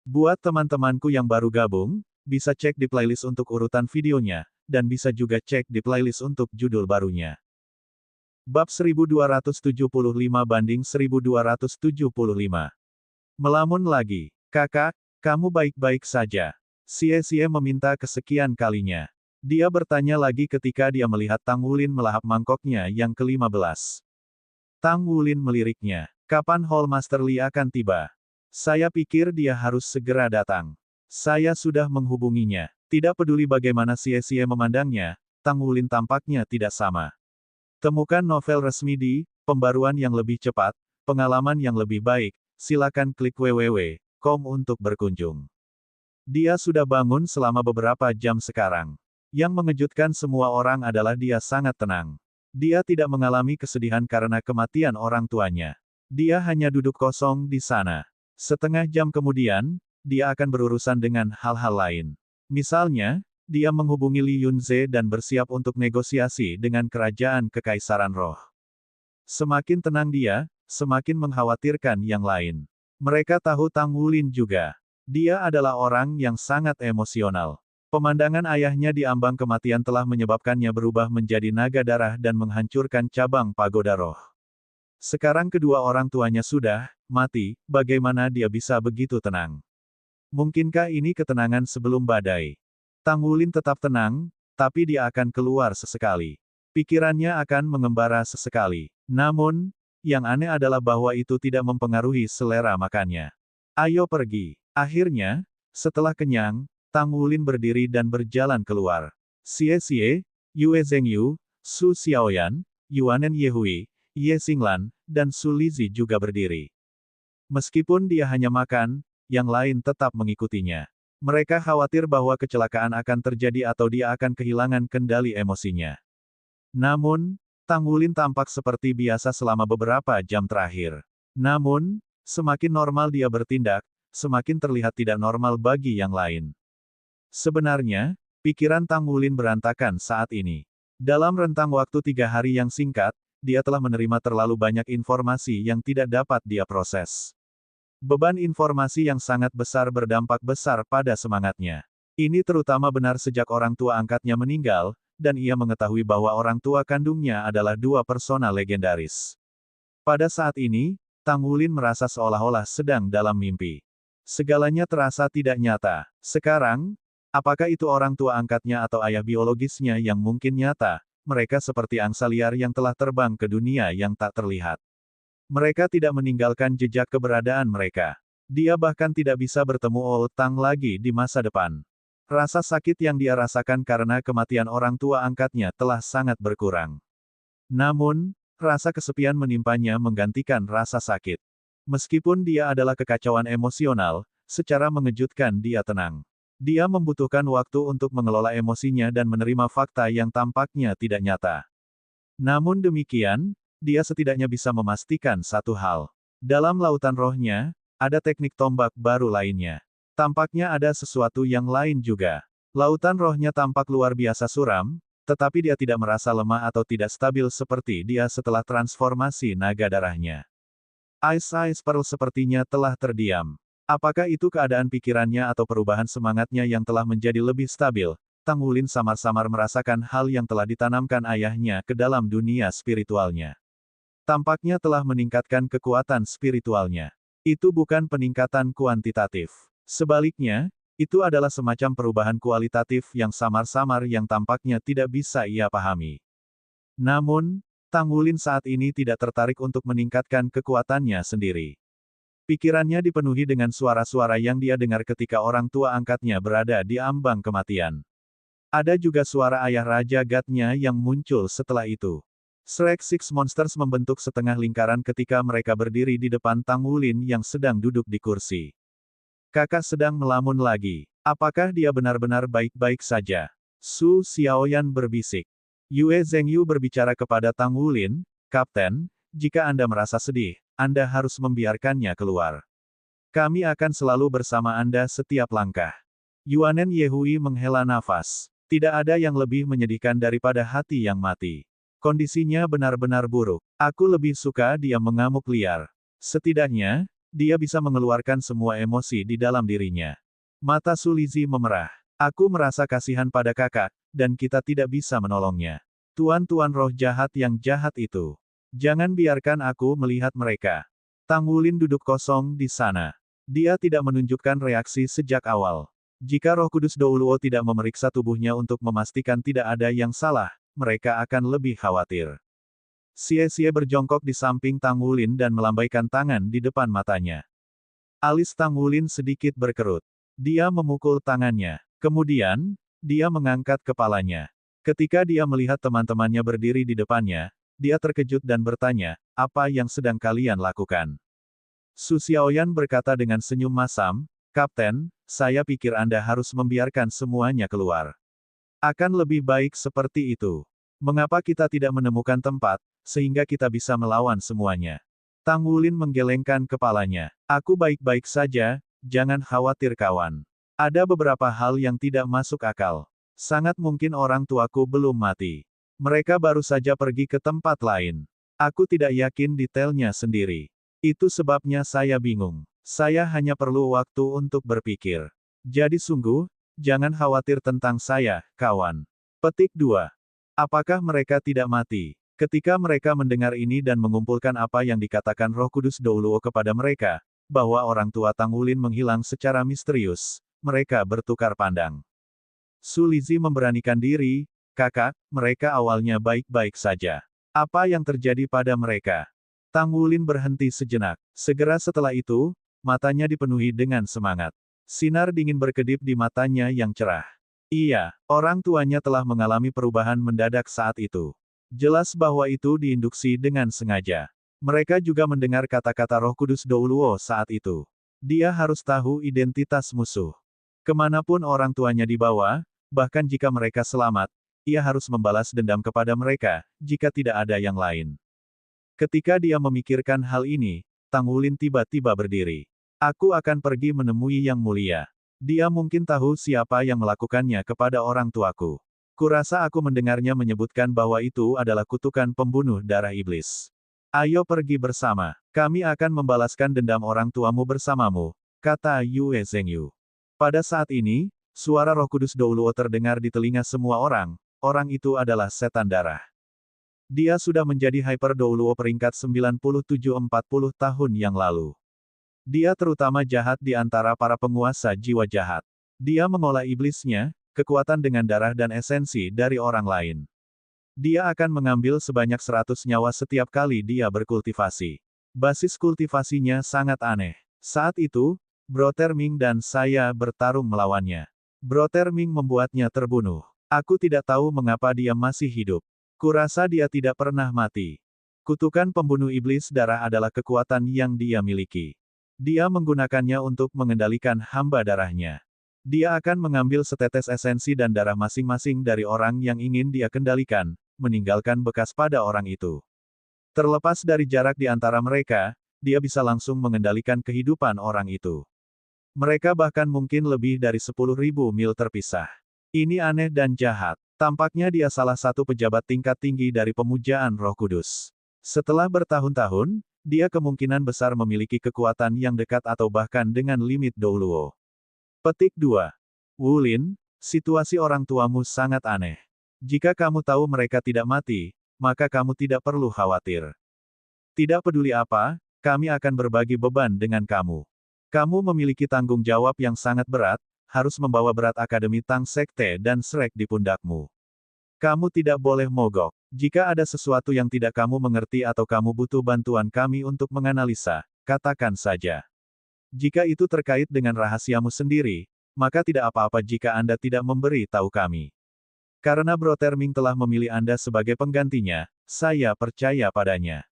Buat teman-temanku yang baru gabung, bisa cek di playlist untuk urutan videonya, dan bisa juga cek di playlist untuk judul barunya. Bab 1275 banding 1275. Melamun lagi. Kakak, kamu baik-baik saja. Xie meminta kesekian kalinya. Dia bertanya lagi ketika dia melihat Tang Wulin melahap mangkoknya yang ke-15. Tang Wulin meliriknya. Kapan Hall Master Li akan tiba? Saya pikir dia harus segera datang. Saya sudah menghubunginya. Tidak peduli bagaimana Xie memandangnya, Tang Wulin tampaknya tidak sama. Temukan novel resmi di pembaruan yang lebih cepat, pengalaman yang lebih baik. Silakan klik www.com untuk berkunjung. Dia sudah bangun selama beberapa jam sekarang. Yang mengejutkan semua orang adalah dia sangat tenang. Dia tidak mengalami kesedihan karena kematian orang tuanya. Dia hanya duduk kosong di sana. Setengah jam kemudian, dia akan berurusan dengan hal-hal lain. Misalnya, dia menghubungi Li Yunze dan bersiap untuk negosiasi dengan Kerajaan Kekaisaran Roh. Semakin tenang dia, semakin mengkhawatirkan yang lain. Mereka tahu Tang Wulin juga. Dia adalah orang yang sangat emosional. Pemandangan ayahnya di ambang kematian telah menyebabkannya berubah menjadi naga darah dan menghancurkan cabang pagoda roh. Sekarang kedua orang tuanya sudah mati, bagaimana dia bisa begitu tenang? Mungkinkah ini ketenangan sebelum badai? Tang Wulin tetap tenang, tapi dia akan keluar sesekali. Pikirannya akan mengembara sesekali. Namun, yang aneh adalah bahwa itu tidak mempengaruhi selera makannya. Ayo pergi. Akhirnya, setelah kenyang, Tang Wulin berdiri dan berjalan keluar. Xie, Yue Zhengyu, Su Xiaoyan, Yuanen Yehui, Ye Xinglan, dan Su Lizi juga berdiri. Meskipun dia hanya makan, yang lain tetap mengikutinya. Mereka khawatir bahwa kecelakaan akan terjadi atau dia akan kehilangan kendali emosinya. Namun, Tang Wulin tampak seperti biasa selama beberapa jam terakhir. Namun, semakin normal dia bertindak, semakin terlihat tidak normal bagi yang lain. Sebenarnya, pikiran Tang Wulin berantakan saat ini. Dalam rentang waktu 3 hari yang singkat, dia telah menerima terlalu banyak informasi yang tidak dapat dia proses. Beban informasi yang sangat besar berdampak besar pada semangatnya. Ini terutama benar sejak orang tua angkatnya meninggal, dan ia mengetahui bahwa orang tua kandungnya adalah 2 persona legendaris. Pada saat ini, Tang Wulin merasa seolah-olah sedang dalam mimpi. Segalanya terasa tidak nyata. Sekarang, apakah itu orang tua angkatnya atau ayah biologisnya yang mungkin nyata? Mereka seperti angsa liar yang telah terbang ke dunia yang tak terlihat. Mereka tidak meninggalkan jejak keberadaan mereka. Dia bahkan tidak bisa bertemu Old Tang lagi di masa depan. Rasa sakit yang dia rasakan karena kematian orang tua angkatnya telah sangat berkurang. Namun, rasa kesepian menimpanya menggantikan rasa sakit. Meskipun dia adalah kekacauan emosional, secara mengejutkan dia tenang. Dia membutuhkan waktu untuk mengelola emosinya dan menerima fakta yang tampaknya tidak nyata. Namun demikian, dia setidaknya bisa memastikan satu hal. Dalam lautan rohnya, ada teknik tombak baru lainnya. Tampaknya ada sesuatu yang lain juga. Lautan rohnya tampak luar biasa suram, tetapi dia tidak merasa lemah atau tidak stabil seperti dia setelah transformasi naga darahnya. Ice Pearl sepertinya telah terdiam. Apakah itu keadaan pikirannya atau perubahan semangatnya yang telah menjadi lebih stabil? Tang Wulin samar-samar merasakan hal yang telah ditanamkan ayahnya ke dalam dunia spiritualnya. Tampaknya telah meningkatkan kekuatan spiritualnya. Itu bukan peningkatan kuantitatif. Sebaliknya, itu adalah semacam perubahan kualitatif yang samar-samar yang tampaknya tidak bisa ia pahami. Namun, Tang Wulin saat ini tidak tertarik untuk meningkatkan kekuatannya sendiri. Pikirannya dipenuhi dengan suara-suara yang dia dengar ketika orang tua angkatnya berada di ambang kematian. Ada juga suara ayah Raja Gatnya yang muncul setelah itu. Shrek Six Monsters membentuk setengah lingkaran ketika mereka berdiri di depan Tang Wulin yang sedang duduk di kursi. Kakak sedang melamun lagi. Apakah dia benar-benar baik-baik saja? Su Xiaoyan berbisik. Yue Zhengyu berbicara kepada Tang Wulin, Kapten, jika Anda merasa sedih, Anda harus membiarkannya keluar. Kami akan selalu bersama Anda setiap langkah. Yuanen Yehui menghela nafas. Tidak ada yang lebih menyedihkan daripada hati yang mati. Kondisinya benar-benar buruk. Aku lebih suka dia mengamuk liar. Setidaknya, dia bisa mengeluarkan semua emosi di dalam dirinya. Mata Su Lizzie memerah. Aku merasa kasihan pada kakak, dan kita tidak bisa menolongnya. Tuan-tuan roh jahat yang jahat itu. Jangan biarkan aku melihat mereka. Tang Wulin duduk kosong di sana. Dia tidak menunjukkan reaksi sejak awal. Jika Roh Kudus Douluo tidak memeriksa tubuhnya untuk memastikan tidak ada yang salah, mereka akan lebih khawatir. Xie berjongkok di samping Tang Wulin dan melambaikan tangan di depan matanya. Alis Tang Wulin sedikit berkerut. Dia memukul tangannya. Kemudian, dia mengangkat kepalanya. Ketika dia melihat teman-temannya berdiri di depannya, dia terkejut dan bertanya, apa yang sedang kalian lakukan? Su Xiaoyan berkata dengan senyum masam, Kapten, saya pikir Anda harus membiarkan semuanya keluar. Akan lebih baik seperti itu. Mengapa kita tidak menemukan tempat, sehingga kita bisa melawan semuanya? Tang Wulin menggelengkan kepalanya. Aku baik-baik saja, jangan khawatir kawan. Ada beberapa hal yang tidak masuk akal. Sangat mungkin orang tuaku belum mati. Mereka baru saja pergi ke tempat lain. Aku tidak yakin detailnya sendiri. Itu sebabnya saya bingung. Saya hanya perlu waktu untuk berpikir. Jadi sungguh, jangan khawatir tentang saya, kawan. Petik 2. Apakah mereka tidak mati? Ketika mereka mendengar ini dan mengumpulkan apa yang dikatakan Roh Kudus Douluo kepada mereka, bahwa orang tua Tang Wulin menghilang secara misterius, mereka bertukar pandang. Su Lizzie memberanikan diri, kakak, mereka awalnya baik-baik saja. Apa yang terjadi pada mereka? Tang Wulin berhenti sejenak. Segera setelah itu, matanya dipenuhi dengan semangat. Sinar dingin berkedip di matanya yang cerah. Iya, orang tuanya telah mengalami perubahan mendadak saat itu. Jelas bahwa itu diinduksi dengan sengaja. Mereka juga mendengar kata-kata Roh Kudus Douluo saat itu. Dia harus tahu identitas musuh. Kemanapun orang tuanya dibawa, bahkan jika mereka selamat, ia harus membalas dendam kepada mereka, jika tidak ada yang lain. Ketika dia memikirkan hal ini, Tang Wulin tiba-tiba berdiri. Aku akan pergi menemui Yang Mulia. Dia mungkin tahu siapa yang melakukannya kepada orang tuaku. Kurasa aku mendengarnya menyebutkan bahwa itu adalah kutukan pembunuh darah iblis. Ayo pergi bersama. Kami akan membalaskan dendam orang tuamu bersamamu, kata Yue Zhengyu. Pada saat ini, suara Roh Kudus Douluo terdengar di telinga semua orang. Orang itu adalah setan darah. Dia sudah menjadi Hyper Douluo peringkat 97 40 tahun yang lalu. Dia terutama jahat di antara para penguasa jiwa jahat. Dia mengolah iblisnya, kekuatan dengan darah dan esensi dari orang lain. Dia akan mengambil sebanyak 100 nyawa setiap kali dia berkultivasi. Basis kultivasinya sangat aneh. Saat itu, Brotherming dan saya bertarung melawannya. Brotherming membuatnya terbunuh. Aku tidak tahu mengapa dia masih hidup. Kurasa dia tidak pernah mati. Kutukan pembunuh iblis darah adalah kekuatan yang dia miliki. Dia menggunakannya untuk mengendalikan hamba darahnya. Dia akan mengambil setetes esensi dan darah masing-masing dari orang yang ingin dia kendalikan, meninggalkan bekas pada orang itu. Terlepas dari jarak di antara mereka, dia bisa langsung mengendalikan kehidupan orang itu. Mereka bahkan mungkin lebih dari 10.000 mil terpisah. Ini aneh dan jahat. Tampaknya dia salah satu pejabat tingkat tinggi dari pemujaan Roh Kudus. Setelah bertahun-tahun, dia kemungkinan besar memiliki kekuatan yang dekat atau bahkan dengan limit Douluo. Petik 2. Wulin, situasi orang tuamu sangat aneh. Jika kamu tahu mereka tidak mati, maka kamu tidak perlu khawatir. Tidak peduli apa, kami akan berbagi beban dengan kamu. Kamu memiliki tanggung jawab yang sangat berat, harus membawa berat Akademi Tang Sekte dan Shrek di pundakmu. Kamu tidak boleh mogok. Jika ada sesuatu yang tidak kamu mengerti atau kamu butuh bantuan kami untuk menganalisa, katakan saja. Jika itu terkait dengan rahasiamu sendiri, maka tidak apa-apa jika Anda tidak memberi tahu kami. Karena Brotherming telah memilih Anda sebagai penggantinya, saya percaya padanya.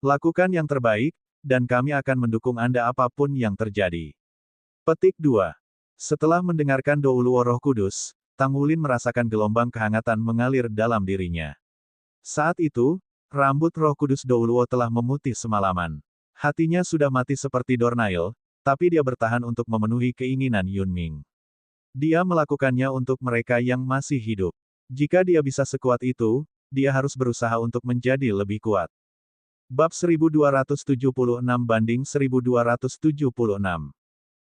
Lakukan yang terbaik, dan kami akan mendukung Anda apapun yang terjadi. Petik 2. Setelah mendengarkan Douluo Roh Kudus, Tang Wulin merasakan gelombang kehangatan mengalir dalam dirinya. Saat itu, rambut Roh Kudus Douluo telah memutih semalaman. Hatinya sudah mati seperti Dornail, tapi dia bertahan untuk memenuhi keinginan Yunming. Dia melakukannya untuk mereka yang masih hidup. Jika dia bisa sekuat itu, dia harus berusaha untuk menjadi lebih kuat. Bab 1276 banding 1276.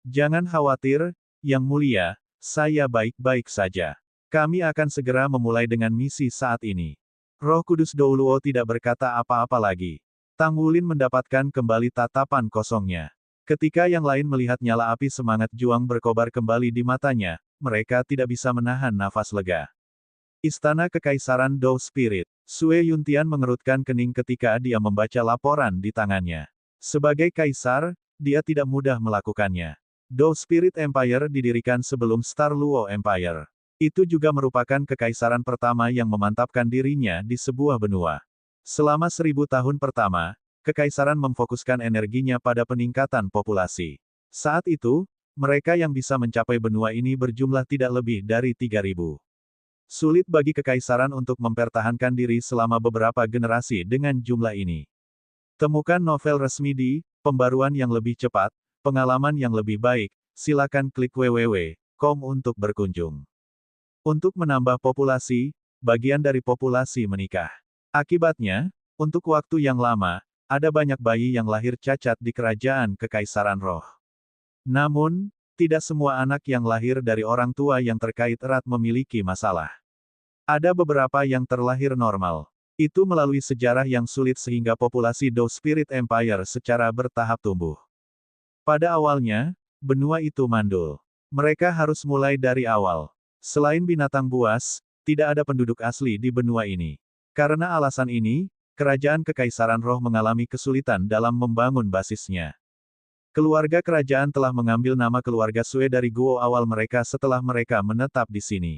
Jangan khawatir, Yang Mulia, saya baik-baik saja. Kami akan segera memulai dengan misi saat ini. Roh Kudus Douluo tidak berkata apa-apa lagi. Tang Wulin mendapatkan kembali tatapan kosongnya. Ketika yang lain melihat nyala api semangat juang berkobar kembali di matanya, mereka tidak bisa menahan nafas lega. Istana Kekaisaran Dou Spirit. Sue Yuntian mengerutkan kening ketika dia membaca laporan di tangannya. Sebagai kaisar, dia tidak mudah melakukannya. Dou Spirit Empire didirikan sebelum Star Luo Empire. Itu juga merupakan kekaisaran pertama yang memantapkan dirinya di sebuah benua. Selama 1000 tahun pertama, kekaisaran memfokuskan energinya pada peningkatan populasi. Saat itu, mereka yang bisa mencapai benua ini berjumlah tidak lebih dari 3000. Sulit bagi kekaisaran untuk mempertahankan diri selama beberapa generasi dengan jumlah ini. Temukan novel resmi di Pembaruan yang lebih cepat, pengalaman yang lebih baik, silakan klik www.com untuk berkunjung. Untuk menambah populasi, bagian dari populasi menikah. Akibatnya, untuk waktu yang lama, ada banyak bayi yang lahir cacat di kerajaan Kekaisaran Roh. Namun, tidak semua anak yang lahir dari orang tua yang terkait erat memiliki masalah. Ada beberapa yang terlahir normal. Itu melalui sejarah yang sulit sehingga populasi Dou Spirit Empire secara bertahap tumbuh. Pada awalnya, benua itu mandul. Mereka harus mulai dari awal. Selain binatang buas, tidak ada penduduk asli di benua ini. Karena alasan ini, kerajaan Kekaisaran Roh mengalami kesulitan dalam membangun basisnya. Keluarga kerajaan telah mengambil nama keluarga Sue dari Guo awal mereka setelah mereka menetap di sini.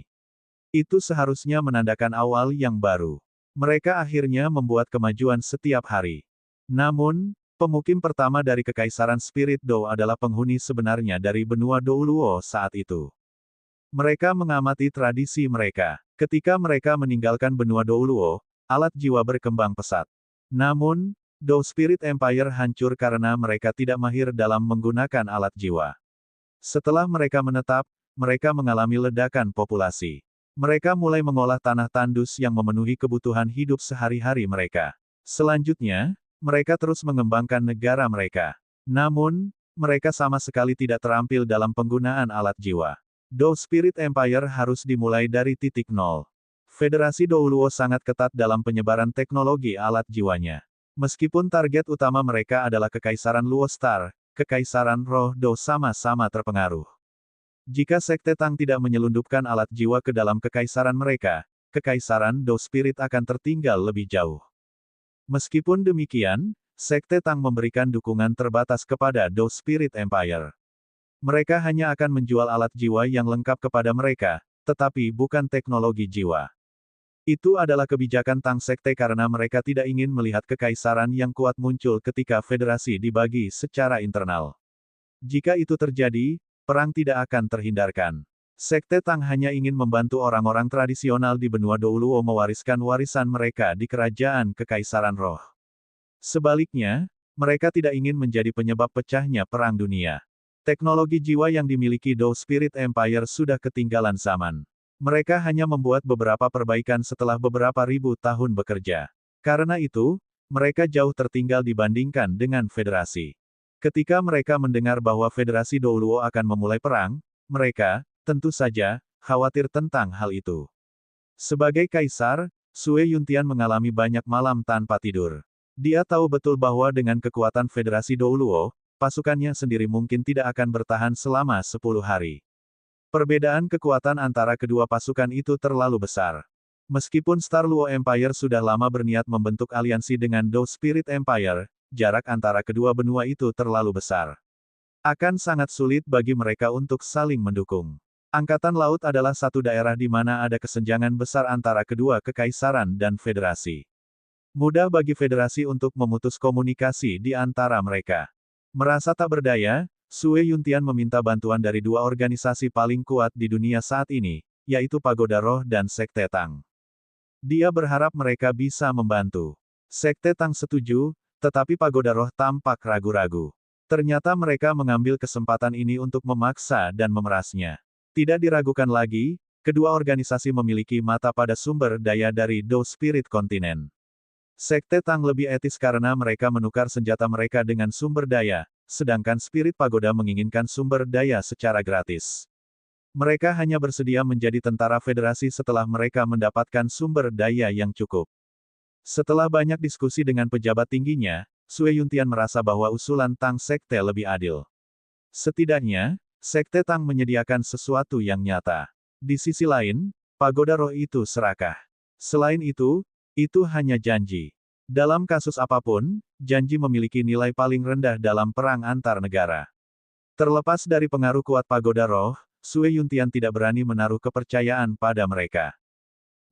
Itu seharusnya menandakan awal yang baru. Mereka akhirnya membuat kemajuan setiap hari. Namun, pemukim pertama dari Kekaisaran Spirit Dou adalah penghuni sebenarnya dari benua Douluo saat itu. Mereka mengamati tradisi mereka. Ketika mereka meninggalkan benua Douluo, alat jiwa berkembang pesat. Namun, Dou Spirit Empire hancur karena mereka tidak mahir dalam menggunakan alat jiwa. Setelah mereka menetap, mereka mengalami ledakan populasi. Mereka mulai mengolah tanah tandus yang memenuhi kebutuhan hidup sehari-hari mereka. Selanjutnya, mereka terus mengembangkan negara mereka. Namun, mereka sama sekali tidak terampil dalam penggunaan alat jiwa. Dou Spirit Empire harus dimulai dari titik nol. Federasi Douluo sangat ketat dalam penyebaran teknologi alat jiwanya. Meskipun target utama mereka adalah Kekaisaran Luo Star, Kekaisaran Roh Dou sama-sama terpengaruh. Jika Sekte Tang tidak menyelundupkan alat jiwa ke dalam kekaisaran mereka, Kekaisaran Dou Spirit akan tertinggal lebih jauh. Meskipun demikian, Sekte Tang memberikan dukungan terbatas kepada Dou Spirit Empire. Mereka hanya akan menjual alat jiwa yang lengkap kepada mereka, tetapi bukan teknologi jiwa. Itu adalah kebijakan Tang Sekte karena mereka tidak ingin melihat kekaisaran yang kuat muncul ketika federasi dibagi secara internal. Jika itu terjadi, perang tidak akan terhindarkan. Sekte Tang hanya ingin membantu orang-orang tradisional di benua Douluo mewariskan warisan mereka di kerajaan Kekaisaran Roh. Sebaliknya, mereka tidak ingin menjadi penyebab pecahnya perang dunia. Teknologi jiwa yang dimiliki Dou Spirit Empire sudah ketinggalan zaman. Mereka hanya membuat beberapa perbaikan setelah beberapa ribu tahun bekerja. Karena itu, mereka jauh tertinggal dibandingkan dengan federasi. Ketika mereka mendengar bahwa Federasi Douluo akan memulai perang, mereka, tentu saja, khawatir tentang hal itu. Sebagai kaisar, Sue Yuntian mengalami banyak malam tanpa tidur. Dia tahu betul bahwa dengan kekuatan Federasi Douluo, pasukannya sendiri mungkin tidak akan bertahan selama 10 hari. Perbedaan kekuatan antara kedua pasukan itu terlalu besar. Meskipun Star Luo Empire sudah lama berniat membentuk aliansi dengan Dou Spirit Empire, jarak antara kedua benua itu terlalu besar. Akan sangat sulit bagi mereka untuk saling mendukung. Angkatan Laut adalah satu daerah di mana ada kesenjangan besar antara kedua kekaisaran dan federasi. Mudah bagi federasi untuk memutus komunikasi di antara mereka. Merasa tak berdaya, Sue Yuntian meminta bantuan dari dua organisasi paling kuat di dunia saat ini, yaitu Pagoda Roh dan Sekte Tang. Dia berharap mereka bisa membantu. Sekte Tang setuju, tetapi Pagoda Roh tampak ragu-ragu. Ternyata mereka mengambil kesempatan ini untuk memaksa dan memerasnya. Tidak diragukan lagi, kedua organisasi memiliki mata pada sumber daya dari Dou Spirit Kontinen. Sekte Tang lebih etis karena mereka menukar senjata mereka dengan sumber daya, sedangkan Spirit Pagoda menginginkan sumber daya secara gratis. Mereka hanya bersedia menjadi tentara federasi setelah mereka mendapatkan sumber daya yang cukup. Setelah banyak diskusi dengan pejabat tingginya, Sue Yuntian merasa bahwa usulan Tang Sekte lebih adil. Setidaknya, Sekte Tang menyediakan sesuatu yang nyata. Di sisi lain, pagoda roh itu serakah. Selain itu hanya janji. Dalam kasus apapun, janji memiliki nilai paling rendah dalam perang antar negara. Terlepas dari pengaruh kuat pagoda roh, Sue Yuntian tidak berani menaruh kepercayaan pada mereka.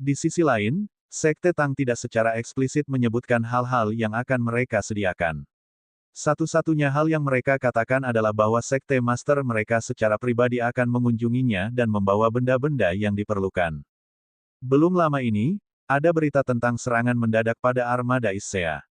Di sisi lain, Sekte Tang tidak secara eksplisit menyebutkan hal-hal yang akan mereka sediakan. Satu-satunya hal yang mereka katakan adalah bahwa Sekte Master mereka secara pribadi akan mengunjunginya dan membawa benda-benda yang diperlukan. Belum lama ini, ada berita tentang serangan mendadak pada armada Issea.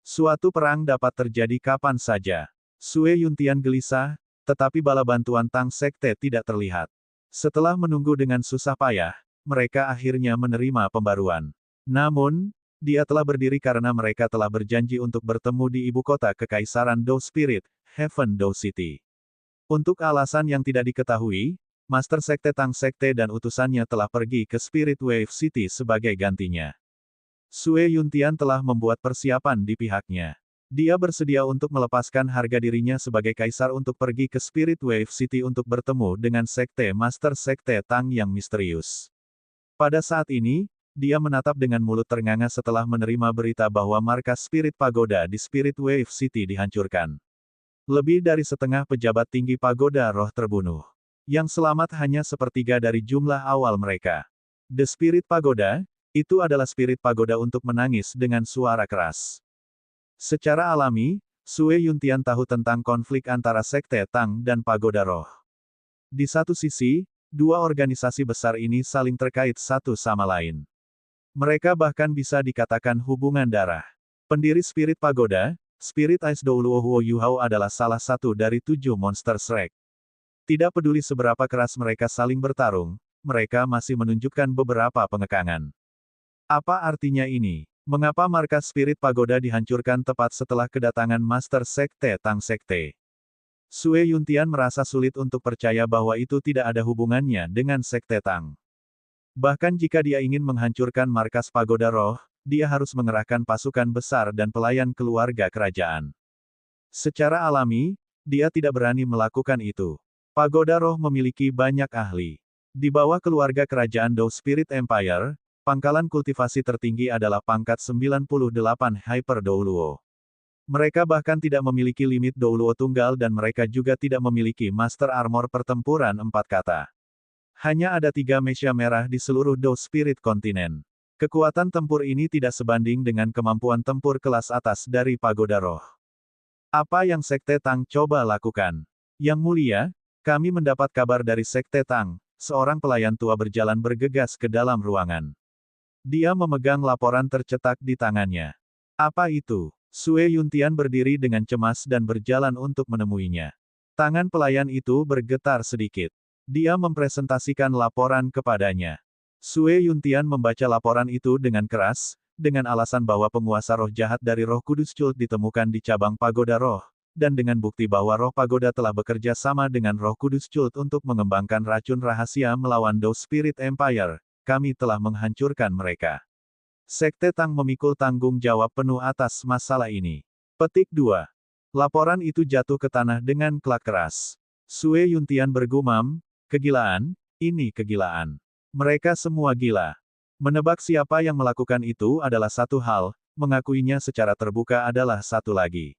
Suatu perang dapat terjadi kapan saja. Sue Yuntian gelisah, tetapi bala bantuan Tang Sekte tidak terlihat. Setelah menunggu dengan susah payah, mereka akhirnya menerima pembaruan. Namun, dia telah berdiri karena mereka telah berjanji untuk bertemu di ibu kota Kekaisaran Dou Spirit, Heaven Dou City. Untuk alasan yang tidak diketahui, Master Sekte Tang Sekte dan utusannya telah pergi ke Spirit Wave City sebagai gantinya. Sue Yuntian telah membuat persiapan di pihaknya. Dia bersedia untuk melepaskan harga dirinya sebagai kaisar untuk pergi ke Spirit Wave City untuk bertemu dengan Sekte Master Sekte Tang yang misterius. Pada saat ini, dia menatap dengan mulut ternganga setelah menerima berita bahwa markas Spirit Pagoda di Spirit Wave City dihancurkan. Lebih dari setengah pejabat tinggi Pagoda Roh terbunuh. Yang selamat hanya sepertiga dari jumlah awal mereka. The Spirit Pagoda, itu adalah Spirit Pagoda untuk menangis dengan suara keras. Secara alami, Sue Yuntian tahu tentang konflik antara Sekte Tang dan Pagoda Roh. Di satu sisi, dua organisasi besar ini saling terkait satu sama lain. Mereka bahkan bisa dikatakan hubungan darah. Pendiri Spirit Pagoda, Spirit Ice Douluo Huo Yuhao adalah salah satu dari 7 monster Shrek. Tidak peduli seberapa keras mereka saling bertarung, mereka masih menunjukkan beberapa pengekangan. Apa artinya ini? Mengapa markas Spirit Pagoda dihancurkan tepat setelah kedatangan Master Sekte Tang Sekte? Sue Yuntian merasa sulit untuk percaya bahwa itu tidak ada hubungannya dengan Sekte Tang. Bahkan jika dia ingin menghancurkan markas Pagoda Roh, dia harus mengerahkan pasukan besar dan pelayan keluarga kerajaan. Secara alami, dia tidak berani melakukan itu. Pagoda Roh memiliki banyak ahli. Di bawah keluarga kerajaan Dou Spirit Empire, pangkalan kultivasi tertinggi adalah pangkat 98 Hyper Douluo. Mereka bahkan tidak memiliki limit Douluo tunggal dan mereka juga tidak memiliki Master Armor pertempuran 4 kata. Hanya ada 3 mesia merah di seluruh Dou Spirit kontinen. Kekuatan tempur ini tidak sebanding dengan kemampuan tempur kelas atas dari Pagoda Roh. Apa yang Sekte Tang coba lakukan? Yang mulia, kami mendapat kabar dari Sekte Tang, seorang pelayan tua berjalan bergegas ke dalam ruangan. Dia memegang laporan tercetak di tangannya. Apa itu? Sue Yuntian berdiri dengan cemas dan berjalan untuk menemuinya. Tangan pelayan itu bergetar sedikit. Dia mempresentasikan laporan kepadanya. Sue Yuntian membaca laporan itu dengan keras, dengan alasan bahwa penguasa roh jahat dari Roh Kudus Cult ditemukan di cabang Pagoda Roh, dan dengan bukti bahwa Roh Pagoda telah bekerja sama dengan Roh Kudus Cult untuk mengembangkan racun rahasia melawan Dou Spirit Empire, kami telah menghancurkan mereka. Sekte Tang memikul tanggung jawab penuh atas masalah ini. Petik 2. Laporan itu jatuh ke tanah dengan klak keras. Sue Yuntian bergumam, kegilaan, ini kegilaan. Mereka semua gila. Menebak siapa yang melakukan itu adalah satu hal, mengakuinya secara terbuka adalah satu lagi.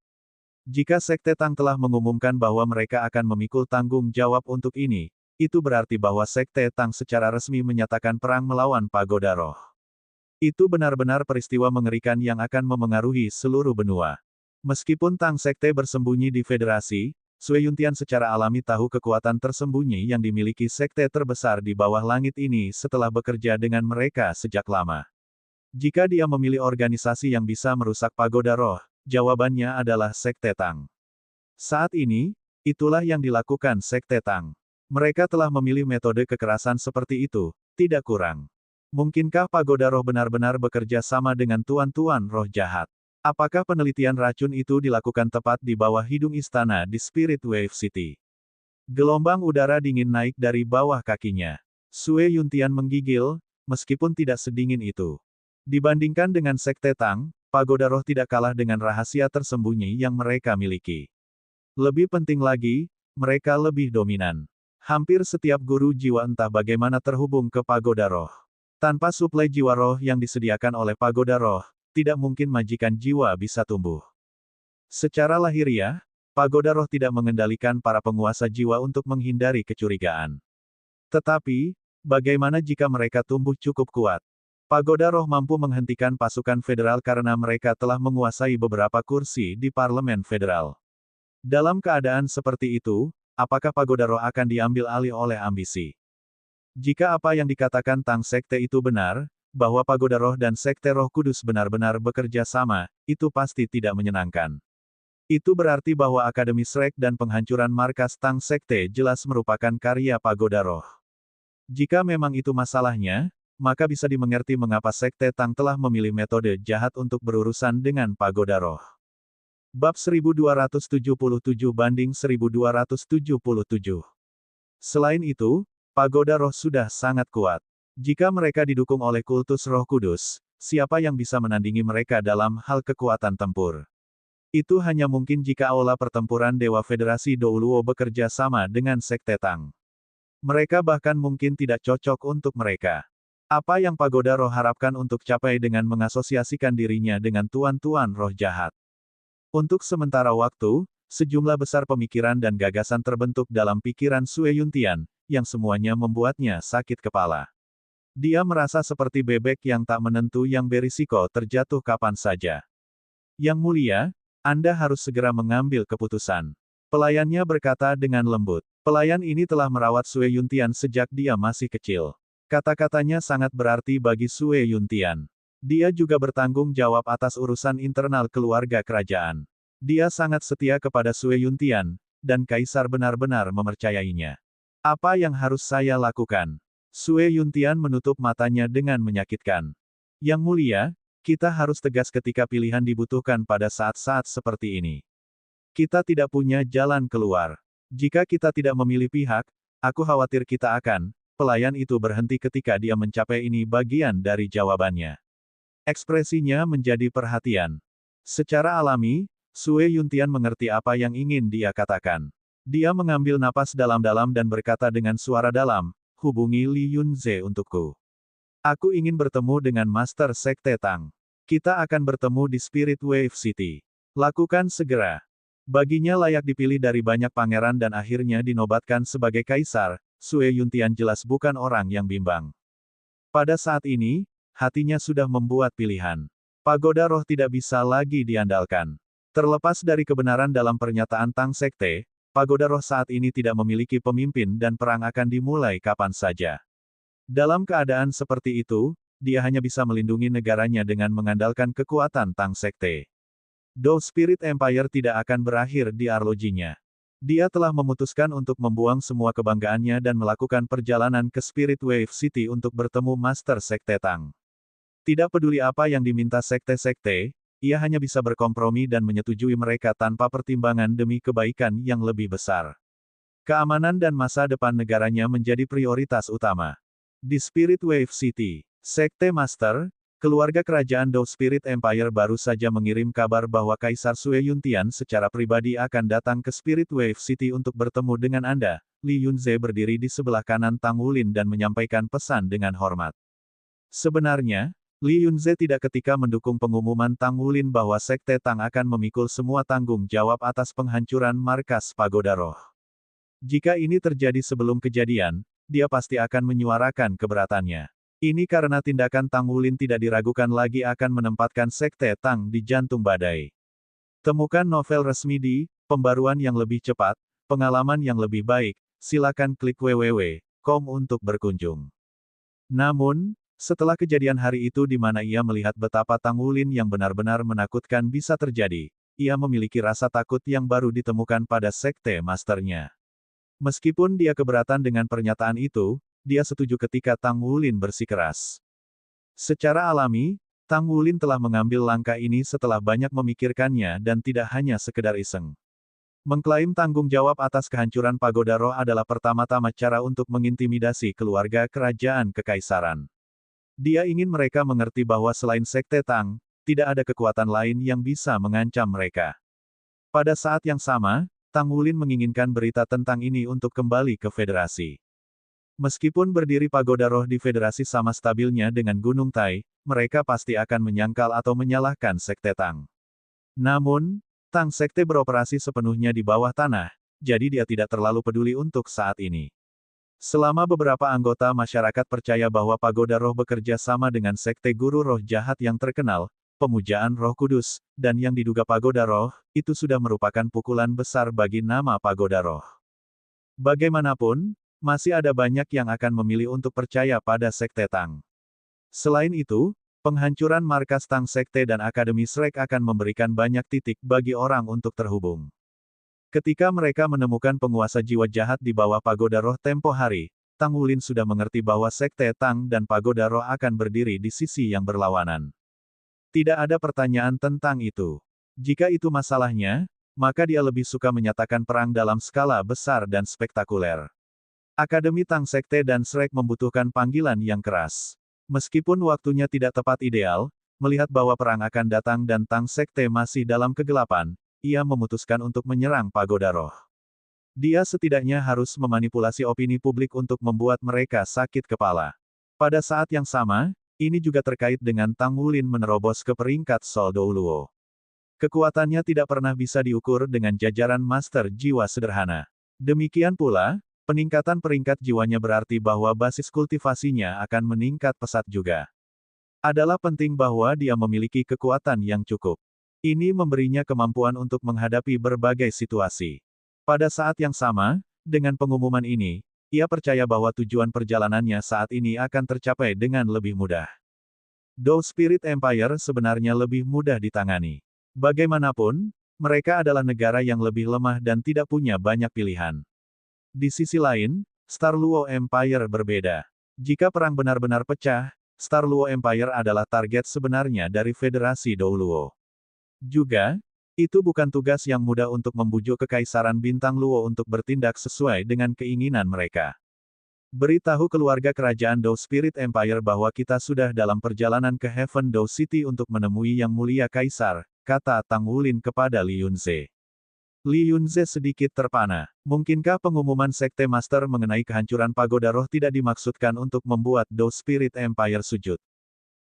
Jika Sekte Tang telah mengumumkan bahwa mereka akan memikul tanggung jawab untuk ini, itu berarti bahwa Sekte Tang secara resmi menyatakan perang melawan Pagoda Roh. Itu benar-benar peristiwa mengerikan yang akan memengaruhi seluruh benua. Meskipun Tang Sekte bersembunyi di Federasi, Sue Yuntian secara alami tahu kekuatan tersembunyi yang dimiliki Sekte terbesar di bawah langit ini setelah bekerja dengan mereka sejak lama. Jika dia memilih organisasi yang bisa merusak Pagoda Roh, jawabannya adalah Sekte Tang. Saat ini, itulah yang dilakukan Sekte Tang. Mereka telah memilih metode kekerasan seperti itu, tidak kurang. Mungkinkah Pagoda Roh benar-benar bekerja sama dengan tuan-tuan roh jahat? Apakah penelitian racun itu dilakukan tepat di bawah hidung istana di Spirit Wave City? Gelombang udara dingin naik dari bawah kakinya. Sue Yuntian menggigil, meskipun tidak sedingin itu. Dibandingkan dengan Sekte Tang, Pagoda Roh tidak kalah dengan rahasia tersembunyi yang mereka miliki. Lebih penting lagi, mereka lebih dominan. Hampir setiap guru jiwa entah bagaimana terhubung ke Pagoda Roh. Tanpa suplai jiwa roh yang disediakan oleh Pagoda Roh, tidak mungkin majikan jiwa bisa tumbuh. Secara lahiriah, Pagoda Roh tidak mengendalikan para penguasa jiwa untuk menghindari kecurigaan. Tetapi, bagaimana jika mereka tumbuh cukup kuat? Pagoda Roh mampu menghentikan pasukan federal karena mereka telah menguasai beberapa kursi di parlemen federal. Dalam keadaan seperti itu, apakah Pagoda Roh akan diambil alih oleh ambisi? Jika apa yang dikatakan Tang Sekte itu benar, bahwa Pagoda Roh dan Sekte Roh Kudus benar-benar bekerja sama, itu pasti tidak menyenangkan. Itu berarti bahwa Akademi Shrek dan penghancuran markas Tang Sekte jelas merupakan karya Pagoda Roh. Jika memang itu masalahnya, maka bisa dimengerti mengapa Sekte Tang telah memilih metode jahat untuk berurusan dengan Pagoda Roh. Bab 1277 banding 1277. Selain itu, Pagoda Roh sudah sangat kuat. Jika mereka didukung oleh kultus Roh Kudus, siapa yang bisa menandingi mereka dalam hal kekuatan tempur? Itu hanya mungkin jika aula pertempuran Dewa Federasi Douluo bekerja sama dengan Sekte Tang. Mereka bahkan mungkin tidak cocok untuk mereka. Apa yang Pagoda Roh harapkan untuk capai dengan mengasosiasikan dirinya dengan tuan-tuan roh jahat? Untuk sementara waktu, sejumlah besar pemikiran dan gagasan terbentuk dalam pikiran Sue Yuntian, yang semuanya membuatnya sakit kepala. Dia merasa seperti bebek yang tak menentu yang berisiko terjatuh kapan saja. Yang mulia, Anda harus segera mengambil keputusan. Pelayannya berkata dengan lembut. Pelayan ini telah merawat Sue Yuntian sejak dia masih kecil. Kata-katanya sangat berarti bagi Sue Yuntian. Dia juga bertanggung jawab atas urusan internal keluarga kerajaan. Dia sangat setia kepada Sue Yuntian, dan Kaisar benar-benar mempercayainya. Apa yang harus saya lakukan? Sue Yuntian menutup matanya dengan menyakitkan. Yang mulia, kita harus tegas ketika pilihan dibutuhkan pada saat-saat seperti ini. Kita tidak punya jalan keluar. Jika kita tidak memilih pihak, aku khawatir kita akan. Pelayan itu berhenti ketika dia mencapai ini bagian dari jawabannya. Ekspresinya menjadi perhatian. Secara alami, Sue Yuntian mengerti apa yang ingin dia katakan. Dia mengambil napas dalam-dalam dan berkata dengan suara dalam, hubungi Li Yunze untukku. Aku ingin bertemu dengan Master Sekte Tang. Kita akan bertemu di Spirit Wave City. Lakukan segera. Baginya layak dipilih dari banyak pangeran dan akhirnya dinobatkan sebagai kaisar, Sue Yuntian jelas bukan orang yang bimbang. Pada saat ini, hatinya sudah membuat pilihan. Pagoda Roh tidak bisa lagi diandalkan. Terlepas dari kebenaran dalam pernyataan Tang Sekte, Pagoda Roh saat ini tidak memiliki pemimpin dan perang akan dimulai kapan saja. Dalam keadaan seperti itu, dia hanya bisa melindungi negaranya dengan mengandalkan kekuatan Tang Sekte. Dou Spirit Empire tidak akan berakhir di arlojinya. Dia telah memutuskan untuk membuang semua kebanggaannya dan melakukan perjalanan ke Spirit Wave City untuk bertemu Master Sekte Tang. Tidak peduli apa yang diminta sekte-sekte, ia hanya bisa berkompromi dan menyetujui mereka tanpa pertimbangan demi kebaikan yang lebih besar. Keamanan dan masa depan negaranya menjadi prioritas utama. Di Spirit Wave City, Sekte Master, keluarga kerajaan Dou Spirit Empire baru saja mengirim kabar bahwa Kaisar Sue Yuntian secara pribadi akan datang ke Spirit Wave City untuk bertemu dengan Anda. Li Yunze berdiri di sebelah kanan Tang Wulin dan menyampaikan pesan dengan hormat. Sebenarnya, Li Yunze tidak ketika mendukung pengumuman Tang Wulin bahwa Sekte Tang akan memikul semua tanggung jawab atas penghancuran markas Pagoda Roh. Jika ini terjadi sebelum kejadian, dia pasti akan menyuarakan keberatannya. Ini karena tindakan Tang Wulin tidak diragukan lagi akan menempatkan Sekte Tang di jantung badai. Temukan novel resmi di Pembaruan yang lebih cepat, pengalaman yang lebih baik, silakan klik www.com untuk berkunjung. Namun, setelah kejadian hari itu di mana ia melihat betapa Tang Wulin yang benar-benar menakutkan bisa terjadi, ia memiliki rasa takut yang baru ditemukan pada Sekte Masternya. Meskipun dia keberatan dengan pernyataan itu, dia setuju ketika Tang Wulin bersikeras. Secara alami, Tang Wulin telah mengambil langkah ini setelah banyak memikirkannya dan tidak hanya sekedar iseng. Mengklaim tanggung jawab atas kehancuran Pagoda Roh adalah pertama-tama cara untuk mengintimidasi keluarga kerajaan kekaisaran. Dia ingin mereka mengerti bahwa selain Sekte Tang, tidak ada kekuatan lain yang bisa mengancam mereka. Pada saat yang sama, Tang Wulin menginginkan berita tentang ini untuk kembali ke Federasi. Meskipun berdiri Pagoda Roh di Federasi sama stabilnya dengan Gunung Tai, mereka pasti akan menyangkal atau menyalahkan Sekte Tang. Namun, Tang Sekte beroperasi sepenuhnya di bawah tanah, jadi dia tidak terlalu peduli untuk saat ini. Selama beberapa anggota masyarakat percaya bahwa Pagoda Roh bekerja sama dengan Sekte Guru Roh Jahat yang terkenal, Pemujaan Roh Kudus, dan yang diduga Pagoda Roh, itu sudah merupakan pukulan besar bagi nama Pagoda Roh. Bagaimanapun, masih ada banyak yang akan memilih untuk percaya pada Sekte Tang. Selain itu, penghancuran markas Tang Sekte dan Akademi Shrek akan memberikan banyak titik bagi orang untuk terhubung. Ketika mereka menemukan penguasa jiwa jahat di bawah Pagoda Roh tempo hari, Tang Wulin sudah mengerti bahwa Sekte Tang dan Pagoda Roh akan berdiri di sisi yang berlawanan. Tidak ada pertanyaan tentang itu. Jika itu masalahnya, maka dia lebih suka menyatakan perang dalam skala besar dan spektakuler. Akademi Tang Sekte dan Shrek membutuhkan panggilan yang keras. Meskipun waktunya tidak tepat ideal, melihat bahwa perang akan datang dan Tang Sekte masih dalam kegelapan, ia memutuskan untuk menyerang Pagoda Roh. Dia setidaknya harus memanipulasi opini publik untuk membuat mereka sakit kepala. Pada saat yang sama, ini juga terkait dengan Tang Wulin menerobos ke peringkat Sol Douluo. Kekuatannya tidak pernah bisa diukur dengan jajaran Master Jiwa Sederhana. Demikian pula, peningkatan peringkat jiwanya berarti bahwa basis kultivasinya akan meningkat pesat juga. Adalah penting bahwa dia memiliki kekuatan yang cukup. Ini memberinya kemampuan untuk menghadapi berbagai situasi. Pada saat yang sama, dengan pengumuman ini, ia percaya bahwa tujuan perjalanannya saat ini akan tercapai dengan lebih mudah. Dou Spirit Empire sebenarnya lebih mudah ditangani. Bagaimanapun, mereka adalah negara yang lebih lemah dan tidak punya banyak pilihan. Di sisi lain, Star Luo Empire berbeda. Jika perang benar-benar pecah, Star Luo Empire adalah target sebenarnya dari Federasi Douluo. Juga, itu bukan tugas yang mudah untuk membujuk Kekaisaran Bintang Luo untuk bertindak sesuai dengan keinginan mereka. Beritahu keluarga kerajaan Dou Spirit Empire bahwa kita sudah dalam perjalanan ke Heaven Dou City untuk menemui Yang Mulia Kaisar, kata Tang Wulin kepada Li Yunze. Li Yunze sedikit terpana. Mungkinkah pengumuman Sekte Master mengenai kehancuran Pagoda Roh tidak dimaksudkan untuk membuat Dou Spirit Empire sujud?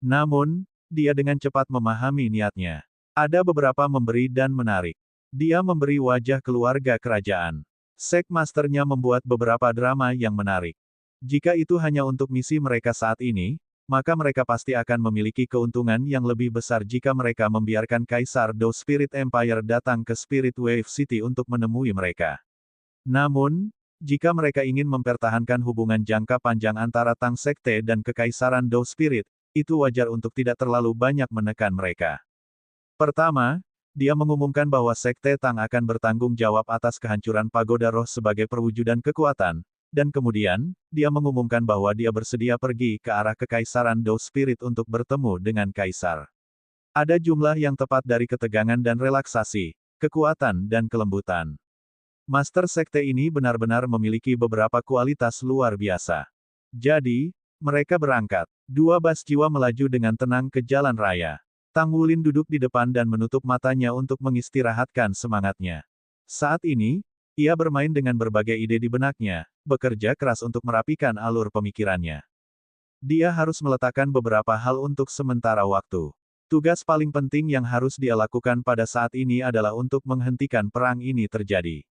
Namun, dia dengan cepat memahami niatnya. Ada beberapa memberi dan menarik. Dia memberi wajah keluarga kerajaan. Sek Masternya membuat beberapa drama yang menarik. Jika itu hanya untuk misi mereka saat ini, maka mereka pasti akan memiliki keuntungan yang lebih besar jika mereka membiarkan Kaisar Dou Spirit Empire datang ke Spirit Wave City untuk menemui mereka. Namun, jika mereka ingin mempertahankan hubungan jangka panjang antara Tang Sekte dan Kekaisaran Dou Spirit, itu wajar untuk tidak terlalu banyak menekan mereka. Pertama, dia mengumumkan bahwa Sekte Tang akan bertanggung jawab atas kehancuran Pagoda Roh sebagai perwujudan kekuatan, dan kemudian, dia mengumumkan bahwa dia bersedia pergi ke arah Kekaisaran Dou Spirit untuk bertemu dengan Kaisar. Ada jumlah yang tepat dari ketegangan dan relaksasi, kekuatan dan kelembutan. Master Sekte ini benar-benar memiliki beberapa kualitas luar biasa. Jadi, mereka berangkat. Dua bas jiwa melaju dengan tenang ke jalan raya. Tang Wulin duduk di depan dan menutup matanya untuk mengistirahatkan semangatnya. Saat ini, ia bermain dengan berbagai ide di benaknya, bekerja keras untuk merapikan alur pemikirannya. Dia harus meletakkan beberapa hal untuk sementara waktu. Tugas paling penting yang harus dia lakukan pada saat ini adalah untuk menghentikan perang ini terjadi.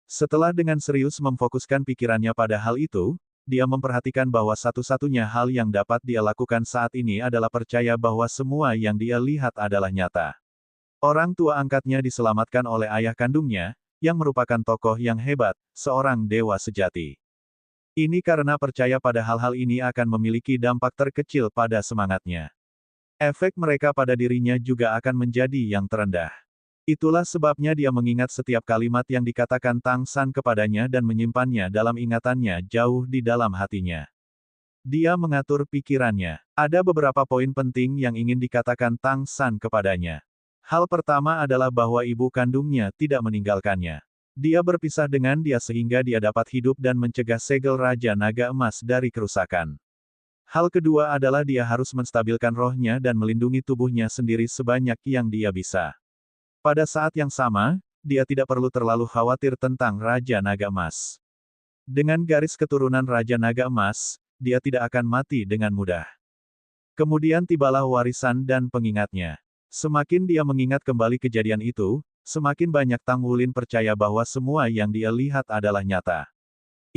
Setelah dengan serius memfokuskan pikirannya pada hal itu, dia memperhatikan bahwa satu-satunya hal yang dapat dia lakukan saat ini adalah percaya bahwa semua yang dia lihat adalah nyata. Orang tua angkatnya diselamatkan oleh ayah kandungnya, yang merupakan tokoh yang hebat, seorang dewa sejati. Ini karena percaya pada hal-hal ini akan memiliki dampak terkecil pada semangatnya. Efek mereka pada dirinya juga akan menjadi yang terendah. Itulah sebabnya dia mengingat setiap kalimat yang dikatakan Tang San kepadanya dan menyimpannya dalam ingatannya jauh di dalam hatinya. Dia mengatur pikirannya. Ada beberapa poin penting yang ingin dikatakan Tang San kepadanya. Hal pertama adalah bahwa ibu kandungnya tidak meninggalkannya. Dia berpisah dengan dia sehingga dia dapat hidup dan mencegah segel Raja Naga Emas dari kerusakan. Hal kedua adalah dia harus menstabilkan rohnya dan melindungi tubuhnya sendiri sebanyak yang dia bisa. Pada saat yang sama, dia tidak perlu terlalu khawatir tentang Raja Naga Emas. Dengan garis keturunan Raja Naga Emas, dia tidak akan mati dengan mudah. Kemudian tibalah warisan dan pengingatnya. Semakin dia mengingat kembali kejadian itu, semakin banyak Tang Wulin percaya bahwa semua yang dia lihat adalah nyata.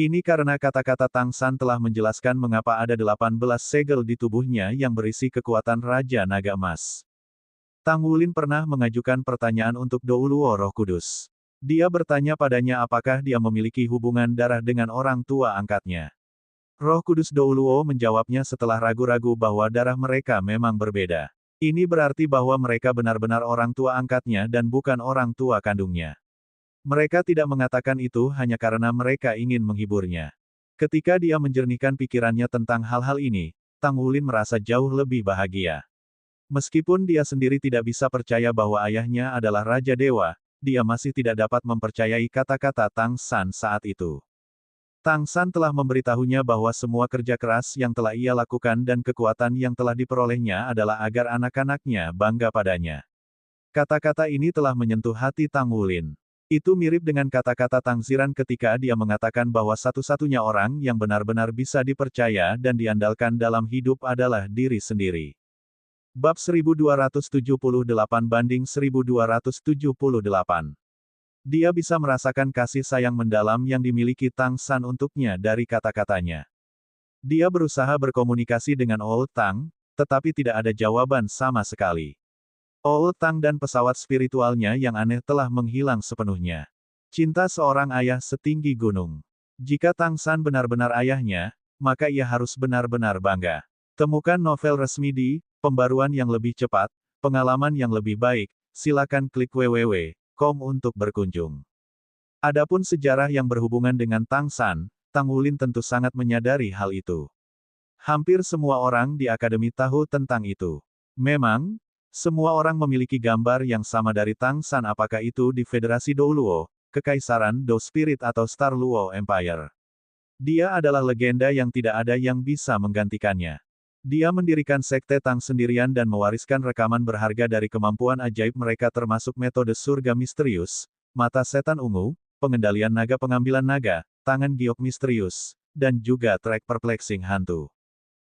Ini karena kata-kata Tang San telah menjelaskan mengapa ada 18 segel di tubuhnya yang berisi kekuatan Raja Naga Emas. Tang Wulin pernah mengajukan pertanyaan untuk Douluo Roh Kudus. Dia bertanya padanya apakah dia memiliki hubungan darah dengan orang tua angkatnya. Roh Kudus Douluo menjawabnya setelah ragu-ragu bahwa darah mereka memang berbeda. Ini berarti bahwa mereka benar-benar orang tua angkatnya dan bukan orang tua kandungnya. Mereka tidak mengatakan itu hanya karena mereka ingin menghiburnya. Ketika dia menjernihkan pikirannya tentang hal-hal ini, Tang Wulin merasa jauh lebih bahagia. Meskipun dia sendiri tidak bisa percaya bahwa ayahnya adalah Raja Dewa, dia masih tidak dapat mempercayai kata-kata Tang San saat itu. Tang San telah memberitahunya bahwa semua kerja keras yang telah ia lakukan dan kekuatan yang telah diperolehnya adalah agar anak-anaknya bangga padanya. Kata-kata ini telah menyentuh hati Tang Wulin. Itu mirip dengan kata-kata Tang Ziran ketika dia mengatakan bahwa satu-satunya orang yang benar-benar bisa dipercaya dan diandalkan dalam hidup adalah diri sendiri. Bab 1278-1278. Dia bisa merasakan kasih sayang mendalam yang dimiliki Tang San untuknya dari kata-katanya. Dia berusaha berkomunikasi dengan Old Tang, tetapi tidak ada jawaban sama sekali. Old Tang dan pesawat spiritualnya yang aneh telah menghilang sepenuhnya. Cinta seorang ayah setinggi gunung. Jika Tang San benar-benar ayahnya, maka ia harus benar-benar bangga. Temukan novel resmi di Pembaruan yang lebih cepat, pengalaman yang lebih baik, silakan klik www.com untuk berkunjung. Adapun sejarah yang berhubungan dengan Tang San, Tang Wulin tentu sangat menyadari hal itu. Hampir semua orang di akademi tahu tentang itu. Memang, semua orang memiliki gambar yang sama dari Tang San, apakah itu di Federasi Douluo, Kekaisaran Do Spirit atau Star Luo Empire. Dia adalah legenda yang tidak ada yang bisa menggantikannya. Dia mendirikan sekte Tang sendirian dan mewariskan rekaman berharga dari kemampuan ajaib mereka termasuk metode surga misterius, mata setan ungu, pengendalian naga, pengambilan naga, tangan giok misterius, dan juga trek perplexing hantu.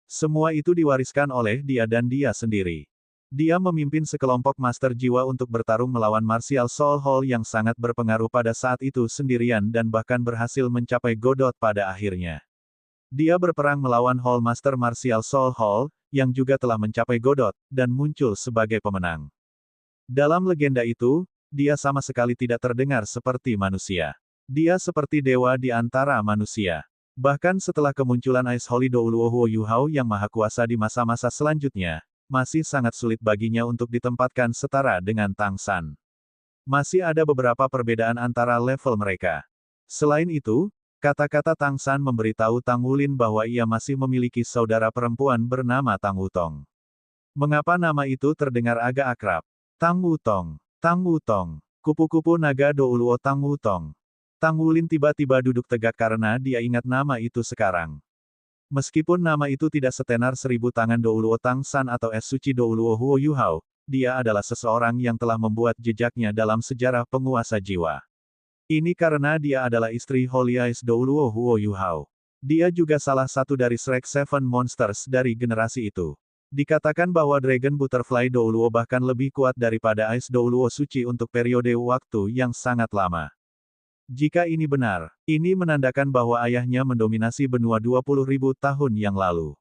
Semua itu diwariskan oleh dia dan dia sendiri. Dia memimpin sekelompok master jiwa untuk bertarung melawan Martial Soul Hall yang sangat berpengaruh pada saat itu sendirian dan bahkan berhasil mencapai Godot pada akhirnya. Dia berperang melawan Hall Master Martial Soul Hall, yang juga telah mencapai Godot, dan muncul sebagai pemenang. Dalam legenda itu, dia sama sekali tidak terdengar seperti manusia. Dia seperti dewa di antara manusia. Bahkan setelah kemunculan Ice Holy Douluo Huo Yuhao yang maha kuasa di masa-masa selanjutnya, masih sangat sulit baginya untuk ditempatkan setara dengan Tang San. Masih ada beberapa perbedaan antara level mereka. Selain itu, kata-kata Tang San memberitahu Tang Wulin bahwa ia masih memiliki saudara perempuan bernama Tang Wutong. Mengapa nama itu terdengar agak akrab? Tang Wutong. Tang Wutong. Kupu-kupu naga Douluo Tang Wutong. Tang Wulin tiba-tiba duduk tegak karena dia ingat nama itu sekarang. Meskipun nama itu tidak setenar 1000 tangan Douluo Tang San atau es suci Douluo Huo Yuhao, dia adalah seseorang yang telah membuat jejaknya dalam sejarah penguasa jiwa. Ini karena dia adalah istri Holy Ice Douluo Huo Yuhao. Dia juga salah satu dari Shrek Seven Monsters dari generasi itu. Dikatakan bahwa Dragon Butterfly Douluo bahkan lebih kuat daripada Ice Douluo Suci untuk periode waktu yang sangat lama. Jika ini benar, ini menandakan bahwa ayahnya mendominasi benua 20.000 tahun yang lalu.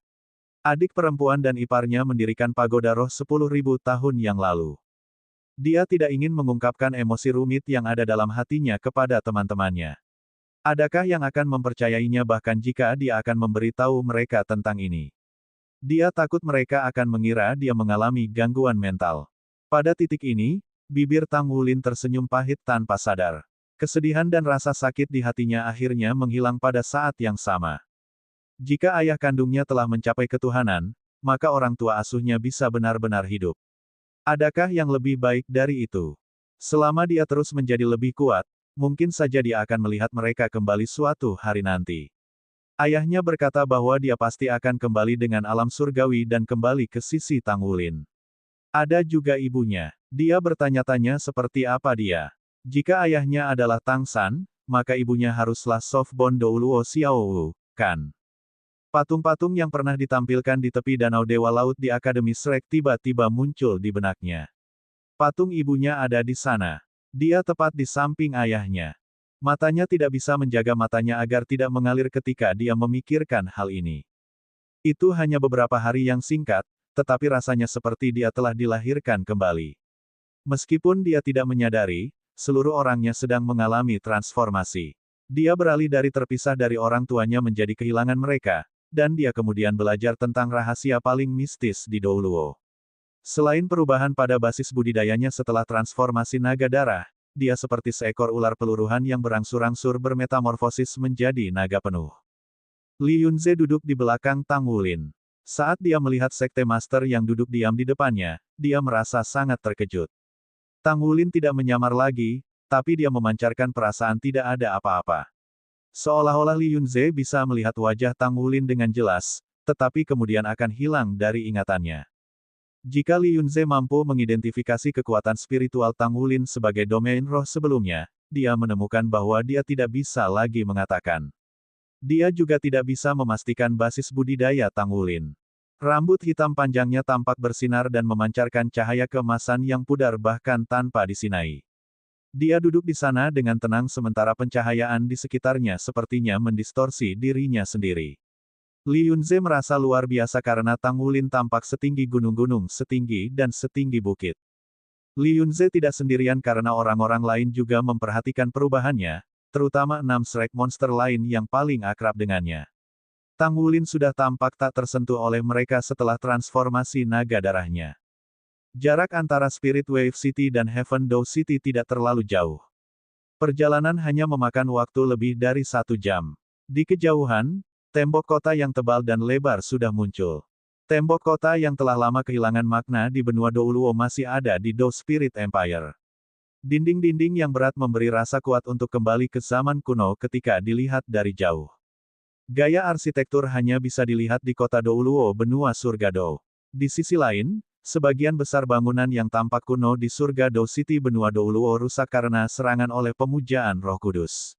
Adik perempuan dan iparnya mendirikan pagoda roh 10.000 tahun yang lalu. Dia tidak ingin mengungkapkan emosi rumit yang ada dalam hatinya kepada teman-temannya. Adakah yang akan mempercayainya bahkan jika dia akan memberitahu mereka tentang ini? Dia takut mereka akan mengira dia mengalami gangguan mental. Pada titik ini, bibir Tang Wulin tersenyum pahit tanpa sadar. Kesedihan dan rasa sakit di hatinya akhirnya menghilang pada saat yang sama. Jika ayah kandungnya telah mencapai ketuhanan, maka orang tua asuhnya bisa benar-benar hidup. Adakah yang lebih baik dari itu? Selama dia terus menjadi lebih kuat, mungkin saja dia akan melihat mereka kembali suatu hari nanti. Ayahnya berkata bahwa dia pasti akan kembali dengan alam surgawi dan kembali ke sisi Tang Wulin. Ada juga ibunya. Dia bertanya-tanya seperti apa dia. Jika ayahnya adalah Tang San, maka ibunya haruslah Sofbon Douluo Xiaowu, kan? Patung-patung yang pernah ditampilkan di tepi danau Dewa Laut di Akademi Shrek tiba-tiba muncul di benaknya. Patung ibunya ada di sana. Dia tepat di samping ayahnya. Matanya tidak bisa menjaga matanya agar tidak mengalir ketika dia memikirkan hal ini. Itu hanya beberapa hari yang singkat, tetapi rasanya seperti dia telah dilahirkan kembali. Meskipun dia tidak menyadari, seluruh orangnya sedang mengalami transformasi. Dia beralih dari terpisah dari orang tuanya menjadi kehilangan mereka, dan dia kemudian belajar tentang rahasia paling mistis di Douluo. Selain perubahan pada basis budidayanya setelah transformasi naga darah, dia seperti seekor ular peluruhan yang berangsur-angsur bermetamorfosis menjadi naga penuh. Li Yunze duduk di belakang Tang Wulin. Saat dia melihat Sekte Master yang duduk diam di depannya, dia merasa sangat terkejut. Tang Wulin tidak menyamar lagi, tapi dia memancarkan perasaan tidak ada apa-apa. Seolah-olah Li Yunze bisa melihat wajah Tang Wulin dengan jelas, tetapi kemudian akan hilang dari ingatannya. Jika Li Yunze mampu mengidentifikasi kekuatan spiritual Tang Wulin sebagai domain roh sebelumnya, dia menemukan bahwa dia tidak bisa lagi mengatakan. Dia juga tidak bisa memastikan basis budidaya Tang Wulin. Rambut hitam panjangnya tampak bersinar dan memancarkan cahaya keemasan yang pudar bahkan tanpa disinai. Dia duduk di sana dengan tenang sementara pencahayaan di sekitarnya sepertinya mendistorsi dirinya sendiri. Li Yunze merasa luar biasa karena Tang Wulin tampak setinggi gunung-gunung setinggi dan setinggi bukit. Li Yunze tidak sendirian karena orang-orang lain juga memperhatikan perubahannya, terutama 6 Shrek monster lain yang paling akrab dengannya. Tang Wulin sudah tampak tak tersentuh oleh mereka setelah transformasi naga darahnya. Jarak antara Spirit Wave City dan Heaven Dough City tidak terlalu jauh. Perjalanan hanya memakan waktu lebih dari 1 jam. Di kejauhan, tembok kota yang tebal dan lebar sudah muncul. Tembok kota yang telah lama kehilangan makna di benua Douluo masih ada di Dough Spirit Empire. Dinding-dinding yang berat memberi rasa kuat untuk kembali ke zaman kuno ketika dilihat dari jauh. Gaya arsitektur hanya bisa dilihat di kota Douluo benua surga Dou. Di sisi lain, sebagian besar bangunan yang tampak kuno di surga Dou City benua Douluo rusak karena serangan oleh pemujaan Roh Kudus.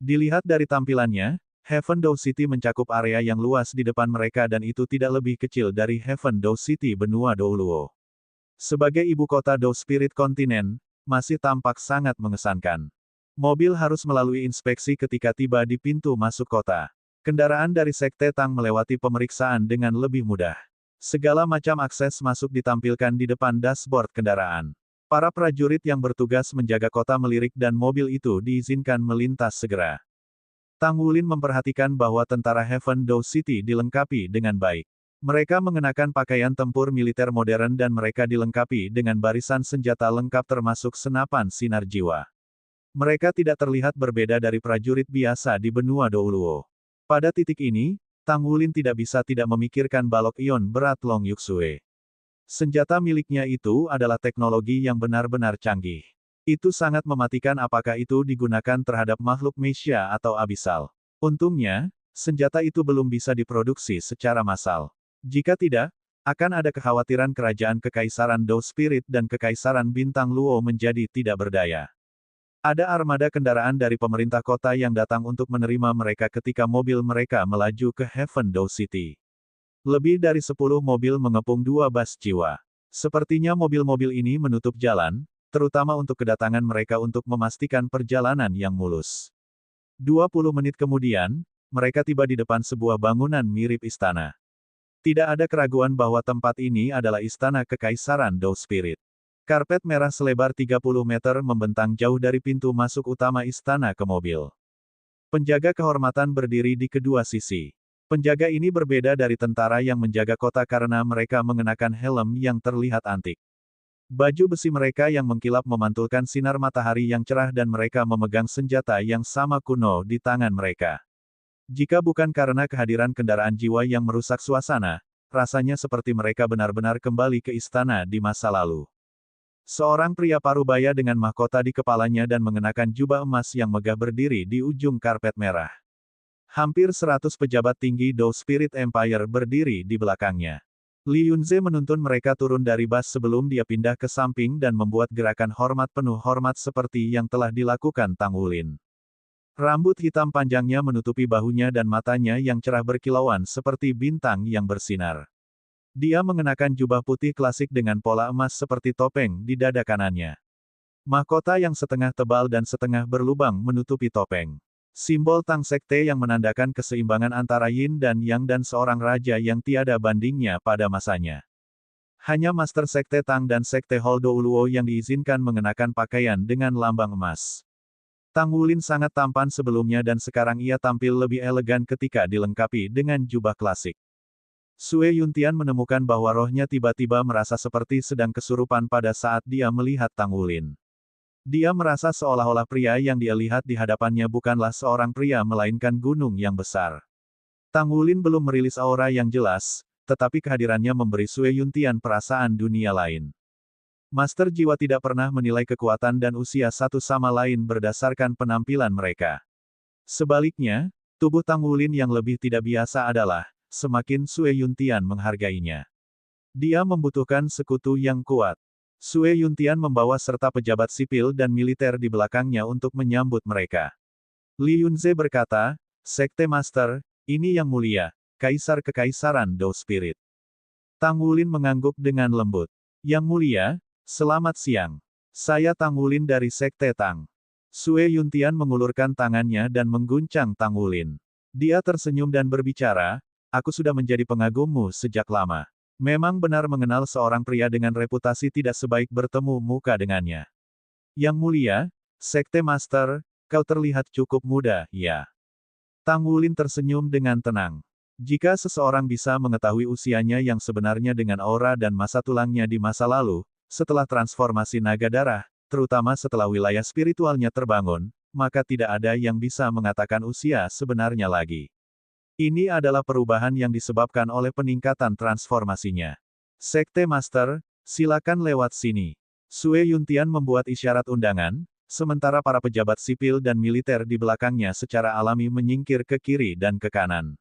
Dilihat dari tampilannya, Heaven Dough City mencakup area yang luas di depan mereka dan itu tidak lebih kecil dari Heaven Dough City benua Douluo. Sebagai ibu kota Dough Spirit Kontinen, masih tampak sangat mengesankan. Mobil harus melalui inspeksi ketika tiba di pintu masuk kota. Kendaraan dari Sekte Tang melewati pemeriksaan dengan lebih mudah. Segala macam akses masuk ditampilkan di depan dashboard kendaraan. Para prajurit yang bertugas menjaga kota melirik dan mobil itu diizinkan melintas segera. Tang Wulin memperhatikan bahwa tentara Heaven Dough City dilengkapi dengan baik. Mereka mengenakan pakaian tempur militer modern dan mereka dilengkapi dengan barisan senjata lengkap termasuk senapan sinar jiwa. Mereka tidak terlihat berbeda dari prajurit biasa di benua Douluo. Pada titik ini, Tang Wulin tidak bisa tidak memikirkan balok ion berat Long Yuksue. Senjata miliknya itu adalah teknologi yang benar-benar canggih. Itu sangat mematikan apakah itu digunakan terhadap makhluk Meisha atau Abisal. Untungnya, senjata itu belum bisa diproduksi secara massal. Jika tidak, akan ada kekhawatiran kerajaan Kekaisaran Dough Spirit dan Kekaisaran Bintang Luo menjadi tidak berdaya. Ada armada kendaraan dari pemerintah kota yang datang untuk menerima mereka ketika mobil mereka melaju ke Heaven Dough City. Lebih dari 10 mobil mengepung 2 bus jiwa. Sepertinya mobil-mobil ini menutup jalan, terutama untuk kedatangan mereka untuk memastikan perjalanan yang mulus. 20 menit kemudian, mereka tiba di depan sebuah bangunan mirip istana. Tidak ada keraguan bahwa tempat ini adalah istana Kekaisaran Dough Spirit. Karpet merah selebar 30 meter membentang jauh dari pintu masuk utama istana ke mobil. Penjaga kehormatan berdiri di kedua sisi. Penjaga ini berbeda dari tentara yang menjaga kota karena mereka mengenakan helm yang terlihat antik. Baju besi mereka yang mengkilap memantulkan sinar matahari yang cerah dan mereka memegang senjata yang sama kuno di tangan mereka. Jika bukan karena kehadiran kendaraan jiwa yang merusak suasana, rasanya seperti mereka benar-benar kembali ke istana di masa lalu. Seorang pria parubaya dengan mahkota di kepalanya dan mengenakan jubah emas yang megah berdiri di ujung karpet merah. Hampir 100 pejabat tinggi Dou Spirit Empire berdiri di belakangnya. Li Yunze menuntun mereka turun dari bus sebelum dia pindah ke samping dan membuat gerakan hormat penuh hormat seperti yang telah dilakukan Tang Wulin. Rambut hitam panjangnya menutupi bahunya dan matanya yang cerah berkilauan seperti bintang yang bersinar. Dia mengenakan jubah putih klasik dengan pola emas seperti topeng di dada kanannya. Mahkota yang setengah tebal dan setengah berlubang menutupi topeng. Simbol Tang Sekte yang menandakan keseimbangan antara Yin dan Yang dan seorang raja yang tiada bandingnya pada masanya. Hanya Master Sekte Tang dan Sekte Holdou Luo yang diizinkan mengenakan pakaian dengan lambang emas. Tang Wulin sangat tampan sebelumnya dan sekarang ia tampil lebih elegan ketika dilengkapi dengan jubah klasik. Sue Yuntian menemukan bahwa rohnya tiba-tiba merasa seperti sedang kesurupan pada saat dia melihat Tang Wulin. Dia merasa seolah-olah pria yang dia lihat di hadapannya bukanlah seorang pria melainkan gunung yang besar. Tang Wulin belum merilis aura yang jelas, tetapi kehadirannya memberi Sue Yuntian perasaan dunia lain. Master jiwa tidak pernah menilai kekuatan dan usia satu sama lain berdasarkan penampilan mereka. Sebaliknya, tubuh Tang Wulin yang lebih tidak biasa adalah, semakin Sue Yuntian menghargainya. Dia membutuhkan sekutu yang kuat. Sue Yuntian membawa serta pejabat sipil dan militer di belakangnya untuk menyambut mereka. Li Yunze berkata, Sekte Master, ini yang mulia, Kaisar Kekaisaran Dou Spirit. Tang Wulin mengangguk dengan lembut. Yang mulia, selamat siang. Saya Tang Wulin dari Sekte Tang. Sue Yuntian mengulurkan tangannya dan mengguncang Tang Wulin. Dia tersenyum dan berbicara, aku sudah menjadi pengagummu sejak lama. Memang benar mengenal seorang pria dengan reputasi tidak sebaik bertemu muka dengannya. Yang mulia, Sekte Master, kau terlihat cukup muda, ya. Tang Wulin tersenyum dengan tenang. Jika seseorang bisa mengetahui usianya yang sebenarnya dengan aura dan masa tulangnya di masa lalu, setelah transformasi naga darah, terutama setelah wilayah spiritualnya terbangun, maka tidak ada yang bisa mengatakan usia sebenarnya lagi. Ini adalah perubahan yang disebabkan oleh peningkatan transformasinya. Sekte Master, silakan lewat sini. Sue Yuntian membuat isyarat undangan, sementara para pejabat sipil dan militer di belakangnya secara alami menyingkir ke kiri dan ke kanan.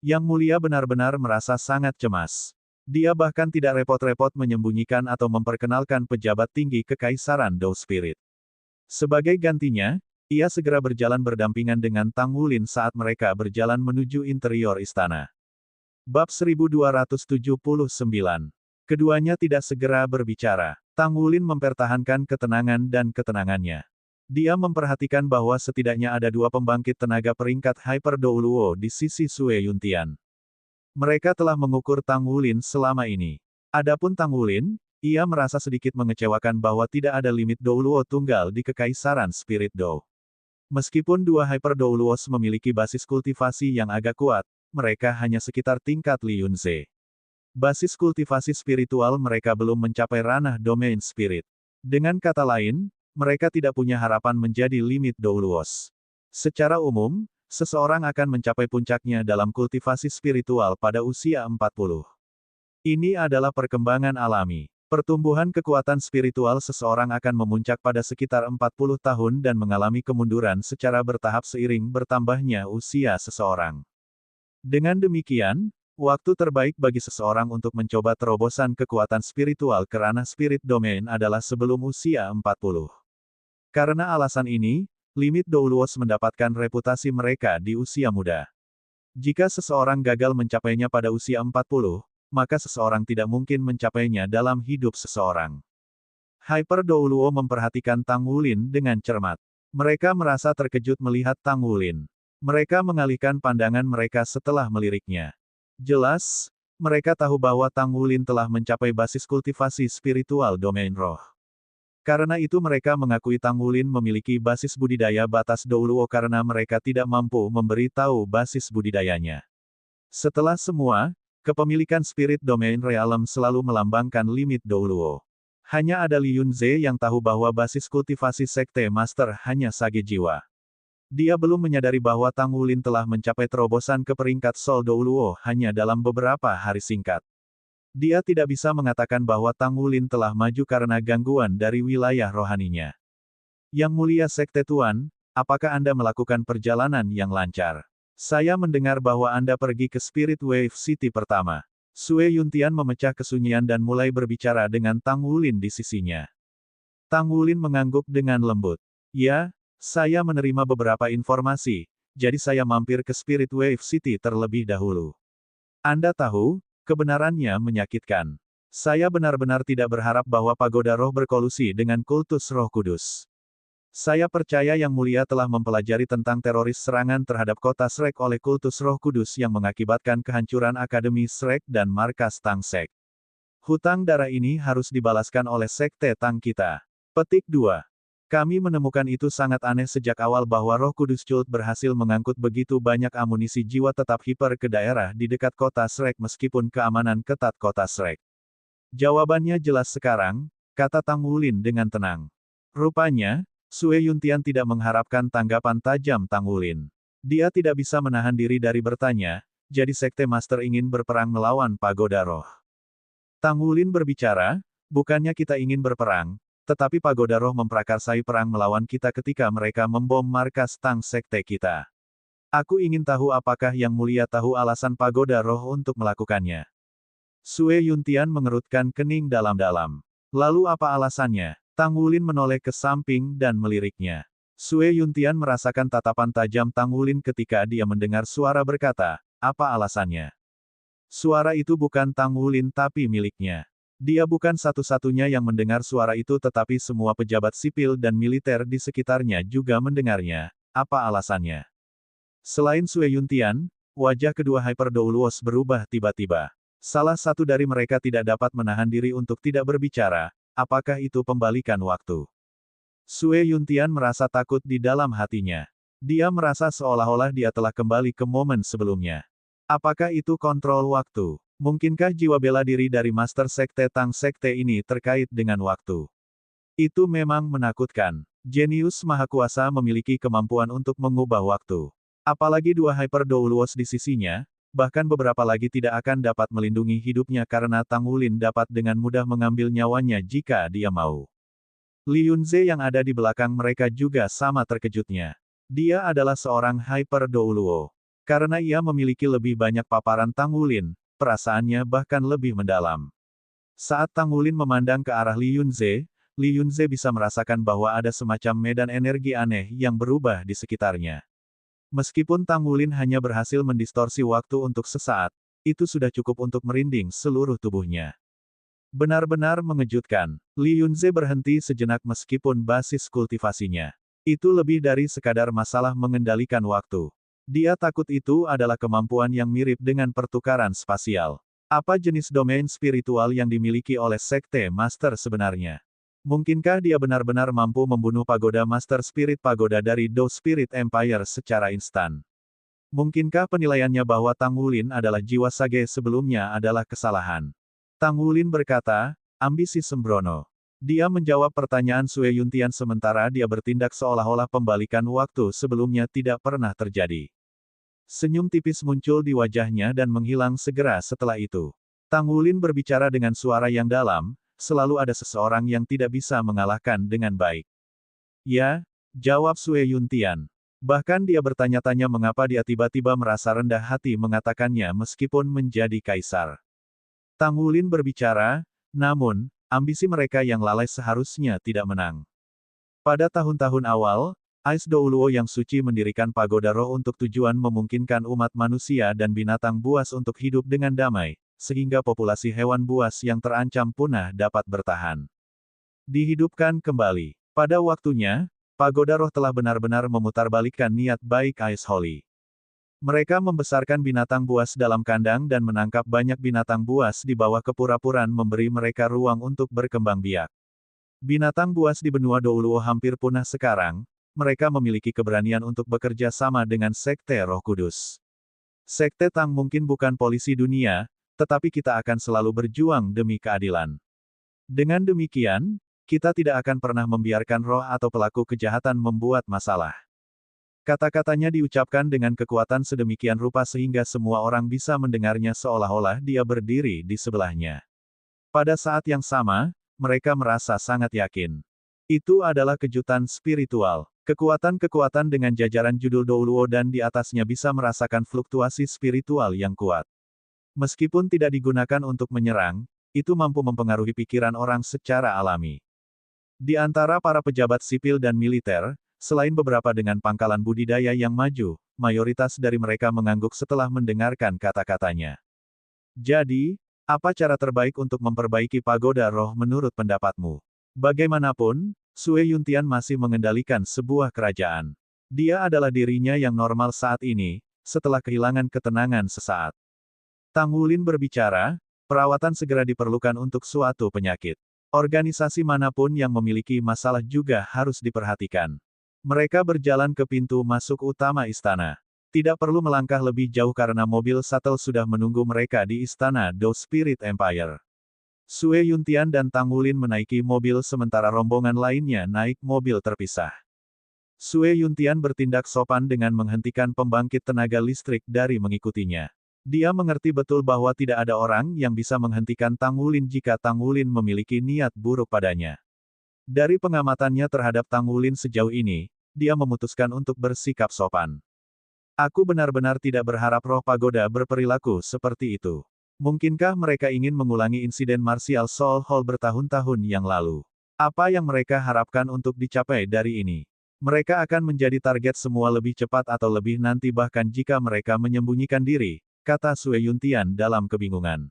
Yang mulia benar-benar merasa sangat cemas. Dia bahkan tidak repot-repot menyembunyikan atau memperkenalkan pejabat tinggi Kekaisaran Dou Spirit. Sebagai gantinya, ia segera berjalan berdampingan dengan Tang Wulin saat mereka berjalan menuju interior istana. Bab 1279. Keduanya tidak segera berbicara. Tang Wulin mempertahankan ketenangan dan ketenangannya. Dia memperhatikan bahwa setidaknya ada dua pembangkit tenaga peringkat Hyper Dou Luo di sisi Sue Yuntian. Mereka telah mengukur Tang Wulin selama ini. Adapun Tang Wulin, ia merasa sedikit mengecewakan bahwa tidak ada limit Dou Luo tunggal di Kekaisaran Spirit Dou. Meskipun dua Hyper Dou Luos memiliki basis kultivasi yang agak kuat, mereka hanya sekitar tingkat Li Yunze. Basis kultivasi spiritual mereka belum mencapai ranah domain spirit. Dengan kata lain, mereka tidak punya harapan menjadi limit Dou Luos. Secara umum, seseorang akan mencapai puncaknya dalam kultivasi spiritual pada usia 40. Ini adalah perkembangan alami. Pertumbuhan kekuatan spiritual seseorang akan memuncak pada sekitar 40 tahun dan mengalami kemunduran secara bertahap seiring bertambahnya usia seseorang. Dengan demikian, waktu terbaik bagi seseorang untuk mencoba terobosan kekuatan spiritual ke ranah spirit domain adalah sebelum usia 40. Karena alasan ini, limit Dou Luos mendapatkan reputasi mereka di usia muda. Jika seseorang gagal mencapainya pada usia 40, maka seseorang tidak mungkin mencapainya dalam hidup seseorang. Hyper Dou Luo memperhatikan Tang Wulin dengan cermat. Mereka merasa terkejut melihat Tang Wulin. Mereka mengalihkan pandangan mereka setelah meliriknya. Jelas, mereka tahu bahwa Tang Wulin telah mencapai basis kultivasi spiritual domain roh. Karena itu mereka mengakui Tang Wulin memiliki basis budidaya batas Dou Luo karena mereka tidak mampu memberi tahu basis budidayanya. Setelah semua, kepemilikan Spirit Domain Realm selalu melambangkan limit Dou Luo. Hanya ada Li Yunze yang tahu bahwa basis kultivasi Sekte Master hanya sage jiwa. Dia belum menyadari bahwa Tang Wulin telah mencapai terobosan ke peringkat Sol Douluo hanya dalam beberapa hari singkat. Dia tidak bisa mengatakan bahwa Tang Wulin telah maju karena gangguan dari wilayah rohaninya. Yang mulia Sekte Tuan, apakah Anda melakukan perjalanan yang lancar? Saya mendengar bahwa Anda pergi ke Spirit Wave City pertama. Sue Yuntian memecah kesunyian dan mulai berbicara dengan Tang Wulin di sisinya. Tang Wulin mengangguk dengan lembut. Ya, saya menerima beberapa informasi, jadi saya mampir ke Spirit Wave City terlebih dahulu. Anda tahu, kebenarannya menyakitkan. Saya benar-benar tidak berharap bahwa Pagoda Roh berkolusi dengan kultus Roh Kudus. Saya percaya Yang Mulia telah mempelajari tentang teroris serangan terhadap kota Shrek oleh kultus Roh Kudus yang mengakibatkan kehancuran Akademi Shrek dan markas Tang Sek. Hutang darah ini harus dibalaskan oleh Sekte Tang kita. Petik 2. Kami menemukan itu sangat aneh sejak awal bahwa Roh Kudus Cult berhasil mengangkut begitu banyak amunisi jiwa tetap hiper ke daerah di dekat kota Shrek meskipun keamanan ketat kota Shrek. Jawabannya jelas sekarang, kata Tang Wulin dengan tenang. Rupanya, Sue Yuntian tidak mengharapkan tanggapan tajam Tang Wulin. Dia tidak bisa menahan diri dari bertanya, jadi Sekte Master ingin berperang melawan Pagoda Roh. Tang Wulin berbicara, bukannya kita ingin berperang, tetapi Pagoda Roh memprakarsai perang melawan kita ketika mereka membom markas Tang Sekte kita. Aku ingin tahu apakah Yang Mulia tahu alasan Pagoda Roh untuk melakukannya. Sue Yuntian mengerutkan kening dalam-dalam. Lalu apa alasannya? Tang Wulin menoleh ke samping dan meliriknya. Sue Yuntian merasakan tatapan tajam Tang Wulin ketika dia mendengar suara berkata, apa alasannya? Suara itu bukan Tang Wulin tapi miliknya. Dia bukan satu-satunya yang mendengar suara itu tetapi semua pejabat sipil dan militer di sekitarnya juga mendengarnya. Apa alasannya? Selain Sue Yuntian, wajah kedua Hyper Douluos berubah tiba-tiba. Salah satu dari mereka tidak dapat menahan diri untuk tidak berbicara. Apakah itu pembalikan waktu? Sue Yuntian merasa takut di dalam hatinya. Dia merasa seolah-olah dia telah kembali ke momen sebelumnya. Apakah itu kontrol waktu? Mungkinkah jiwa bela diri dari Master Sekte Tang Sekte ini terkait dengan waktu? Itu memang menakutkan. Jenius Maha Kuasa memiliki kemampuan untuk mengubah waktu. Apalagi dua Hyper Douluos di sisinya, bahkan beberapa lagi tidak akan dapat melindungi hidupnya karena Tang Wulin dapat dengan mudah mengambil nyawanya jika dia mau. Li Yunze yang ada di belakang mereka juga sama terkejutnya. Dia adalah seorang Hyper Douluo. Karena ia memiliki lebih banyak paparan Tang Wulin, perasaannya bahkan lebih mendalam. Saat Tang Wulin memandang ke arah Li Yunze bisa merasakan bahwa ada semacam medan energi aneh yang berubah di sekitarnya. Meskipun Tang Wulin hanya berhasil mendistorsi waktu untuk sesaat, itu sudah cukup untuk merinding seluruh tubuhnya. Benar-benar mengejutkan. Li Yunze berhenti sejenak meskipun basis kultivasinya. Itu lebih dari sekadar masalah mengendalikan waktu. Dia takut itu adalah kemampuan yang mirip dengan pertukaran spasial. Apa jenis domain spiritual yang dimiliki oleh Sekte Master sebenarnya? Mungkinkah dia benar-benar mampu membunuh Pagoda Master Spirit Pagoda dari Do Spirit Empire secara instan? Mungkinkah penilaiannya bahwa Tang Wulin adalah jiwa sage sebelumnya adalah kesalahan? Tang Wulin berkata, ambisi sembrono. Dia menjawab pertanyaan Sue Yuntian sementara dia bertindak seolah-olah pembalikan waktu sebelumnya tidak pernah terjadi. Senyum tipis muncul di wajahnya dan menghilang segera setelah itu. Tang Wulin berbicara dengan suara yang dalam, selalu ada seseorang yang tidak bisa mengalahkan dengan baik. Ya, jawab Sue Yuntian. Bahkan dia bertanya-tanya mengapa dia tiba-tiba merasa rendah hati mengatakannya meskipun menjadi kaisar. Tang Wulin berbicara, namun, ambisi mereka yang lalai seharusnya tidak menang. Pada tahun-tahun awal, Ais Douluo yang suci mendirikan Pagoda Roh untuk tujuan memungkinkan umat manusia dan binatang buas untuk hidup dengan damai, sehingga populasi hewan buas yang terancam punah dapat bertahan. Dihidupkan kembali. Pada waktunya, Pagoda Roh telah benar-benar memutarbalikkan niat baik Ais Holy. Mereka membesarkan binatang buas dalam kandang dan menangkap banyak binatang buas di bawah kepura-puraan memberi mereka ruang untuk berkembang biak. Binatang buas di benua Douluo hampir punah sekarang, mereka memiliki keberanian untuk bekerja sama dengan Sekte Roh Kudus. Sekte Tang mungkin bukan polisi dunia, tetapi kita akan selalu berjuang demi keadilan. Dengan demikian, kita tidak akan pernah membiarkan roh atau pelaku kejahatan membuat masalah. Kata-katanya diucapkan dengan kekuatan sedemikian rupa sehingga semua orang bisa mendengarnya seolah-olah dia berdiri di sebelahnya. Pada saat yang sama, mereka merasa sangat yakin. Itu adalah kejutan spiritual. Kekuatan-kekuatan dengan jajaran judul Douluo dan di atasnya bisa merasakan fluktuasi spiritual yang kuat. Meskipun tidak digunakan untuk menyerang, itu mampu mempengaruhi pikiran orang secara alami. Di antara para pejabat sipil dan militer, selain beberapa dengan pangkalan budidaya yang maju, mayoritas dari mereka mengangguk setelah mendengarkan kata-katanya. Jadi, apa cara terbaik untuk memperbaiki pagoda roh menurut pendapatmu? Bagaimanapun, Sue Yuntian masih mengendalikan sebuah kerajaan. Dia adalah dirinya yang normal saat ini, setelah kehilangan ketenangan sesaat. Tang Wulin berbicara, perawatan segera diperlukan untuk suatu penyakit. Organisasi manapun yang memiliki masalah juga harus diperhatikan. Mereka berjalan ke pintu masuk utama istana. Tidak perlu melangkah lebih jauh karena mobil shuttle sudah menunggu mereka di istana Do Spirit Empire. Sue Yuntian dan Tang Wulin menaiki mobil sementara rombongan lainnya naik mobil terpisah. Sue Yuntian bertindak sopan dengan menghentikan pembangkit tenaga listrik dari mengikutinya. Dia mengerti betul bahwa tidak ada orang yang bisa menghentikan Tang Wulin jika Tang Wulin memiliki niat buruk padanya. Dari pengamatannya terhadap Tang Wulin sejauh ini, dia memutuskan untuk bersikap sopan. Aku benar-benar tidak berharap roh pagoda berperilaku seperti itu. Mungkinkah mereka ingin mengulangi insiden Martial Soul Hall bertahun-tahun yang lalu? Apa yang mereka harapkan untuk dicapai dari ini? Mereka akan menjadi target semua lebih cepat atau lebih nanti bahkan jika mereka menyembunyikan diri, kata Sue Yuntian dalam kebingungan.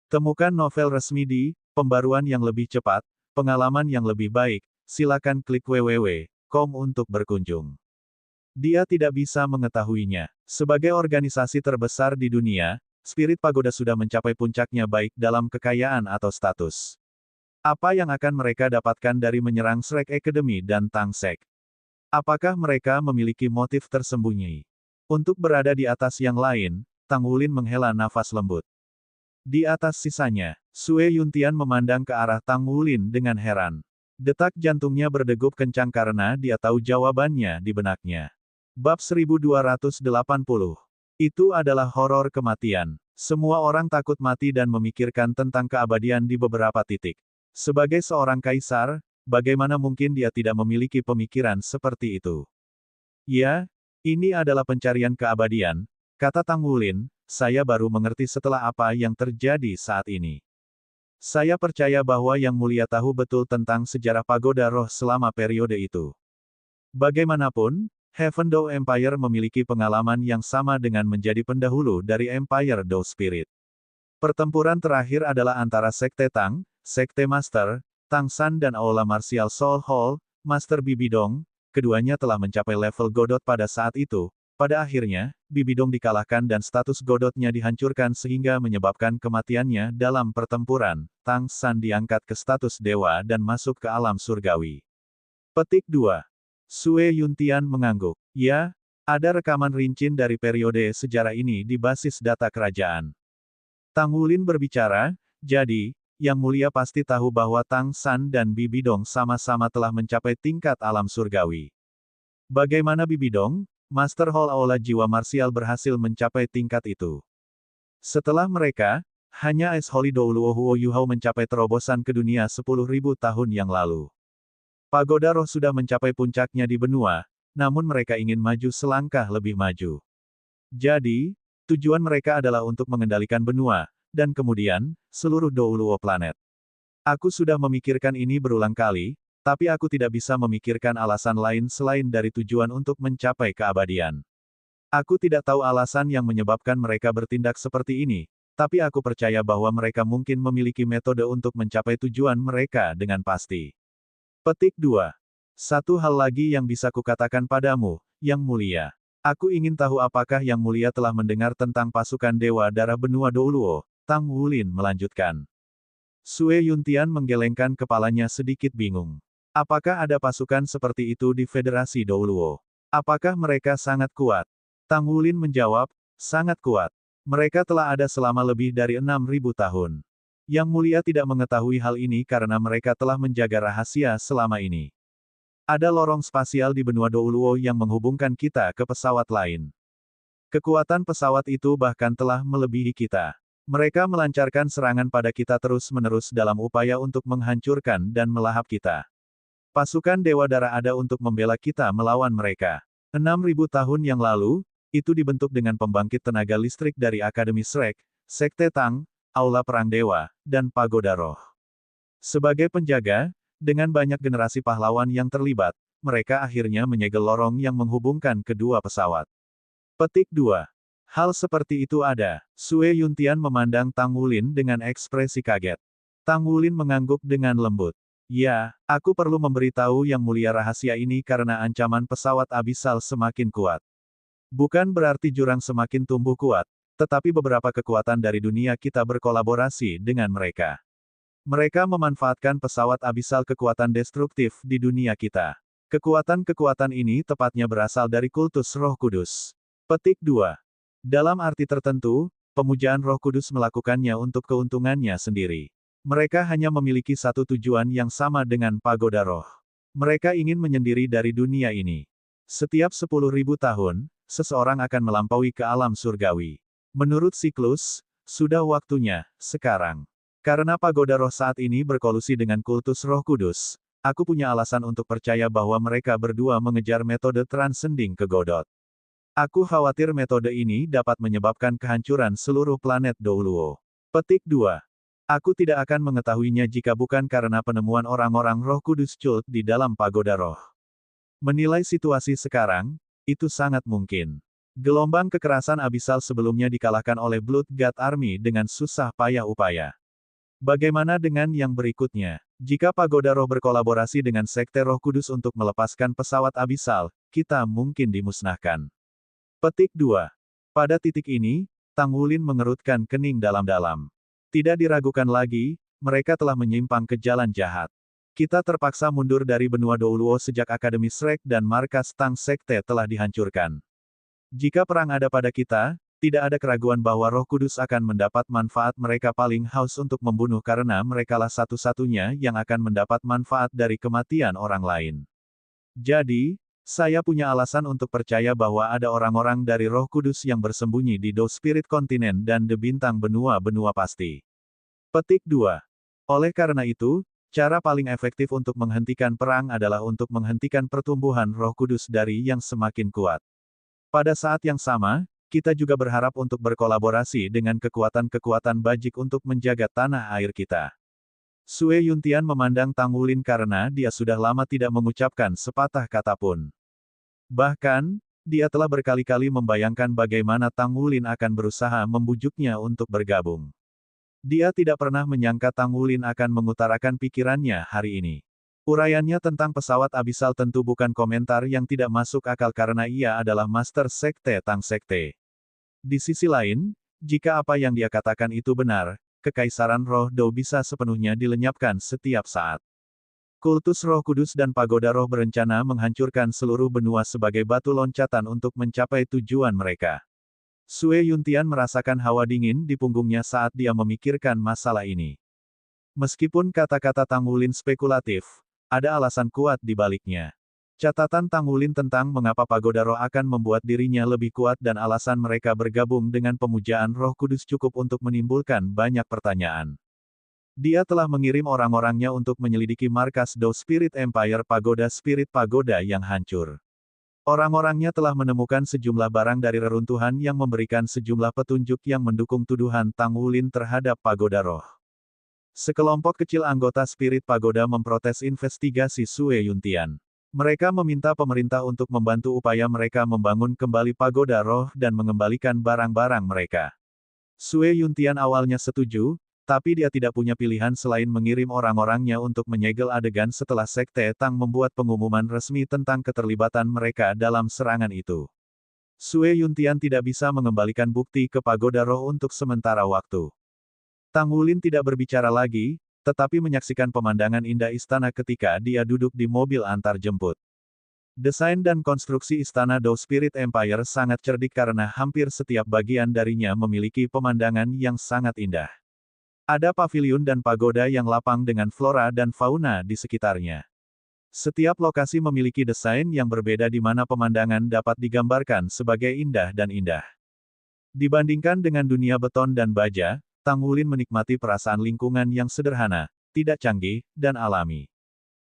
Temukan novel resmi di Pembaruan yang lebih cepat, pengalaman yang lebih baik, silakan klik www.com untuk berkunjung. Dia tidak bisa mengetahuinya. Sebagai organisasi terbesar di dunia, Spirit Pagoda sudah mencapai puncaknya baik dalam kekayaan atau status. Apa yang akan mereka dapatkan dari menyerang Shrek Academy dan Tang Sek? Apakah mereka memiliki motif tersembunyi? Untuk berada di atas yang lain, Tang Wulin menghela nafas lembut. Di atas sisanya, Sue Yuntian memandang ke arah Tang Wulin dengan heran. Detak jantungnya berdegup kencang karena dia tahu jawabannya di benaknya. Bab 1280. Itu adalah horor kematian. Semua orang takut mati dan memikirkan tentang keabadian di beberapa titik. Sebagai seorang kaisar, bagaimana mungkin dia tidak memiliki pemikiran seperti itu? Ya, ini adalah pencarian keabadian, kata Tang Wulin, saya baru mengerti setelah apa yang terjadi saat ini. Saya percaya bahwa Yang Mulia tahu betul tentang sejarah pagoda roh selama periode itu. Bagaimanapun, Heaven Do Empire memiliki pengalaman yang sama dengan menjadi pendahulu dari Empire Do Spirit. Pertempuran terakhir adalah antara Sekte Tang, Sekte Master, Tang San dan Aula Martial Soul Hall, Master Bibidong, keduanya telah mencapai level Godot pada saat itu. Pada akhirnya, Bibidong dikalahkan dan status Godotnya dihancurkan sehingga menyebabkan kematiannya dalam pertempuran. Tang San diangkat ke status dewa dan masuk ke alam surgawi. Petik 2. Sue Yuntian mengangguk. Ya, ada rekaman rincin dari periode sejarah ini di basis data kerajaan. Tang Wulin berbicara, jadi, Yang Mulia pasti tahu bahwa Tang San dan Bibidong sama-sama telah mencapai tingkat alam surgawi. Bagaimana Bibidong? Master Hall Aula Jiwa Marsial berhasil mencapai tingkat itu. Setelah mereka, hanya Es Holy Douluo Huo Yuhao mencapai terobosan ke dunia 10.000 tahun yang lalu. Pagoda roh sudah mencapai puncaknya di benua, namun mereka ingin maju selangkah lebih maju. Jadi, tujuan mereka adalah untuk mengendalikan benua, dan kemudian, seluruh Douluo planet. Aku sudah memikirkan ini berulang kali, tapi aku tidak bisa memikirkan alasan lain selain dari tujuan untuk mencapai keabadian. Aku tidak tahu alasan yang menyebabkan mereka bertindak seperti ini, tapi aku percaya bahwa mereka mungkin memiliki metode untuk mencapai tujuan mereka dengan pasti. Petik 2. Satu hal lagi yang bisa kukatakan padamu, Yang Mulia. Aku ingin tahu apakah Yang Mulia telah mendengar tentang pasukan Dewa Darah Benua Douluo, Tang Wulin melanjutkan. Sue Yuntian menggelengkan kepalanya sedikit bingung. Apakah ada pasukan seperti itu di Federasi Douluo? Apakah mereka sangat kuat? Tang Wulin menjawab, sangat kuat. Mereka telah ada selama lebih dari 6.000 tahun. Yang Mulia tidak mengetahui hal ini karena mereka telah menjaga rahasia selama ini. Ada lorong spasial di benua Douluo yang menghubungkan kita ke pesawat lain. Kekuatan pesawat itu bahkan telah melebihi kita. Mereka melancarkan serangan pada kita terus-menerus dalam upaya untuk menghancurkan dan melahap kita. Pasukan Dewa Dara ada untuk membela kita melawan mereka. 6.000 tahun yang lalu, itu dibentuk dengan pembangkit tenaga listrik dari Akademi Shrek, Sekte Tang, Aula Perang Dewa, dan Pagoda Roh. Sebagai penjaga, dengan banyak generasi pahlawan yang terlibat, mereka akhirnya menyegel lorong yang menghubungkan kedua pesawat. Petik 2. Hal seperti itu ada. Sue Yuntian memandang Tang Wulin dengan ekspresi kaget. Tang Wulin mengangguk dengan lembut. Ya, aku perlu memberitahu Yang Mulia rahasia ini karena ancaman pesawat abisal semakin kuat. Bukan berarti jurang semakin tumbuh kuat, tetapi beberapa kekuatan dari dunia kita berkolaborasi dengan mereka. Mereka memanfaatkan pesawat abisal kekuatan destruktif di dunia kita. Kekuatan-kekuatan ini tepatnya berasal dari kultus Roh Kudus. Petik 2. Dalam arti tertentu, pemujaan Roh Kudus melakukannya untuk keuntungannya sendiri. Mereka hanya memiliki satu tujuan yang sama dengan Pagoda Roh. Mereka ingin menyendiri dari dunia ini. Setiap 10.000 tahun, seseorang akan melampaui ke alam surgawi. Menurut siklus, sudah waktunya, sekarang. Karena Pagoda Roh saat ini berkolusi dengan kultus Roh Kudus, aku punya alasan untuk percaya bahwa mereka berdua mengejar metode transcending ke Godot. Aku khawatir metode ini dapat menyebabkan kehancuran seluruh planet Douluo. Petik 2. Aku tidak akan mengetahuinya jika bukan karena penemuan orang-orang Roh Kudus cult di dalam Pagoda Roh. Menilai situasi sekarang, itu sangat mungkin. Gelombang kekerasan abisal sebelumnya dikalahkan oleh Blood God Army dengan susah payah upaya. Bagaimana dengan yang berikutnya? Jika Pagoda Roh berkolaborasi dengan Sekte Roh Kudus untuk melepaskan pesawat abisal, kita mungkin dimusnahkan. Petik 2. Pada titik ini, Tang Wulin mengerutkan kening dalam-dalam. Tidak diragukan lagi, mereka telah menyimpang ke jalan jahat. Kita terpaksa mundur dari benua Douluo sejak Akademi Shrek dan markas Tang Sekte telah dihancurkan. Jika perang ada pada kita, tidak ada keraguan bahwa Roh Kudus akan mendapat manfaat. Mereka paling haus untuk membunuh karena merekalah satu-satunya yang akan mendapat manfaat dari kematian orang lain. Jadi, saya punya alasan untuk percaya bahwa ada orang-orang dari Roh Kudus yang bersembunyi di Do Spirit Continent dan The Bintang Benua-benua pasti. Petik 2. Oleh karena itu, cara paling efektif untuk menghentikan perang adalah untuk menghentikan pertumbuhan Roh Kudus dari yang semakin kuat. Pada saat yang sama, kita juga berharap untuk berkolaborasi dengan kekuatan-kekuatan bajik untuk menjaga tanah air kita. Sue Yuntian memandang Tang Wulin karena dia sudah lama tidak mengucapkan sepatah kata pun. Bahkan, dia telah berkali-kali membayangkan bagaimana Tang Wulin akan berusaha membujuknya untuk bergabung. Dia tidak pernah menyangka Tang Wulin akan mengutarakan pikirannya hari ini. Uraiannya tentang pesawat abisal tentu bukan komentar yang tidak masuk akal karena ia adalah Master Sekte Tang Sekte. Di sisi lain, jika apa yang dia katakan itu benar, Kekaisaran Roh Do bisa sepenuhnya dilenyapkan setiap saat. Kultus Roh Kudus dan Pagoda Roh berencana menghancurkan seluruh benua sebagai batu loncatan untuk mencapai tujuan mereka. Sue Yuntian merasakan hawa dingin di punggungnya saat dia memikirkan masalah ini. Meskipun kata-kata Tang Wulin spekulatif, ada alasan kuat di baliknya. Catatan Tang Wulin tentang mengapa Pagoda Roh akan membuat dirinya lebih kuat dan alasan mereka bergabung dengan pemujaan Roh Kudus cukup untuk menimbulkan banyak pertanyaan. Dia telah mengirim orang-orangnya untuk menyelidiki markas Do Spirit Empire Pagoda Spirit Pagoda yang hancur. Orang-orangnya telah menemukan sejumlah barang dari reruntuhan yang memberikan sejumlah petunjuk yang mendukung tuduhan Tang Wulin terhadap Pagoda Roh. Sekelompok kecil anggota Spirit Pagoda memprotes investigasi Sue Yuntian. Mereka meminta pemerintah untuk membantu upaya mereka membangun kembali Pagoda Roh dan mengembalikan barang-barang mereka. Sue Yuntian awalnya setuju, tapi dia tidak punya pilihan selain mengirim orang-orangnya untuk menyegel adegan setelah Sekte Tang membuat pengumuman resmi tentang keterlibatan mereka dalam serangan itu. Sue Yuntian tidak bisa mengembalikan bukti ke Pagoda Roh untuk sementara waktu. Tang Wulin tidak berbicara lagi, tetapi menyaksikan pemandangan indah istana ketika dia duduk di mobil antar jemput. Desain dan konstruksi istana Do Spirit Empire sangat cerdik karena hampir setiap bagian darinya memiliki pemandangan yang sangat indah. Ada paviliun dan pagoda yang lapang dengan flora dan fauna di sekitarnya. Setiap lokasi memiliki desain yang berbeda di mana pemandangan dapat digambarkan sebagai indah dan indah. Dibandingkan dengan dunia beton dan baja, Tang Wulin menikmati perasaan lingkungan yang sederhana, tidak canggih, dan alami.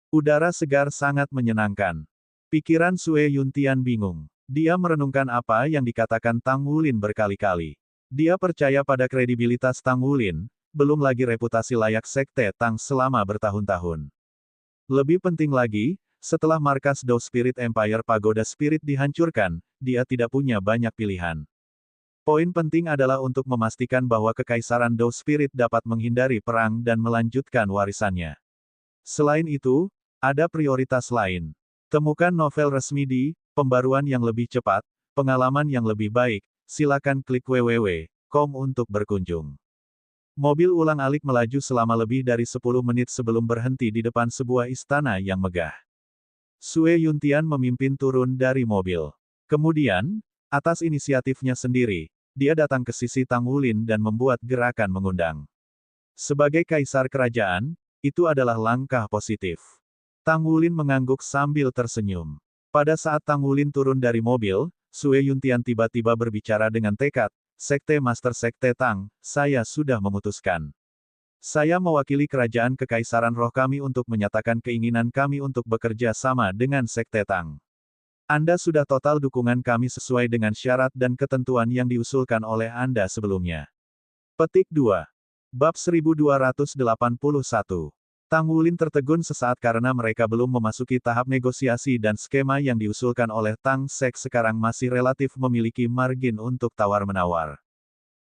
Udara segar sangat menyenangkan. Pikiran Sue Yuntian bingung. Dia merenungkan apa yang dikatakan Tang Wulin berkali-kali. Dia percaya pada kredibilitas Tang Wulin, belum lagi reputasi layak Sekte Tang selama bertahun-tahun. Lebih penting lagi, setelah markas Dao Spirit Empire Pagoda Spirit dihancurkan, dia tidak punya banyak pilihan. Poin penting adalah untuk memastikan bahwa Kekaisaran Dao Spirit dapat menghindari perang dan melanjutkan warisannya. Selain itu, ada prioritas lain. Temukan novel resmi di Pembaruan yang lebih cepat, pengalaman yang lebih baik, silakan klik www.com untuk berkunjung. Mobil ulang-alik melaju selama lebih dari 10 menit sebelum berhenti di depan sebuah istana yang megah. Sue Yuntian memimpin turun dari mobil. Kemudian, atas inisiatifnya sendiri, dia datang ke sisi Tang Wulin dan membuat gerakan mengundang. Sebagai kaisar kerajaan, itu adalah langkah positif. Tang Wulin mengangguk sambil tersenyum. Pada saat Tang Wulin turun dari mobil, Sue Yuntian tiba-tiba berbicara dengan tekad, Sekte Master Sekte Tang, saya sudah memutuskan. Saya mewakili kerajaan Kekaisaran Roh kami untuk menyatakan keinginan kami untuk bekerja sama dengan Sekte Tang. Anda sudah total dukungan kami sesuai dengan syarat dan ketentuan yang diusulkan oleh Anda sebelumnya. Petik 2. Bab 1281. Tang Wulin tertegun sesaat karena mereka belum memasuki tahap negosiasi dan skema yang diusulkan oleh Tang Sek sekarang masih relatif memiliki margin untuk tawar-menawar.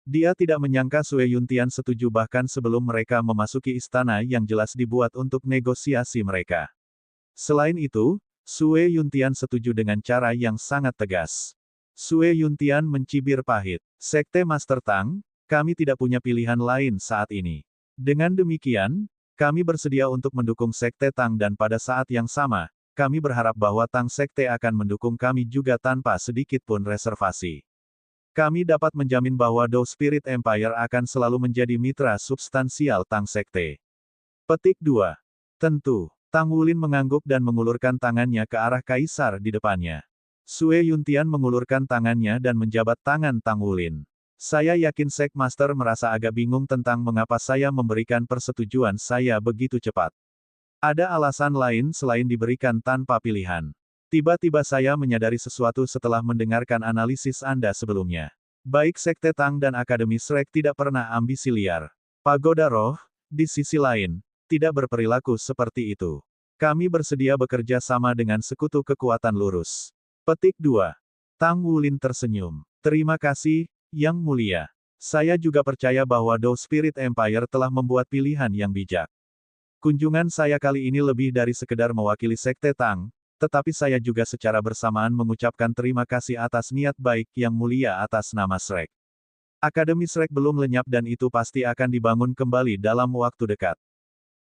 Dia tidak menyangka Sue Yuntian setuju bahkan sebelum mereka memasuki istana yang jelas dibuat untuk negosiasi mereka. Selain itu, Sue Yuntian setuju dengan cara yang sangat tegas. Sue Yuntian mencibir pahit. Sekte Master Tang, kami tidak punya pilihan lain saat ini. Dengan demikian, kami bersedia untuk mendukung Sekte Tang dan pada saat yang sama, kami berharap bahwa Tang Sekte akan mendukung kami juga tanpa sedikit pun reservasi. Kami dapat menjamin bahwa Dao Spirit Empire akan selalu menjadi mitra substansial Tang Sekte. Petik 2. Tentu. Tang Wulin mengangguk dan mengulurkan tangannya ke arah kaisar di depannya. Sue Yuntian mengulurkan tangannya dan menjabat tangan Tang Wulin. Saya yakin Sek Master merasa agak bingung tentang mengapa saya memberikan persetujuan saya begitu cepat. Ada alasan lain selain diberikan tanpa pilihan. Tiba-tiba saya menyadari sesuatu setelah mendengarkan analisis Anda sebelumnya. Baik Sekte Tang dan Akademi Shrek tidak pernah ambisi liar. Pagoda Roh, di sisi lain, tidak berperilaku seperti itu. Kami bersedia bekerja sama dengan sekutu kekuatan lurus. Petik 2. Tang Wulin tersenyum. Terima kasih, Yang Mulia. Saya juga percaya bahwa Dao Spirit Empire telah membuat pilihan yang bijak. Kunjungan saya kali ini lebih dari sekedar mewakili Sekte Tang, tetapi saya juga secara bersamaan mengucapkan terima kasih atas niat baik Yang Mulia atas nama Shrek. Akademi Shrek belum lenyap dan itu pasti akan dibangun kembali dalam waktu dekat.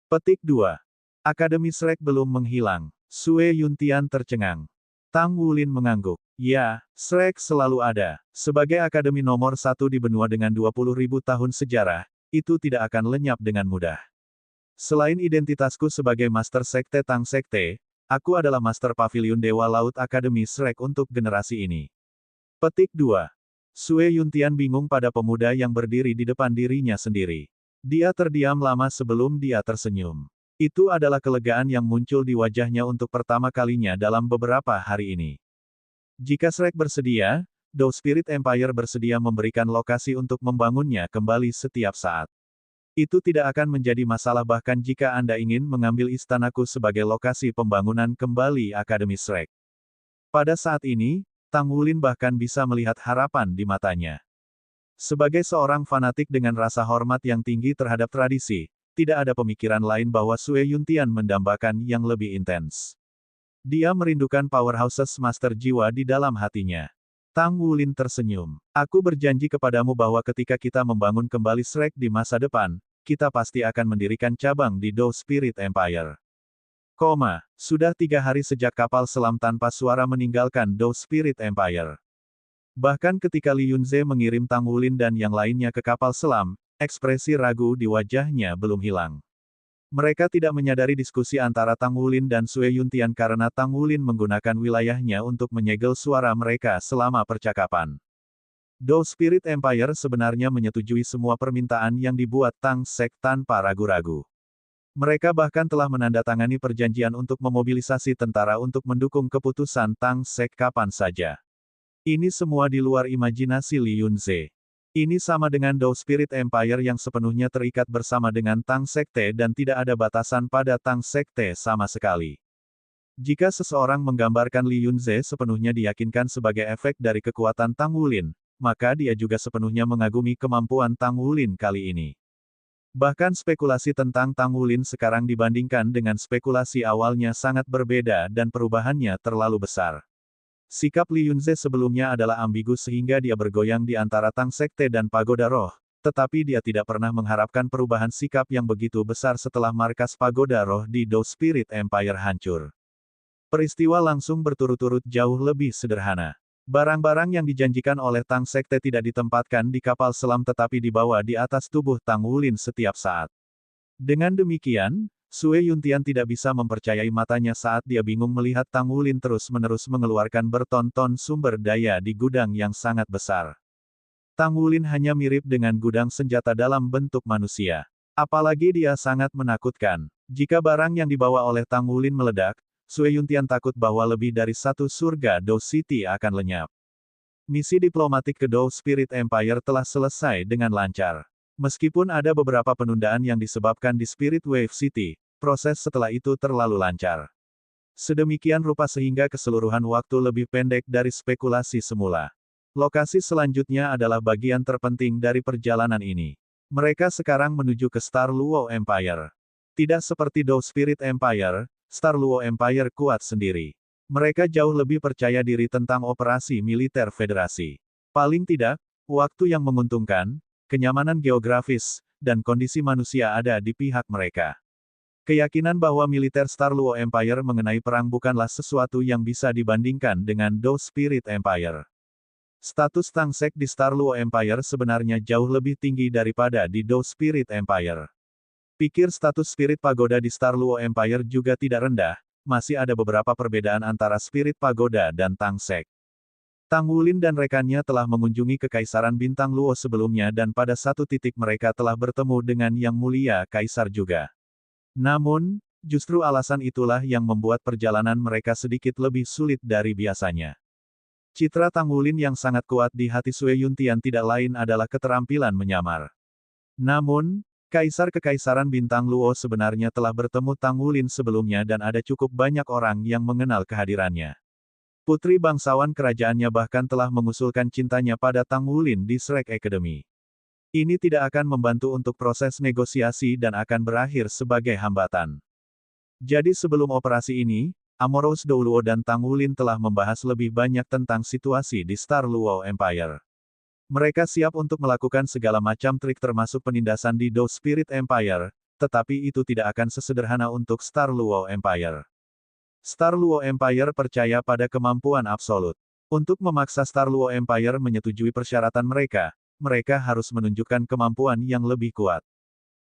Petik 2. Akademi Shrek belum menghilang. Sue Yuntian tercengang. Tang Wulin mengangguk. Ya, Shrek selalu ada. Sebagai akademi nomor 1 di benua dengan 20.000 tahun sejarah, itu tidak akan lenyap dengan mudah. Selain identitasku sebagai Master Sekte Tang Sekte, aku adalah Master Pavilion Dewa Laut Akademi Shrek untuk generasi ini. Petik 2. Sue Yuntian bingung pada pemuda yang berdiri di depan dirinya sendiri. Dia terdiam lama sebelum dia tersenyum. Itu adalah kelegaan yang muncul di wajahnya untuk pertama kalinya dalam beberapa hari ini. Jika Shrek bersedia, Dao Spirit Empire bersedia memberikan lokasi untuk membangunnya kembali setiap saat. Itu tidak akan menjadi masalah bahkan jika Anda ingin mengambil istanaku sebagai lokasi pembangunan kembali Akademi Shrek. Pada saat ini, Tang Wulin bahkan bisa melihat harapan di matanya. Sebagai seorang fanatik dengan rasa hormat yang tinggi terhadap tradisi, tidak ada pemikiran lain bahwa Sue Yuntian mendambakan yang lebih intens. Dia merindukan powerhouses master jiwa di dalam hatinya. Tang Wulin tersenyum. Aku berjanji kepadamu bahwa ketika kita membangun kembali Shrek di masa depan, kita pasti akan mendirikan cabang di Dao Spirit Empire. Sudah 3 hari sejak kapal selam tanpa suara meninggalkan Dao Spirit Empire. Bahkan ketika Li Yunze mengirim Tang Wulin dan yang lainnya ke kapal selam, ekspresi ragu di wajahnya belum hilang. Mereka tidak menyadari diskusi antara Tang Wulin dan Sue Yuntian karena Tang Wulin menggunakan wilayahnya untuk menyegel suara mereka selama percakapan. Dou Spirit Empire sebenarnya menyetujui semua permintaan yang dibuat Tang Sek tanpa ragu-ragu. Mereka bahkan telah menandatangani perjanjian untuk memobilisasi tentara untuk mendukung keputusan Tang Sek kapan saja. Ini semua di luar imajinasi Li Yunze. Ini sama dengan Dou Spirit Empire yang sepenuhnya terikat bersama dengan Tang Sekte dan tidak ada batasan pada Tang Sekte sama sekali. Jika seseorang menggambarkan Li Yunze sepenuhnya diyakinkan sebagai efek dari kekuatan Tang Wulin, maka dia juga sepenuhnya mengagumi kemampuan Tang Wulin kali ini. Bahkan spekulasi tentang Tang Wulin sekarang dibandingkan dengan spekulasi awalnya sangat berbeda dan perubahannya terlalu besar. Sikap Li Yunze sebelumnya adalah ambigu sehingga dia bergoyang di antara Tang Sekte dan Pagoda Roh, tetapi dia tidak pernah mengharapkan perubahan sikap yang begitu besar setelah markas Pagoda Roh di Dou Spirit Empire hancur. Peristiwa langsung berturut-turut jauh lebih sederhana. Barang-barang yang dijanjikan oleh Tang Sekte tidak ditempatkan di kapal selam tetapi dibawa di atas tubuh Tang Wulin setiap saat. Dengan demikian, Sue Yuntian tidak bisa mempercayai matanya saat dia bingung melihat Tang Wulin terus-menerus mengeluarkan berton-ton sumber daya di gudang yang sangat besar. Tang Wulin hanya mirip dengan gudang senjata dalam bentuk manusia. Apalagi dia sangat menakutkan. Jika barang yang dibawa oleh Tang Wulin meledak, Sue Yuntian takut bahwa lebih dari satu surga Dou City akan lenyap. Misi diplomatik ke Dou Spirit Empire telah selesai dengan lancar. Meskipun ada beberapa penundaan yang disebabkan di Spirit Wave City, proses setelah itu terlalu lancar. Sedemikian rupa sehingga keseluruhan waktu lebih pendek dari spekulasi semula. Lokasi selanjutnya adalah bagian terpenting dari perjalanan ini. Mereka sekarang menuju ke Star Luo Empire. Tidak seperti Dou Spirit Empire, Star Luo Empire kuat sendiri. Mereka jauh lebih percaya diri tentang operasi militer federasi. Paling tidak, waktu yang menguntungkan, kenyamanan geografis, dan kondisi manusia ada di pihak mereka. Keyakinan bahwa militer Star Luo Empire mengenai perang bukanlah sesuatu yang bisa dibandingkan dengan Dou Spirit Empire. Status Tang Sek di Star Luo Empire sebenarnya jauh lebih tinggi daripada di Dou Spirit Empire. Pikir status Spirit Pagoda di Star Luo Empire juga tidak rendah, masih ada beberapa perbedaan antara Spirit Pagoda dan Tang Sek. Tang Wulin dan rekannya telah mengunjungi Kekaisaran Bintang Luo sebelumnya dan pada satu titik mereka telah bertemu dengan Yang Mulia Kaisar juga. Namun, justru alasan itulah yang membuat perjalanan mereka sedikit lebih sulit dari biasanya. Citra Tang Wulin yang sangat kuat di hati Sue Yuntian tidak lain adalah keterampilan menyamar. Namun, Kaisar Kekaisaran Bintang Luo sebenarnya telah bertemu Tang Wulin sebelumnya dan ada cukup banyak orang yang mengenal kehadirannya. Putri bangsawan kerajaannya bahkan telah mengusulkan cintanya pada Tang Wulin di Shrek Academy. Ini tidak akan membantu untuk proses negosiasi dan akan berakhir sebagai hambatan. Jadi sebelum operasi ini, Amorous Douluo dan Tang Wulin telah membahas lebih banyak tentang situasi di Star Luo Empire. Mereka siap untuk melakukan segala macam trik termasuk penindasan di Dou Spirit Empire, tetapi itu tidak akan sesederhana untuk Star Luo Empire. Star Luo Empire percaya pada kemampuan absolut. Untuk memaksa Star Luo Empire menyetujui persyaratan mereka, mereka harus menunjukkan kemampuan yang lebih kuat.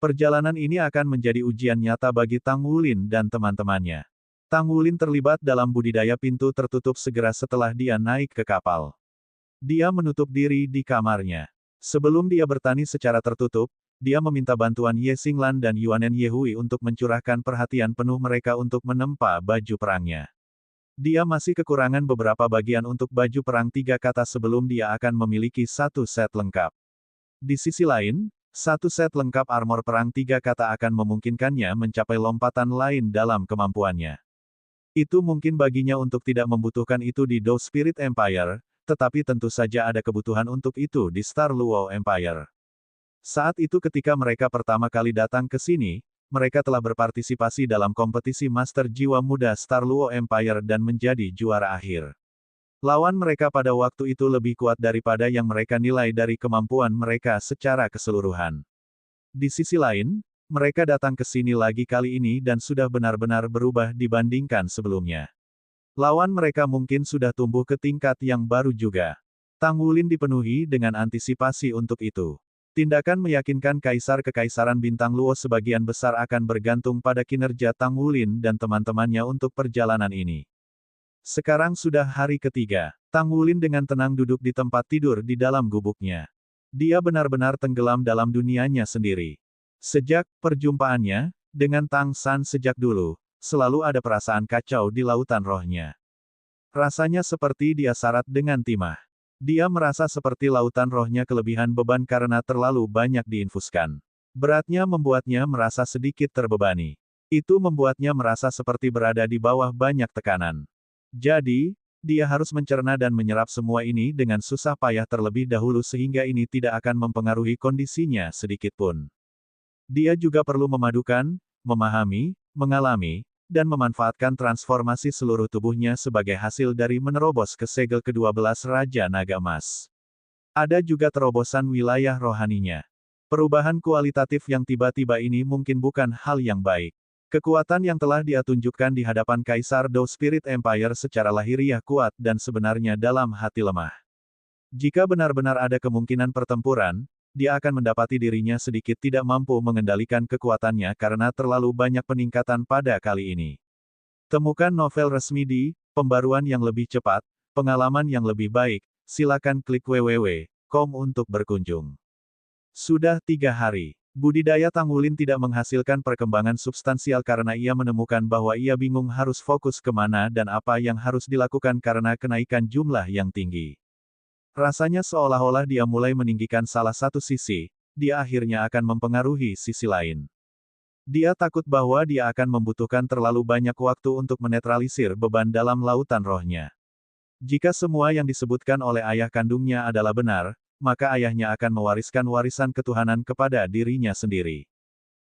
Perjalanan ini akan menjadi ujian nyata bagi Tang Wulin dan teman-temannya. Tang Wulin terlibat dalam budidaya pintu tertutup segera setelah dia naik ke kapal. Dia menutup diri di kamarnya. Sebelum dia bertani secara tertutup, dia meminta bantuan Ye Xinglan dan Yuanen Yehui untuk mencurahkan perhatian penuh mereka untuk menempa baju perangnya. Dia masih kekurangan beberapa bagian untuk baju perang 3 kata sebelum dia akan memiliki satu set lengkap. Di sisi lain, satu set lengkap armor perang 3 kata akan memungkinkannya mencapai lompatan lain dalam kemampuannya. Itu mungkin baginya untuk tidak membutuhkan itu di Dou Spirit Empire, tetapi tentu saja ada kebutuhan untuk itu di Star Luo Empire. Saat itu ketika mereka pertama kali datang ke sini, mereka telah berpartisipasi dalam kompetisi Master Jiwa Muda Star Luo Empire dan menjadi juara akhir. Lawan mereka pada waktu itu lebih kuat daripada yang mereka nilai dari kemampuan mereka secara keseluruhan. Di sisi lain, mereka datang ke sini lagi kali ini dan sudah benar-benar berubah dibandingkan sebelumnya. Lawan mereka mungkin sudah tumbuh ke tingkat yang baru juga. Tang Wulin dipenuhi dengan antisipasi untuk itu. Tindakan meyakinkan Kaisar Kekaisaran Bintang Luo sebagian besar akan bergantung pada kinerja Tang Wulin dan teman-temannya untuk perjalanan ini. Sekarang sudah hari ketiga. Tang Wulin dengan tenang duduk di tempat tidur di dalam gubuknya. Dia benar-benar tenggelam dalam dunianya sendiri. Sejak perjumpaannya dengan Tang San sejak dulu, selalu ada perasaan kacau di lautan rohnya. Rasanya seperti dia syarat dengan timah. Dia merasa seperti lautan rohnya kelebihan beban karena terlalu banyak diinfuskan. Beratnya membuatnya merasa sedikit terbebani. Itu membuatnya merasa seperti berada di bawah banyak tekanan. Jadi, dia harus mencerna dan menyerap semua ini dengan susah payah terlebih dahulu sehingga ini tidak akan mempengaruhi kondisinya sedikit pun. Dia juga perlu memadukan, memahami, mengalami, dan memanfaatkan transformasi seluruh tubuhnya sebagai hasil dari menerobos ke segel ke-12 Raja Naga Emas. Ada juga terobosan wilayah rohaninya. Perubahan kualitatif yang tiba-tiba ini mungkin bukan hal yang baik. Kekuatan yang telah dia tunjukkan di hadapan Kaisar Dao Spirit Empire secara lahiriah kuat dan sebenarnya dalam hati lemah. Jika benar-benar ada kemungkinan pertempuran, dia akan mendapati dirinya sedikit tidak mampu mengendalikan kekuatannya karena terlalu banyak peningkatan pada kali ini. Temukan novel resmi di Pembaruan yang lebih cepat, pengalaman yang lebih baik, silakan klik www.com untuk berkunjung. Sudah 3 hari. Budidaya Tang Wulin tidak menghasilkan perkembangan substansial karena ia menemukan bahwa ia bingung harus fokus kemana dan apa yang harus dilakukan karena kenaikan jumlah yang tinggi. Rasanya seolah-olah dia mulai meninggikan salah satu sisi, dia akhirnya akan mempengaruhi sisi lain. Dia takut bahwa dia akan membutuhkan terlalu banyak waktu untuk menetralisir beban dalam lautan rohnya. Jika semua yang disebutkan oleh ayah kandungnya adalah benar, maka ayahnya akan mewariskan warisan ketuhanan kepada dirinya sendiri.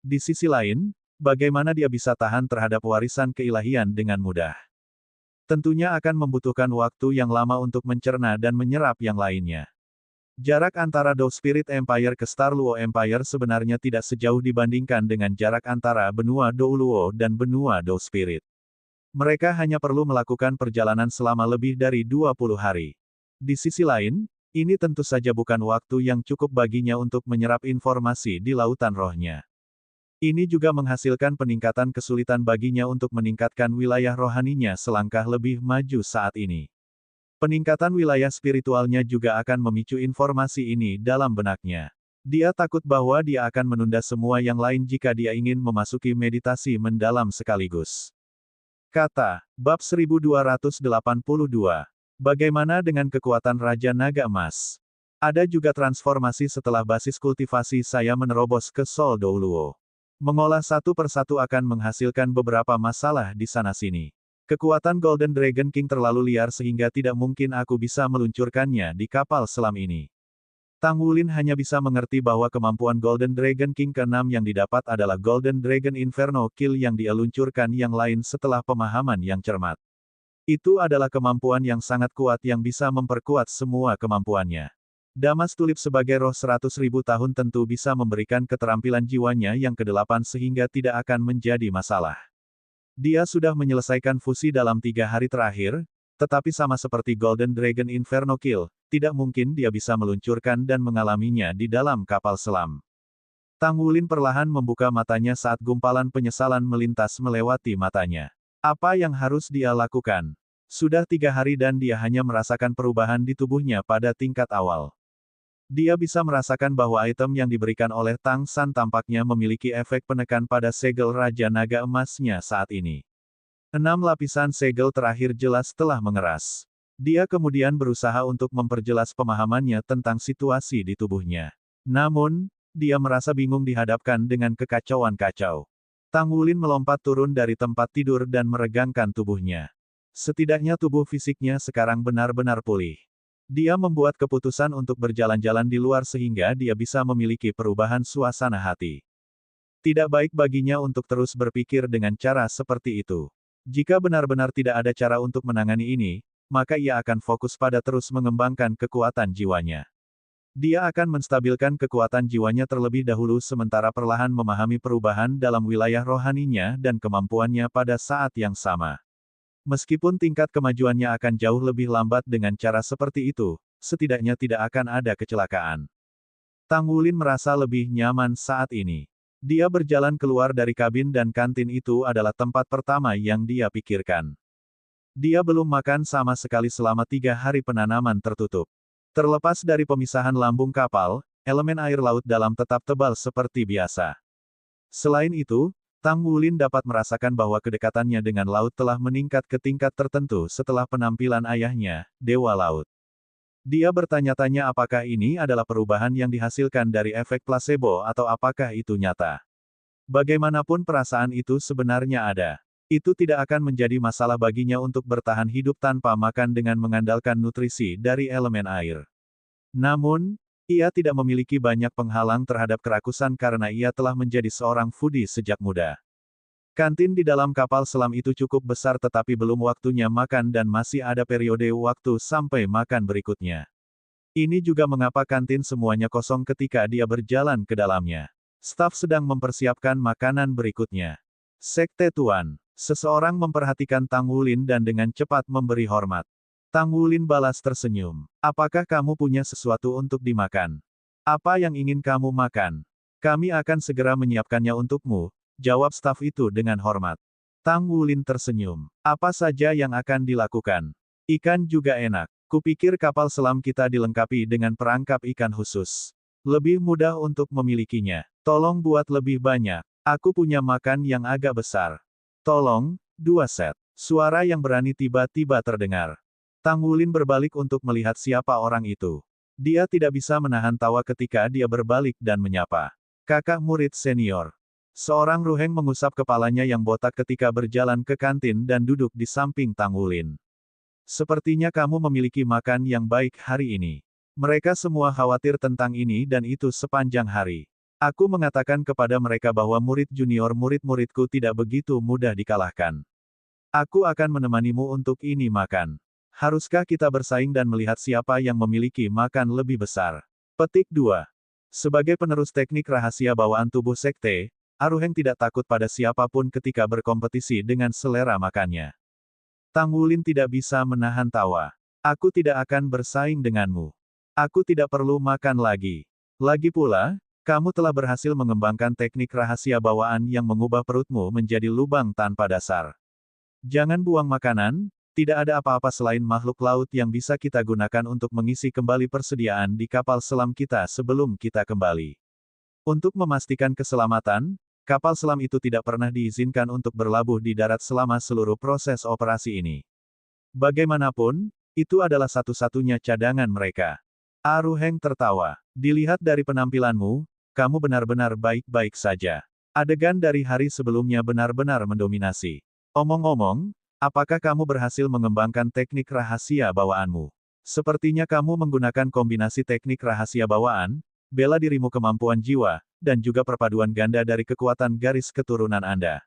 Di sisi lain, bagaimana dia bisa tahan terhadap warisan keilahian dengan mudah? Tentunya akan membutuhkan waktu yang lama untuk mencerna dan menyerap yang lainnya. Jarak antara Dao Spirit Empire ke Star Luo Empire sebenarnya tidak sejauh dibandingkan dengan jarak antara benua Dao Luo dan benua Dao Spirit. Mereka hanya perlu melakukan perjalanan selama lebih dari 20 hari. Di sisi lain, ini tentu saja bukan waktu yang cukup baginya untuk menyerap informasi di lautan rohnya. Ini juga menghasilkan peningkatan kesulitan baginya untuk meningkatkan wilayah rohaninya selangkah lebih maju saat ini. Peningkatan wilayah spiritualnya juga akan memicu informasi ini dalam benaknya. Dia takut bahwa dia akan menunda semua yang lain jika dia ingin memasuki meditasi mendalam sekaligus. Kata, Bab 1282. Bagaimana dengan kekuatan Raja Naga Emas? Ada juga transformasi setelah basis kultivasi saya menerobos ke Sol Dao Luo. Mengolah satu persatu akan menghasilkan beberapa masalah di sana-sini. Kekuatan Golden Dragon King terlalu liar sehingga tidak mungkin aku bisa meluncurkannya di kapal selam ini. Tang Wulin hanya bisa mengerti bahwa kemampuan Golden Dragon King ke-6 yang didapat adalah Golden Dragon Inferno Kill yang dia luncurkan yang lain setelah pemahaman yang cermat. Itu adalah kemampuan yang sangat kuat yang bisa memperkuat semua kemampuannya. Damas Tulip sebagai roh 100.000 tahun tentu bisa memberikan keterampilan jiwanya yang ke-8 sehingga tidak akan menjadi masalah. Dia sudah menyelesaikan fusi dalam 3 hari terakhir, tetapi sama seperti Golden Dragon Inferno Kill, tidak mungkin dia bisa meluncurkan dan mengalaminya di dalam kapal selam. Tang Wulin perlahan membuka matanya saat gumpalan penyesalan melintas melewati matanya. Apa yang harus dia lakukan? Sudah 3 hari dan dia hanya merasakan perubahan di tubuhnya pada tingkat awal. Dia bisa merasakan bahwa item yang diberikan oleh Tang San tampaknya memiliki efek penekan pada segel Raja Naga Emasnya saat ini. 6 lapisan segel terakhir jelas telah mengeras. Dia kemudian berusaha untuk memperjelas pemahamannya tentang situasi di tubuhnya. Namun, dia merasa bingung dihadapkan dengan kekacauan kacau. Tang Wulin melompat turun dari tempat tidur dan meregangkan tubuhnya. Setidaknya tubuh fisiknya sekarang benar-benar pulih. Dia membuat keputusan untuk berjalan-jalan di luar sehingga dia bisa memiliki perubahan suasana hati. Tidak baik baginya untuk terus berpikir dengan cara seperti itu. Jika benar-benar tidak ada cara untuk menangani ini, maka ia akan fokus pada terus mengembangkan kekuatan jiwanya. Dia akan menstabilkan kekuatan jiwanya terlebih dahulu sementara perlahan memahami perubahan dalam wilayah rohaninya dan kemampuannya pada saat yang sama. Meskipun tingkat kemajuannya akan jauh lebih lambat dengan cara seperti itu, setidaknya tidak akan ada kecelakaan. Tang Wulin merasa lebih nyaman saat ini. Dia berjalan keluar dari kabin dan kantin itu adalah tempat pertama yang dia pikirkan. Dia belum makan sama sekali selama 3 hari penanaman tertutup. Terlepas dari pemisahan lambung kapal, elemen air laut dalam tetap tebal seperti biasa. Selain itu, Tang Wulin dapat merasakan bahwa kedekatannya dengan laut telah meningkat ke tingkat tertentu setelah penampilan ayahnya, Dewa Laut. Dia bertanya-tanya apakah ini adalah perubahan yang dihasilkan dari efek placebo atau apakah itu nyata. Bagaimanapun perasaan itu sebenarnya ada. Itu tidak akan menjadi masalah baginya untuk bertahan hidup tanpa makan dengan mengandalkan nutrisi dari elemen air. Namun, ia tidak memiliki banyak penghalang terhadap kerakusan karena ia telah menjadi seorang foodie sejak muda. Kantin di dalam kapal selam itu cukup besar tetapi belum waktunya makan dan masih ada periode waktu sampai makan berikutnya. Ini juga mengapa kantin semuanya kosong ketika dia berjalan ke dalamnya. Staf sedang mempersiapkan makanan berikutnya. Sekte Tuan. Seseorang memperhatikan Tang Wulin dan dengan cepat memberi hormat. Tang Wulin balas tersenyum. Apakah kamu punya sesuatu untuk dimakan? Apa yang ingin kamu makan? Kami akan segera menyiapkannya untukmu, jawab staf itu dengan hormat. Tang Wulin tersenyum. Apa saja yang akan dilakukan? Ikan juga enak. Kupikir kapal selam kita dilengkapi dengan perangkap ikan khusus. Lebih mudah untuk memilikinya. Tolong buat lebih banyak. Aku punya makan yang agak besar. Tolong, 2 set. Suara yang berani tiba-tiba terdengar. Tang Wulin berbalik untuk melihat siapa orang itu. Dia tidak bisa menahan tawa ketika dia berbalik dan menyapa. Kakak murid senior. Seorang ruheng mengusap kepalanya yang botak ketika berjalan ke kantin dan duduk di samping Tang Wulin. Sepertinya kamu memiliki makan yang baik hari ini. Mereka semua khawatir tentang ini dan itu sepanjang hari. Aku mengatakan kepada mereka bahwa murid junior murid-muridku tidak begitu mudah dikalahkan. Aku akan menemanimu untuk ini makan. Haruskah kita bersaing dan melihat siapa yang memiliki makan lebih besar? Petik 2. Sebagai penerus teknik rahasia bawaan tubuh sekte, Aruheng tidak takut pada siapapun ketika berkompetisi dengan selera makannya. Tang Wulin tidak bisa menahan tawa. Aku tidak akan bersaing denganmu. Aku tidak perlu makan lagi. Lagi pula, kamu telah berhasil mengembangkan teknik rahasia bawaan yang mengubah perutmu menjadi lubang tanpa dasar. Jangan buang makanan, tidak ada apa-apa selain makhluk laut yang bisa kita gunakan untuk mengisi kembali persediaan di kapal selam kita sebelum kita kembali. Untuk memastikan keselamatan, kapal selam itu tidak pernah diizinkan untuk berlabuh di darat selama seluruh proses operasi ini. Bagaimanapun, itu adalah satu-satunya cadangan mereka. Aruheng tertawa. Dilihat dari penampilanmu, kamu benar-benar baik-baik saja. Adegan dari hari sebelumnya benar-benar mendominasi. Omong-omong, apakah kamu berhasil mengembangkan teknik rahasia bawaanmu? Sepertinya kamu menggunakan kombinasi teknik rahasia bawaan, bela dirimu kemampuan jiwa, dan juga perpaduan ganda dari kekuatan garis keturunan Anda.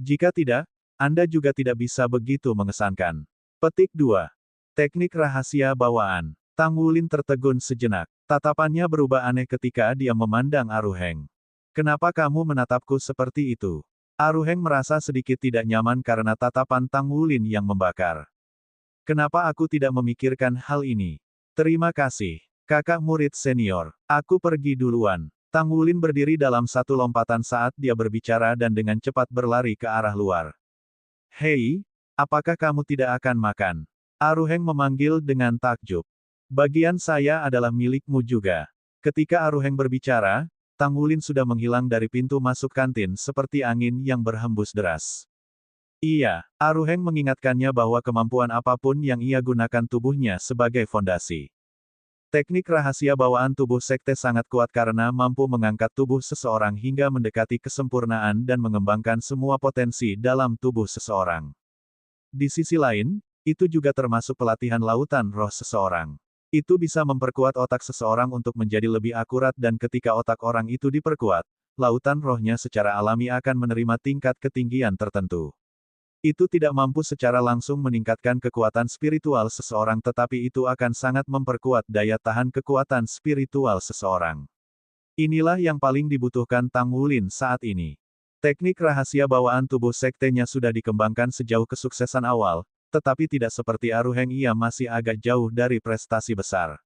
Jika tidak, Anda juga tidak bisa begitu mengesankan. Petik 2. Teknik rahasia bawaan. Tang Wulin tertegun sejenak. Tatapannya berubah aneh ketika dia memandang Aruheng. Kenapa kamu menatapku seperti itu? Aruheng merasa sedikit tidak nyaman karena tatapan Tang Wulin yang membakar. Kenapa aku tidak memikirkan hal ini? Terima kasih, kakak murid senior. Aku pergi duluan. Tang Wulin berdiri dalam satu lompatan saat dia berbicara dan dengan cepat berlari ke arah luar. Hei, apakah kamu tidak akan makan? Aruheng memanggil dengan takjub. Bagian saya adalah milikmu juga. Ketika Aruheng berbicara, Tang Wulin sudah menghilang dari pintu masuk kantin seperti angin yang berhembus deras. Iya, Aruheng mengingatkannya bahwa kemampuan apapun yang ia gunakan tubuhnya sebagai fondasi. Teknik rahasia bawaan tubuh sekte sangat kuat karena mampu mengangkat tubuh seseorang hingga mendekati kesempurnaan dan mengembangkan semua potensi dalam tubuh seseorang. Di sisi lain, itu juga termasuk pelatihan lautan roh seseorang. Itu bisa memperkuat otak seseorang untuk menjadi lebih akurat dan ketika otak orang itu diperkuat, lautan rohnya secara alami akan menerima tingkat ketinggian tertentu. Itu tidak mampu secara langsung meningkatkan kekuatan spiritual seseorang tetapi itu akan sangat memperkuat daya tahan kekuatan spiritual seseorang. Inilah yang paling dibutuhkan Tang Wulin saat ini. Teknik rahasia bawaan tubuh sektenya sudah dikembangkan sejauh kesuksesan awal, tetapi tidak seperti Aruheng ia masih agak jauh dari prestasi besar.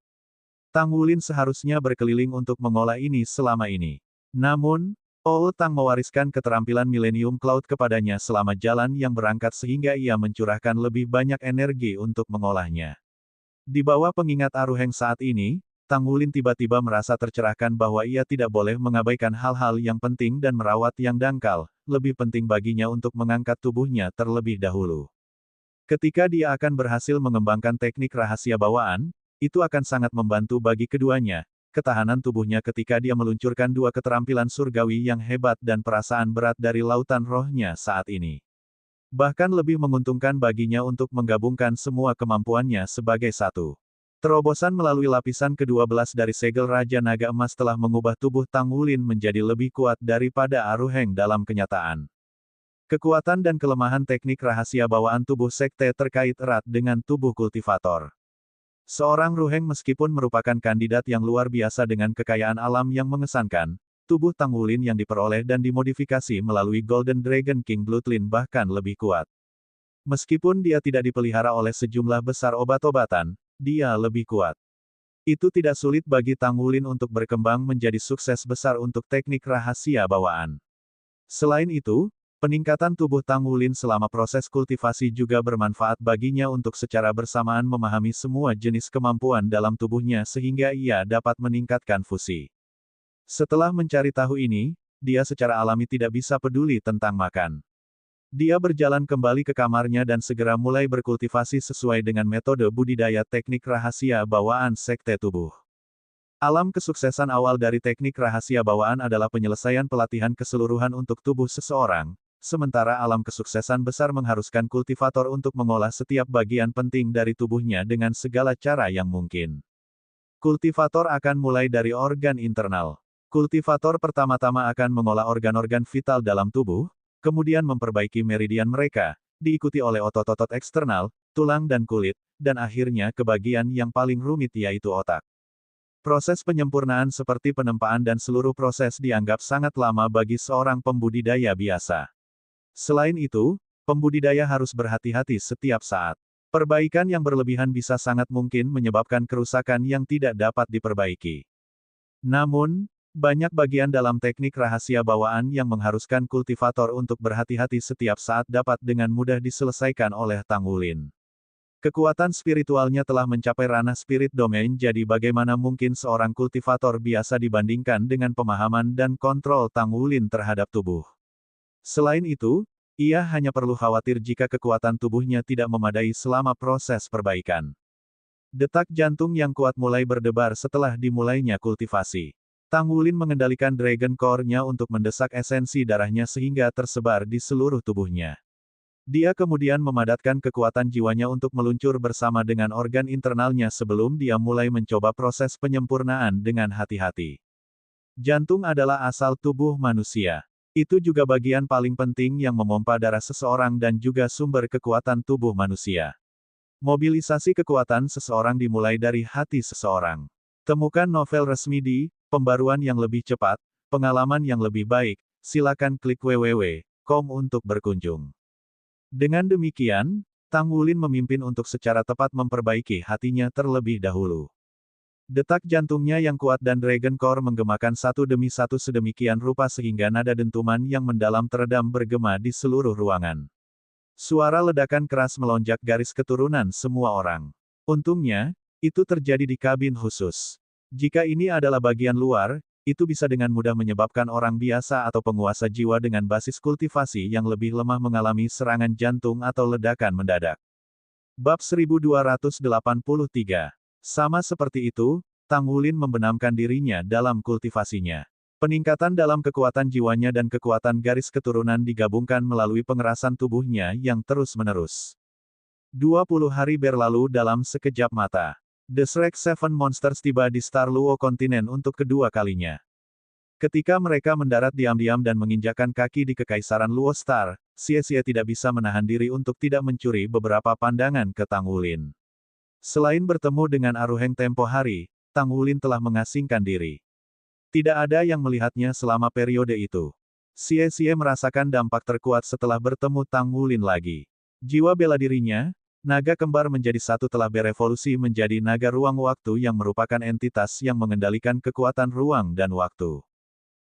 Tang Wulin seharusnya berkeliling untuk mengolah ini selama ini. Namun, Old Tang mewariskan keterampilan Millennium Cloud kepadanya selama jalan yang berangkat sehingga ia mencurahkan lebih banyak energi untuk mengolahnya. Di bawah pengingat Aruheng saat ini, Tang Wulin tiba-tiba merasa tercerahkan bahwa ia tidak boleh mengabaikan hal-hal yang penting dan merawat yang dangkal, lebih penting baginya untuk mengangkat tubuhnya terlebih dahulu. Ketika dia akan berhasil mengembangkan teknik rahasia bawaan, itu akan sangat membantu bagi keduanya, ketahanan tubuhnya ketika dia meluncurkan dua keterampilan surgawi yang hebat dan perasaan berat dari lautan rohnya saat ini. Bahkan lebih menguntungkan baginya untuk menggabungkan semua kemampuannya sebagai satu. Terobosan melalui lapisan ke-12 dari segel Raja Naga Emas telah mengubah tubuh Tang Wulin menjadi lebih kuat daripada Aruheng dalam kenyataan. Kekuatan dan kelemahan teknik rahasia bawaan tubuh sekte terkait erat dengan tubuh kultivator. Seorang Ruheng meskipun merupakan kandidat yang luar biasa dengan kekayaan alam yang mengesankan, tubuh Tang Wulin yang diperoleh dan dimodifikasi melalui Golden Dragon King Bloodline bahkan lebih kuat. Meskipun dia tidak dipelihara oleh sejumlah besar obat-obatan, dia lebih kuat. Itu tidak sulit bagi Tang Wulin untuk berkembang menjadi sukses besar untuk teknik rahasia bawaan. Selain itu, peningkatan tubuh Tang Wulin selama proses kultivasi juga bermanfaat baginya untuk secara bersamaan memahami semua jenis kemampuan dalam tubuhnya sehingga ia dapat meningkatkan fusi. Setelah mencari tahu ini, dia secara alami tidak bisa peduli tentang makan. Dia berjalan kembali ke kamarnya dan segera mulai berkultivasi sesuai dengan metode budidaya teknik rahasia bawaan sekte tubuh. Alam kesuksesan awal dari teknik rahasia bawaan adalah penyelesaian pelatihan keseluruhan untuk tubuh seseorang, sementara alam kesuksesan besar mengharuskan kultivator untuk mengolah setiap bagian penting dari tubuhnya dengan segala cara yang mungkin. Kultivator akan mulai dari organ internal. Kultivator pertama-tama akan mengolah organ-organ vital dalam tubuh, kemudian memperbaiki meridian mereka, diikuti oleh otot-otot eksternal, tulang dan kulit, dan akhirnya ke bagian yang paling rumit yaitu otak. Proses penyempurnaan seperti penempaan dan seluruh proses dianggap sangat lama bagi seorang pembudidaya biasa. Selain itu, pembudidaya harus berhati-hati setiap saat. Perbaikan yang berlebihan bisa sangat mungkin menyebabkan kerusakan yang tidak dapat diperbaiki. Namun, banyak bagian dalam teknik rahasia bawaan yang mengharuskan kultivator untuk berhati-hati setiap saat dapat dengan mudah diselesaikan oleh Tang Wulin. Kekuatan spiritualnya telah mencapai ranah spirit domain jadi bagaimana mungkin seorang kultivator biasa dibandingkan dengan pemahaman dan kontrol Tang Wulin terhadap tubuh. Selain itu, ia hanya perlu khawatir jika kekuatan tubuhnya tidak memadai selama proses perbaikan. Detak jantung yang kuat mulai berdebar setelah dimulainya kultivasi. Tang Wulin mengendalikan Dragon Core-nya untuk mendesak esensi darahnya sehingga tersebar di seluruh tubuhnya. Dia kemudian memadatkan kekuatan jiwanya untuk meluncur bersama dengan organ internalnya sebelum dia mulai mencoba proses penyempurnaan dengan hati-hati. Jantung adalah asal tubuh manusia. Itu juga bagian paling penting yang memompa darah seseorang dan juga sumber kekuatan tubuh manusia. Mobilisasi kekuatan seseorang dimulai dari hati seseorang. Temukan novel resmi di Pembaruan yang lebih cepat, pengalaman yang lebih baik, silakan klik www.com untuk berkunjung. Dengan demikian, Tang Wulin memimpin untuk secara tepat memperbaiki hatinya terlebih dahulu. Detak jantungnya yang kuat dan Dragon Core menggemakan satu demi satu sedemikian rupa sehingga nada dentuman yang mendalam teredam bergema di seluruh ruangan. Suara ledakan keras melonjak garis keturunan semua orang. Untungnya, itu terjadi di kabin khusus. Jika ini adalah bagian luar, itu bisa dengan mudah menyebabkan orang biasa atau penguasa jiwa dengan basis kultivasi yang lebih lemah mengalami serangan jantung atau ledakan mendadak. Bab 1283. Sama seperti itu, Tang Wulin membenamkan dirinya dalam kultivasinya. Peningkatan dalam kekuatan jiwanya dan kekuatan garis keturunan digabungkan melalui pengerasan tubuhnya yang terus-menerus. 20 hari berlalu dalam sekejap mata. The Shrek Seven Monsters tiba di Star Luo Kontinen untuk kedua kalinya. Ketika mereka mendarat diam-diam dan menginjakkan kaki di Kekaisaran Luo Star, Xie tidak bisa menahan diri untuk tidak mencuri beberapa pandangan ke Tang Wulin. Selain bertemu dengan Aruheng tempo hari, Tang Wulin telah mengasingkan diri. Tidak ada yang melihatnya selama periode itu. Xie merasakan dampak terkuat setelah bertemu Tang Wulin lagi. Jiwa bela dirinya, Naga kembar menjadi satu telah berevolusi menjadi naga ruang waktu yang merupakan entitas yang mengendalikan kekuatan ruang dan waktu.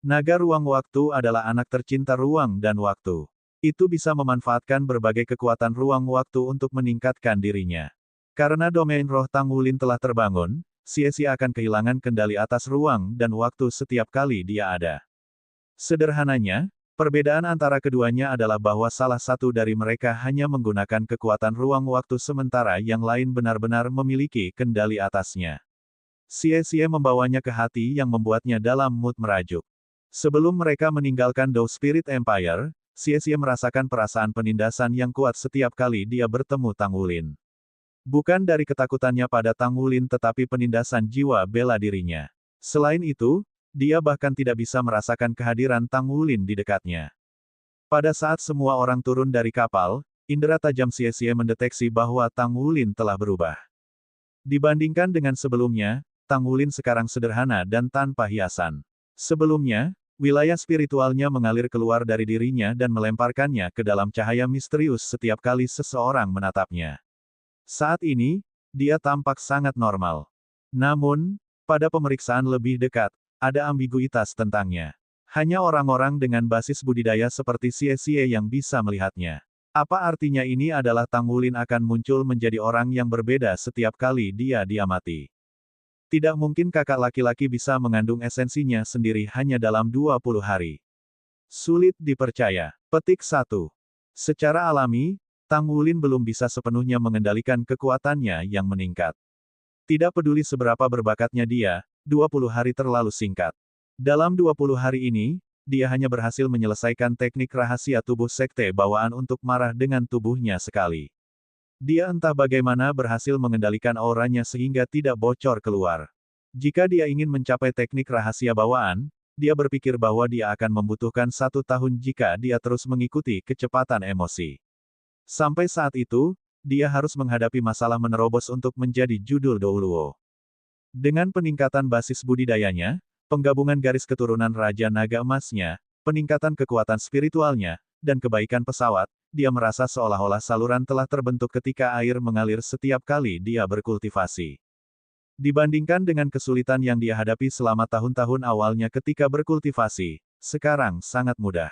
Naga ruang waktu adalah anak tercinta ruang dan waktu. Itu bisa memanfaatkan berbagai kekuatan ruang waktu untuk meningkatkan dirinya. Karena domain roh Tang Wulin telah terbangun, Xie akan kehilangan kendali atas ruang dan waktu setiap kali dia ada. Sederhananya, perbedaan antara keduanya adalah bahwa salah satu dari mereka hanya menggunakan kekuatan ruang waktu sementara yang lain benar-benar memiliki kendali atasnya. Xie membawanya ke hati yang membuatnya dalam mood merajuk. Sebelum mereka meninggalkan Dou Spirit Empire, Xie merasakan perasaan penindasan yang kuat setiap kali dia bertemu Tang Wulin. Bukan dari ketakutannya pada Tang Wulin tetapi penindasan jiwa bela dirinya. Selain itu, dia bahkan tidak bisa merasakan kehadiran Tang Wulin di dekatnya. Pada saat semua orang turun dari kapal, indera tajam Xie mendeteksi bahwa Tang Wulin telah berubah. Dibandingkan dengan sebelumnya, Tang Wulin sekarang sederhana dan tanpa hiasan. Sebelumnya, wilayah spiritualnya mengalir keluar dari dirinya dan melemparkannya ke dalam cahaya misterius setiap kali seseorang menatapnya. Saat ini, dia tampak sangat normal. Namun, pada pemeriksaan lebih dekat, ada ambiguitas tentangnya. Hanya orang-orang dengan basis budidaya seperti Xie yang bisa melihatnya. Apa artinya ini adalah Tang Wulin akan muncul menjadi orang yang berbeda setiap kali dia diamati. Tidak mungkin kakak laki-laki bisa mengandung esensinya sendiri hanya dalam 20 hari. Sulit dipercaya. Petik 1. Secara alami, Tang Wulin belum bisa sepenuhnya mengendalikan kekuatannya yang meningkat. Tidak peduli seberapa berbakatnya dia, 20 hari terlalu singkat. Dalam 20 hari ini, dia hanya berhasil menyelesaikan teknik rahasia tubuh sekte bawaan untuk marah dengan tubuhnya sekali. Dia entah bagaimana berhasil mengendalikan auranya sehingga tidak bocor keluar. Jika dia ingin mencapai teknik rahasia bawaan, dia berpikir bahwa dia akan membutuhkan 1 tahun jika dia terus mengikuti kecepatan emosi. Sampai saat itu, dia harus menghadapi masalah menerobos untuk menjadi judul Douluo. Dengan peningkatan basis budidayanya, penggabungan garis keturunan Raja Naga Emasnya, peningkatan kekuatan spiritualnya, dan kebaikan pesawat, dia merasa seolah-olah saluran telah terbentuk ketika air mengalir setiap kali dia berkultivasi. Dibandingkan dengan kesulitan yang dia hadapi selama tahun-tahun awalnya ketika berkultivasi, sekarang sangat mudah.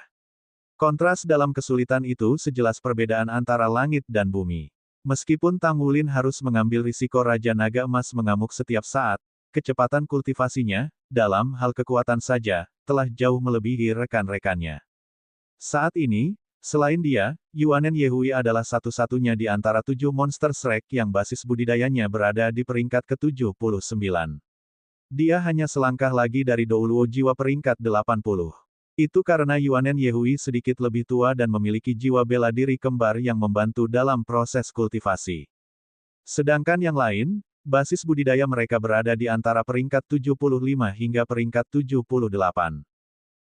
Kontras dalam kesulitan itu sejelas perbedaan antara langit dan bumi. Meskipun Tang Wulin harus mengambil risiko Raja Naga Emas mengamuk setiap saat, kecepatan kultivasinya, dalam hal kekuatan saja, telah jauh melebihi rekan-rekannya. Saat ini, selain dia, Yuanen Yehui adalah satu-satunya di antara 7 monster Shrek yang basis budidayanya berada di peringkat ke-79. Dia hanya selangkah lagi dari Douluo jiwa peringkat 80. Itu karena Yuanen Yehui sedikit lebih tua dan memiliki jiwa bela diri kembar yang membantu dalam proses kultivasi. Sedangkan yang lain, basis budidaya mereka berada di antara peringkat 75 hingga peringkat 78.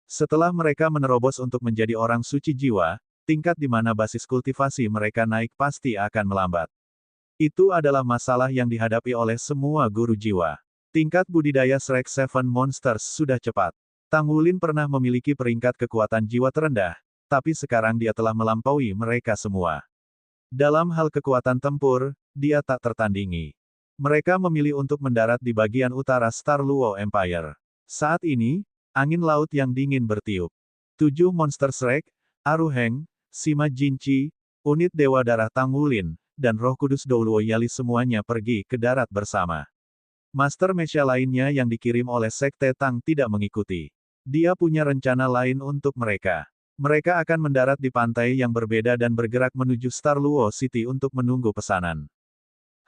Setelah mereka menerobos untuk menjadi orang suci jiwa, tingkat di mana basis kultivasi mereka naik pasti akan melambat. Itu adalah masalah yang dihadapi oleh semua guru jiwa. Tingkat budidaya Shrek Seven Monsters sudah cepat. Tang Wulin pernah memiliki peringkat kekuatan jiwa terendah, tapi sekarang dia telah melampaui mereka semua. Dalam hal kekuatan tempur, dia tak tertandingi. Mereka memilih untuk mendarat di bagian utara Star Luo Empire. Saat ini, angin laut yang dingin bertiup. 7 monster Shrek, Aruheng, Sima Jinchi, unit Dewa Darah Tang Wulin, dan Roh Kudus Douluo Yali semuanya pergi ke darat bersama. Master Mesha lainnya yang dikirim oleh Sekte Tang tidak mengikuti. Dia punya rencana lain untuk mereka. Mereka akan mendarat di pantai yang berbeda dan bergerak menuju Star Luo City untuk menunggu pesanan.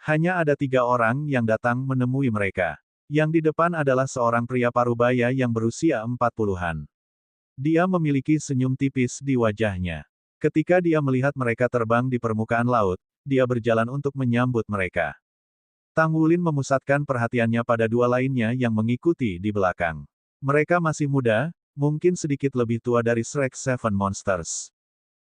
Hanya ada 3 orang yang datang menemui mereka. Yang di depan adalah seorang pria parubaya yang berusia 40-an. Dia memiliki senyum tipis di wajahnya. Ketika dia melihat mereka terbang di permukaan laut, dia berjalan untuk menyambut mereka. Tang Wulin memusatkan perhatiannya pada 2 lainnya yang mengikuti di belakang. Mereka masih muda, mungkin sedikit lebih tua dari Shrek Seven Monsters.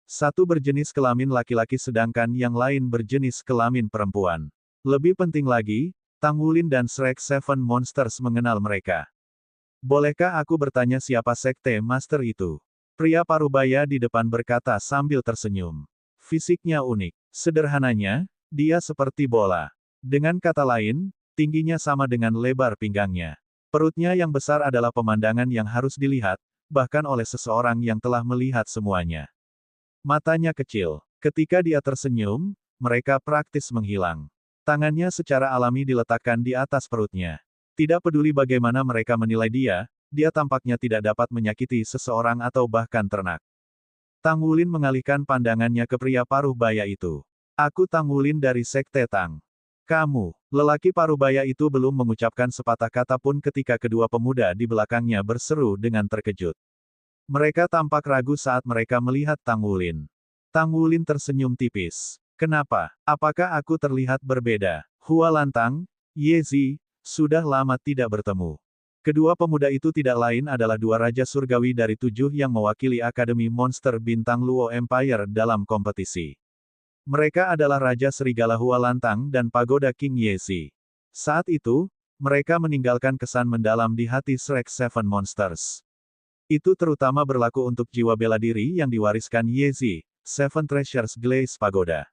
Satu berjenis kelamin laki-laki sedangkan yang lain berjenis kelamin perempuan. Lebih penting lagi, Tang Wulin dan Shrek Seven Monsters mengenal mereka. Bolehkah aku bertanya siapa Sekte Master itu? Pria parubaya di depan berkata sambil tersenyum. Fisiknya unik. Sederhananya, Dia seperti bola. Dengan kata lain, tingginya sama dengan lebar pinggangnya. Perutnya yang besar adalah pemandangan yang harus dilihat, bahkan oleh seseorang yang telah melihat semuanya. Matanya kecil. Ketika dia tersenyum, mereka praktis menghilang. Tangannya secara alami diletakkan di atas perutnya. Tidak peduli bagaimana mereka menilai dia, dia tampaknya tidak dapat menyakiti seseorang atau bahkan ternak. Tang Wulin mengalihkan pandangannya ke pria paruh baya itu. Aku Tang Wulin dari Sekte Tang. Kamu, lelaki paruh baya itu belum mengucapkan sepatah kata pun ketika kedua pemuda di belakangnya berseru dengan terkejut. Mereka tampak ragu saat mereka melihat Tang Wulin. Tang Wulin tersenyum tipis. Kenapa? Apakah aku terlihat berbeda? Hua Lantang, Ye Zi, sudah lama tidak bertemu. Kedua pemuda itu tidak lain adalah dua raja surgawi dari 7 yang mewakili Akademi Monster Bintang Luo Empire dalam kompetisi. Mereka adalah Raja Serigala Hua Lantang dan Pagoda King Ye Zi. Saat itu, mereka meninggalkan kesan mendalam di hati Shrek Seven Monsters. Itu terutama berlaku untuk jiwa bela diri yang diwariskan Ye Zi, Seven Treasures Glaze Pagoda.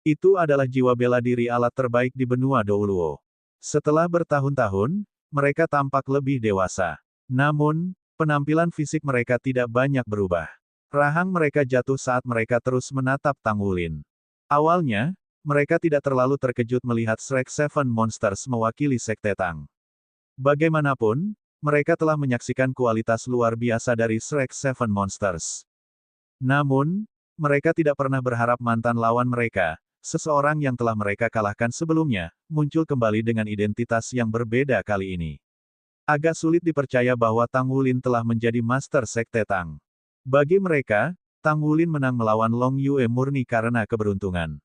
Itu adalah jiwa bela diri alat terbaik di benua Douluo. Setelah bertahun-tahun, mereka tampak lebih dewasa. Namun, penampilan fisik mereka tidak banyak berubah. Rahang mereka jatuh saat mereka terus menatap Tang Wulin. Awalnya, mereka tidak terlalu terkejut melihat Shrek Seven Monsters mewakili Sekte Tang. Bagaimanapun, mereka telah menyaksikan kualitas luar biasa dari Shrek Seven Monsters. Namun, mereka tidak pernah berharap mantan lawan mereka, seseorang yang telah mereka kalahkan sebelumnya, muncul kembali dengan identitas yang berbeda kali ini. Agak sulit dipercaya bahwa Tang Wulin telah menjadi Master Sekte Tang. Bagi mereka, Tang Wulin menang melawan Long Yue murni karena keberuntungan.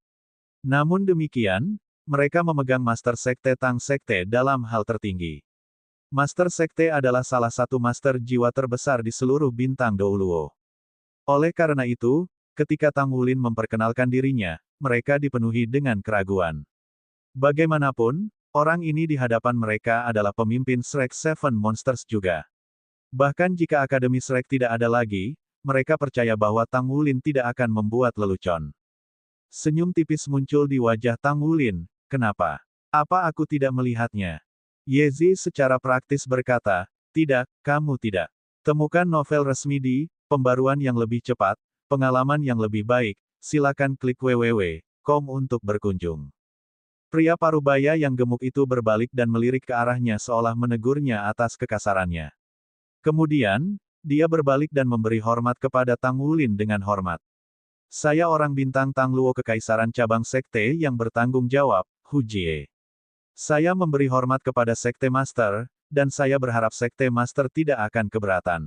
Namun demikian, mereka memegang Master Sekte Tang Sekte dalam hal tertinggi. Master Sekte adalah salah satu master jiwa terbesar di seluruh bintang Douluo. Oleh karena itu, ketika Tang Wulin memperkenalkan dirinya, mereka dipenuhi dengan keraguan. Bagaimanapun, orang ini di hadapan mereka adalah pemimpin Shrek Seven Monsters juga. Bahkan jika Akademi Shrek tidak ada lagi, mereka percaya bahwa Tang Wulin tidak akan membuat lelucon. Senyum tipis muncul di wajah Tang Wulin. Kenapa? Apa aku tidak melihatnya? Ye Zi secara praktis berkata, tidak, kamu tidak. Temukan novel resmi di pembaruan yang lebih cepat, pengalaman yang lebih baik. Silakan klik www.com untuk berkunjung. Pria parubaya yang gemuk itu berbalik dan melirik ke arahnya seolah menegurnya atas kekasarannya. Kemudian, dia berbalik dan memberi hormat kepada Tang Wulin dengan hormat. Saya orang bintang Tang Luo Kekaisaran Cabang Sekte yang bertanggung jawab, Hu Jie. Saya memberi hormat kepada Sekte Master, dan saya berharap Sekte Master tidak akan keberatan.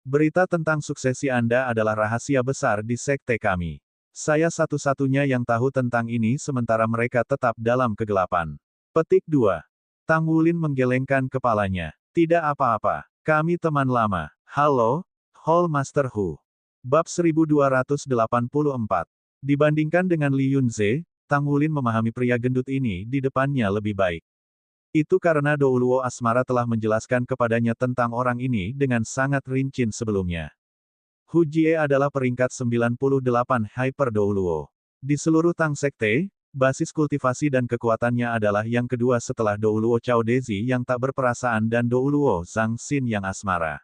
Berita tentang suksesi Anda adalah rahasia besar di sekte kami. Saya satu-satunya yang tahu tentang ini sementara mereka tetap dalam kegelapan. Petik 2. Tang Wulin menggelengkan kepalanya. Tidak apa-apa. Kami teman lama. Halo, Hall Master Hu. Bab 1284. Dibandingkan dengan Li Yunze, Tang Wulin memahami pria gendut ini di depannya lebih baik. Itu karena Douluo Asmara telah menjelaskan kepadanya tentang orang ini dengan sangat rinci sebelumnya. Hu Jie adalah peringkat 98 Hyper Douluo. Di seluruh Tang Sekte, basis kultivasi dan kekuatannya adalah yang kedua setelah Douluo Cao Dezi yang tak berperasaan dan Douluo Zhang Xin yang asmara.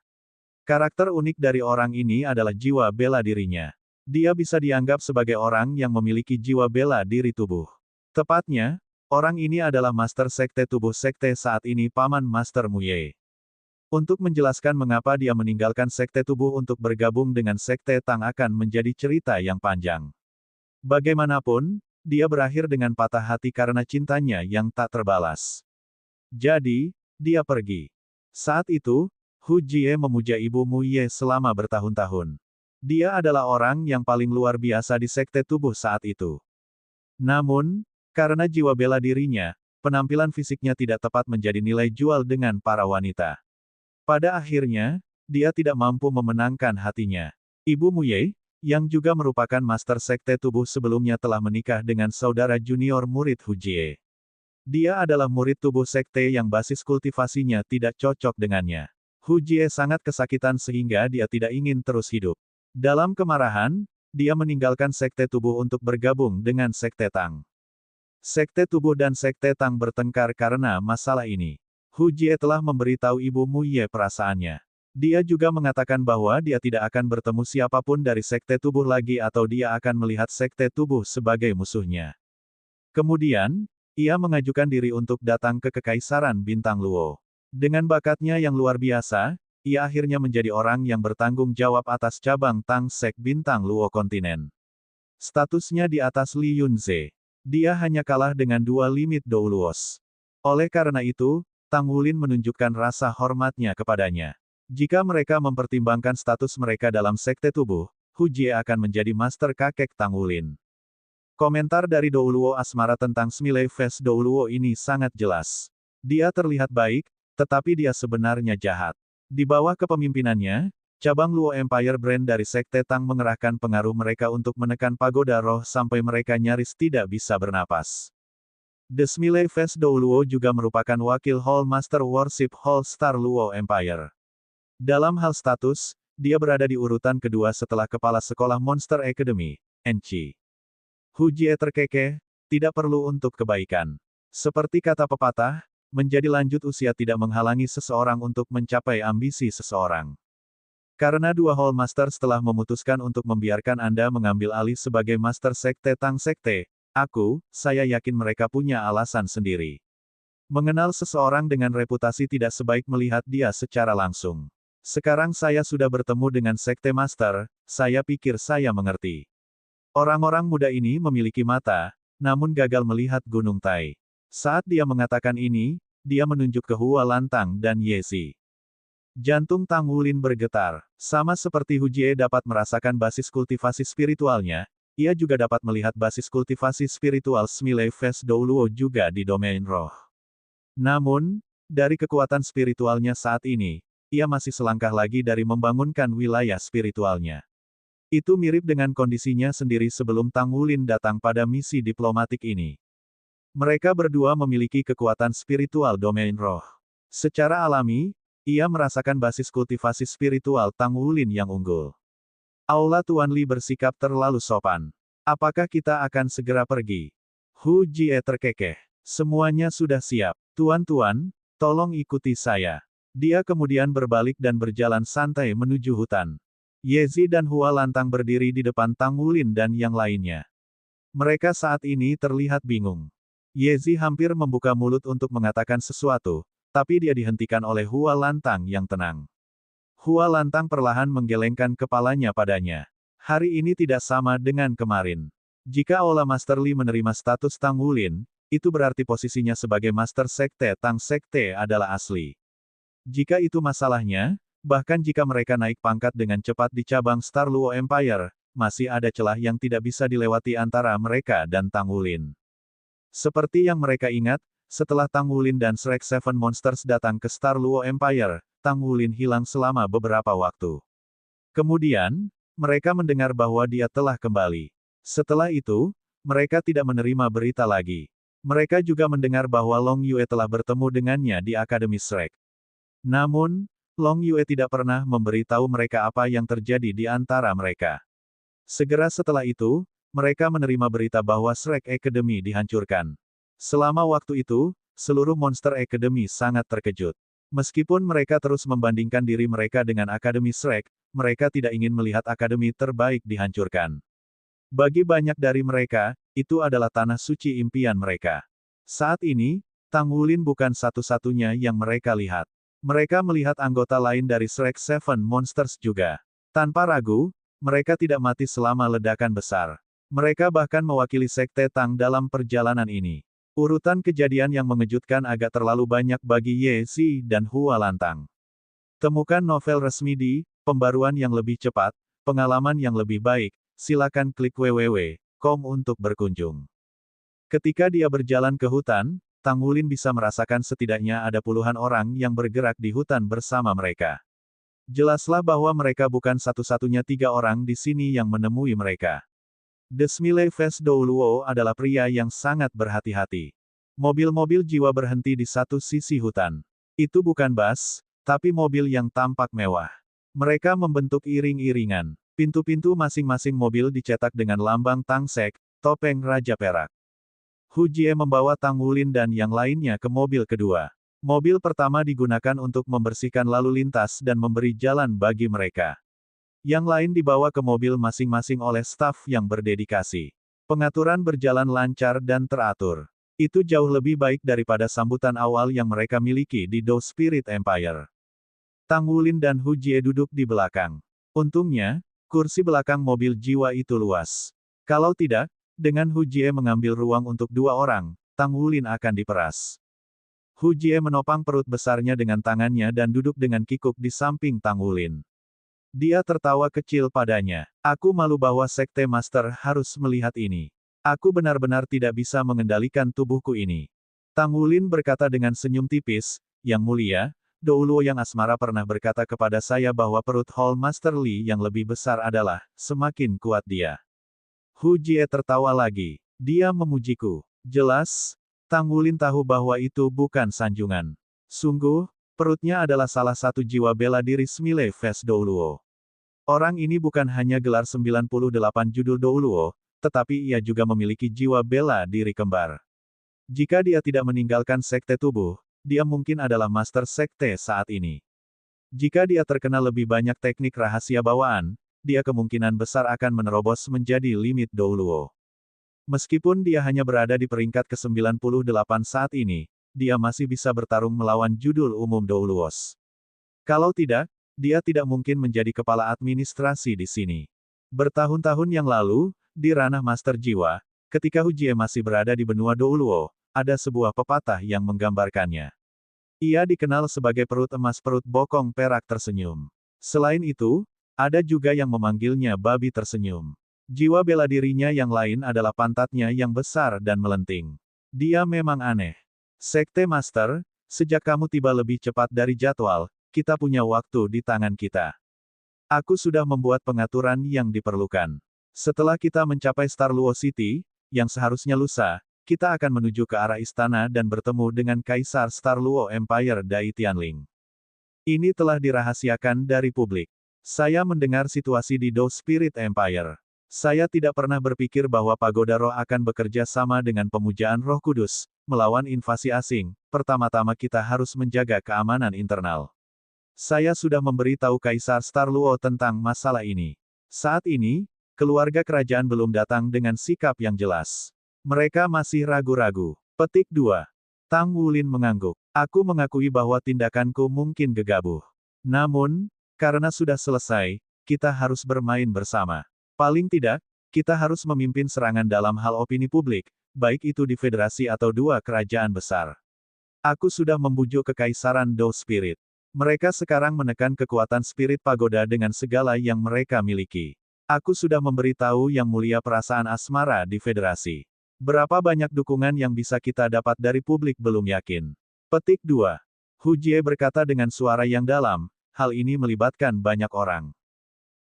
Karakter unik dari orang ini adalah jiwa bela dirinya. Dia bisa dianggap sebagai orang yang memiliki jiwa bela diri tubuh. Tepatnya, orang ini adalah Master Sekte Tubuh Sekte saat ini Paman Master Mu Ye. Untuk menjelaskan mengapa dia meninggalkan Sekte Tubuh untuk bergabung dengan Sekte Tang akan menjadi cerita yang panjang. Bagaimanapun, dia berakhir dengan patah hati karena cintanya yang tak terbalas. Jadi, dia pergi. Saat itu, Hu Jie memuja Ibu Mu Ye selama bertahun-tahun. Dia adalah orang yang paling luar biasa di Sekte Tubuh saat itu. Namun, karena jiwa bela dirinya, penampilan fisiknya tidak tepat menjadi nilai jual dengan para wanita. Pada akhirnya, dia tidak mampu memenangkan hatinya. Ibu Mu Ye, yang juga merupakan Master Sekte Tubuh sebelumnya telah menikah dengan saudara junior murid Hu Jie. Dia adalah murid tubuh Sekte yang basis kultivasinya tidak cocok dengannya. Hu Jie sangat kesakitan sehingga dia tidak ingin terus hidup. Dalam kemarahan, dia meninggalkan Sekte Tubuh untuk bergabung dengan Sekte Tang. Sekte Tubuh dan Sekte Tang bertengkar karena masalah ini. Hu Jie telah memberitahu Ibu Mu Ye perasaannya. Dia juga mengatakan bahwa dia tidak akan bertemu siapapun dari Sekte Tubuh lagi atau dia akan melihat Sekte Tubuh sebagai musuhnya. Kemudian, ia mengajukan diri untuk datang ke Kekaisaran Bintang Luo. Dengan bakatnya yang luar biasa, ia akhirnya menjadi orang yang bertanggung jawab atas cabang Tang Sek Bintang Luo kontinen. Statusnya di atas Li Yunze. Dia hanya kalah dengan 2 limit Douluos. Oleh karena itu, Tang Wulin menunjukkan rasa hormatnya kepadanya. Jika mereka mempertimbangkan status mereka dalam Sekte Tubuh, Hu Jie akan menjadi Master Kakek Tang Wulin. Komentar dari Douluo Asmara tentang Smiley Face Douluo ini sangat jelas. Dia terlihat baik, tetapi dia sebenarnya jahat. Di bawah kepemimpinannya, cabang Luo Empire Brand dari Sekte Tang mengerahkan pengaruh mereka untuk menekan pagoda roh sampai mereka nyaris tidak bisa bernapas. The Smiley Face Douluo juga merupakan wakil Hall Master Worship Hall Star Luo Empire. Dalam hal status, dia berada di urutan kedua setelah Kepala Sekolah Monster Academy, Enchi. Hu Jie terkekeh, tidak perlu untuk kebaikan. Seperti kata pepatah, menjadi lanjut usia tidak menghalangi seseorang untuk mencapai ambisi seseorang. Karena 2 Hall Master telah memutuskan untuk membiarkan Anda mengambil alih sebagai Master Sekte Tang Sekte, saya yakin mereka punya alasan sendiri. Mengenal seseorang dengan reputasi tidak sebaik melihat dia secara langsung. Sekarang saya sudah bertemu dengan Sekte Master, saya pikir saya mengerti. Orang-orang muda ini memiliki mata, namun gagal melihat Gunung Tai. Saat dia mengatakan ini, dia menunjuk ke Hua Lantang dan Yezi. Jantung Tang Wulin bergetar. Sama seperti Hu Jie dapat merasakan basis kultivasi spiritualnya, ia juga dapat melihat basis kultivasi spiritual Smiley Face Douluo juga di domain roh. Namun, dari kekuatan spiritualnya saat ini, ia masih selangkah lagi dari membangunkan wilayah spiritualnya. Itu mirip dengan kondisinya sendiri sebelum Tang Wulin datang pada misi diplomatik ini. Mereka berdua memiliki kekuatan spiritual domain roh. Secara alami, ia merasakan basis kultivasi spiritual Tang Wulin yang unggul. Aula Tuan Li bersikap terlalu sopan. Apakah kita akan segera pergi? Hu Jie terkekeh. Semuanya sudah siap. Tuan-tuan, tolong ikuti saya. Dia kemudian berbalik dan berjalan santai menuju hutan. Yezi dan Hua Lantang berdiri di depan Tang Wulin dan yang lainnya. Mereka saat ini terlihat bingung. Yezi hampir membuka mulut untuk mengatakan sesuatu, tapi dia dihentikan oleh Hua Lantang yang tenang. Hua Lantang perlahan menggelengkan kepalanya padanya. Hari ini tidak sama dengan kemarin. Jika Aula Master Li menerima status Tang Wulin, itu berarti posisinya sebagai Master Sekte Tang Sekte adalah asli. Jika itu masalahnya, bahkan jika mereka naik pangkat dengan cepat di cabang Star Luo Empire, masih ada celah yang tidak bisa dilewati antara mereka dan Tang Wulin. Seperti yang mereka ingat, setelah Tang Wulin dan Shrek Seven Monsters datang ke Star Luo Empire, Tang Wulin hilang selama beberapa waktu. Kemudian, mereka mendengar bahwa dia telah kembali. Setelah itu, mereka tidak menerima berita lagi. Mereka juga mendengar bahwa Long Yue telah bertemu dengannya di Akademi Shrek. Namun, Long Yue tidak pernah memberitahu mereka apa yang terjadi di antara mereka. Segera setelah itu, mereka menerima berita bahwa Shrek Academy dihancurkan. Selama waktu itu, seluruh Monster Academy sangat terkejut. Meskipun mereka terus membandingkan diri mereka dengan Akademi Shrek, mereka tidak ingin melihat Akademi terbaik dihancurkan. Bagi banyak dari mereka, itu adalah tanah suci impian mereka. Saat ini, Tang Wulin bukan satu-satunya yang mereka lihat. Mereka melihat anggota lain dari Shrek Seven Monsters juga. Tanpa ragu, mereka tidak mati selama ledakan besar. Mereka bahkan mewakili Sekte Tang dalam perjalanan ini. Urutan kejadian yang mengejutkan agak terlalu banyak bagi Ye Zi dan Hua Lantang. Temukan novel resmi di Pembaruan yang lebih cepat, pengalaman yang lebih baik, silakan klik www.com untuk berkunjung. Ketika dia berjalan ke hutan, Tang Wulin bisa merasakan setidaknya ada puluhan orang yang bergerak di hutan bersama mereka. Jelaslah bahwa mereka bukan satu-satunya 3 orang di sini yang menemui mereka. The Smiley Face Douluo adalah pria yang sangat berhati-hati. Mobil-mobil jiwa berhenti di satu sisi hutan. Itu bukan bus, tapi mobil yang tampak mewah. Mereka membentuk iring-iringan. Pintu-pintu masing-masing mobil dicetak dengan lambang Tang Sek, topeng Raja Perak. Hu Jie membawa Tang Wulin dan yang lainnya ke mobil kedua. Mobil pertama digunakan untuk membersihkan lalu lintas dan memberi jalan bagi mereka. Yang lain dibawa ke mobil masing-masing oleh staf yang berdedikasi. Pengaturan berjalan lancar dan teratur. Itu jauh lebih baik daripada sambutan awal yang mereka miliki di Do Spirit Empire. Tang Wulin dan Hu Jie duduk di belakang. Untungnya, kursi belakang mobil jiwa itu luas. Kalau tidak, dengan Hu Jie mengambil ruang untuk dua orang, Tang Wulin akan diperas. Hu Jie menopang perut besarnya dengan tangannya dan duduk dengan kikuk di samping Tang Wulin. Dia tertawa kecil padanya. Aku malu bahwa Sekte Master harus melihat ini. Aku benar-benar tidak bisa mengendalikan tubuhku ini. Tang Wulin berkata dengan senyum tipis, Yang mulia, Douluo yang asmara pernah berkata kepada saya bahwa perut Hall Master Li yang lebih besar adalah, semakin kuat dia. Hu Jie tertawa lagi. Dia memujiku. Jelas, Tang Wulin tahu bahwa itu bukan sanjungan. Sungguh, perutnya adalah salah satu jiwa bela diri Smile Face Douluo. Orang ini bukan hanya gelar 98 judul Douluo, tetapi ia juga memiliki jiwa bela diri kembar. Jika dia tidak meninggalkan sekte tubuh, dia mungkin adalah master sekte saat ini. Jika dia terkena lebih banyak teknik rahasia bawaan, dia kemungkinan besar akan menerobos menjadi limit Douluo. Meskipun dia hanya berada di peringkat ke-98 saat ini, dia masih bisa bertarung melawan judul umum Douluos. Kalau tidak, dia tidak mungkin menjadi kepala administrasi di sini. Bertahun-tahun yang lalu, di ranah Master Jiwa, ketika Hu Jie masih berada di benua Douluo, ada sebuah pepatah yang menggambarkannya. Ia dikenal sebagai perut emas perut bokong perak tersenyum. Selain itu, ada juga yang memanggilnya babi tersenyum. Jiwa bela dirinya yang lain adalah pantatnya yang besar dan melenting. Dia memang aneh. Sekte Master, sejak kamu tiba lebih cepat dari jadwal, kita punya waktu di tangan kita. Aku sudah membuat pengaturan yang diperlukan. Setelah kita mencapai Star Luo City, yang seharusnya lusa, kita akan menuju ke arah istana dan bertemu dengan Kaisar Star Luo Empire Dai Tianling. Ini telah dirahasiakan dari publik. Saya mendengar situasi di Do Spirit Empire. Saya tidak pernah berpikir bahwa Pagoda Roh akan bekerja sama dengan pemujaan Roh Kudus, melawan invasi asing. Pertama-tama kita harus menjaga keamanan internal. Saya sudah memberi tahu Kaisar Star Luo tentang masalah ini. Saat ini, keluarga kerajaan belum datang dengan sikap yang jelas. Mereka masih ragu-ragu. Petik 2. Tang Wulin mengangguk. Aku mengakui bahwa tindakanku mungkin gegabah. Namun, karena sudah selesai, kita harus bermain bersama. Paling tidak, kita harus memimpin serangan dalam hal opini publik, baik itu di federasi atau dua kerajaan besar. Aku sudah membujuk Kekaisaran Do Spirit. Mereka sekarang menekan kekuatan spirit pagoda dengan segala yang mereka miliki. Aku sudah memberitahu Yang Mulia perasaan asmara di federasi. Berapa banyak dukungan yang bisa kita dapat dari publik belum yakin. Petik 2. Hu Jie berkata dengan suara yang dalam, hal ini melibatkan banyak orang.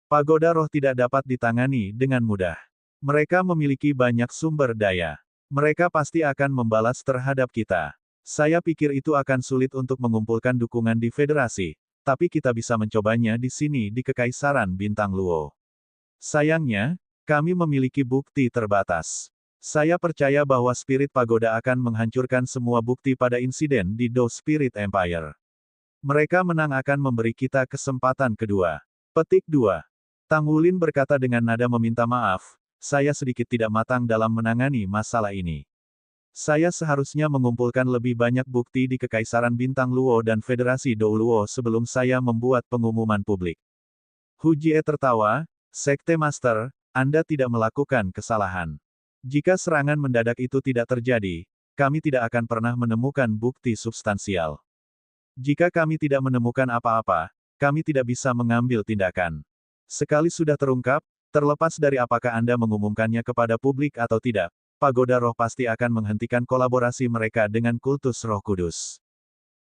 Pagoda roh tidak dapat ditangani dengan mudah. Mereka memiliki banyak sumber daya. Mereka pasti akan membalas terhadap kita. Saya pikir itu akan sulit untuk mengumpulkan dukungan di federasi, tapi kita bisa mencobanya di sini di Kekaisaran Bintang Luo. Sayangnya, kami memiliki bukti terbatas. Saya percaya bahwa spirit pagoda akan menghancurkan semua bukti pada insiden di Do Spirit Empire. Mereka menang akan memberi kita kesempatan kedua. Petik 2. Tang Wulin berkata dengan nada meminta maaf, saya sedikit tidak matang dalam menangani masalah ini. Saya seharusnya mengumpulkan lebih banyak bukti di Kekaisaran Bintang Luo dan Federasi Douluo sebelum saya membuat pengumuman publik. Hu Jie tertawa, Sekte Master, Anda tidak melakukan kesalahan. Jika serangan mendadak itu tidak terjadi, kami tidak akan pernah menemukan bukti substansial. Jika kami tidak menemukan apa-apa, kami tidak bisa mengambil tindakan. Sekali sudah terungkap, terlepas dari apakah Anda mengumumkannya kepada publik atau tidak, Pagoda Roh pasti akan menghentikan kolaborasi mereka dengan kultus Roh Kudus.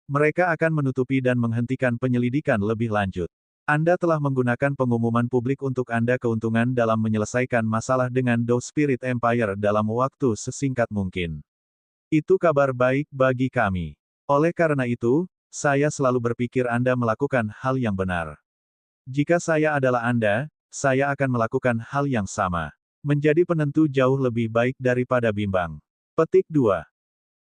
Mereka akan menutupi dan menghentikan penyelidikan lebih lanjut. Anda telah menggunakan pengumuman publik untuk Anda keuntungan dalam menyelesaikan masalah dengan Do Spirit Empire dalam waktu sesingkat mungkin. Itu kabar baik bagi kami. Oleh karena itu, saya selalu berpikir Anda melakukan hal yang benar. Jika saya adalah Anda, saya akan melakukan hal yang sama. Menjadi penentu jauh lebih baik daripada bimbang. Petik 2.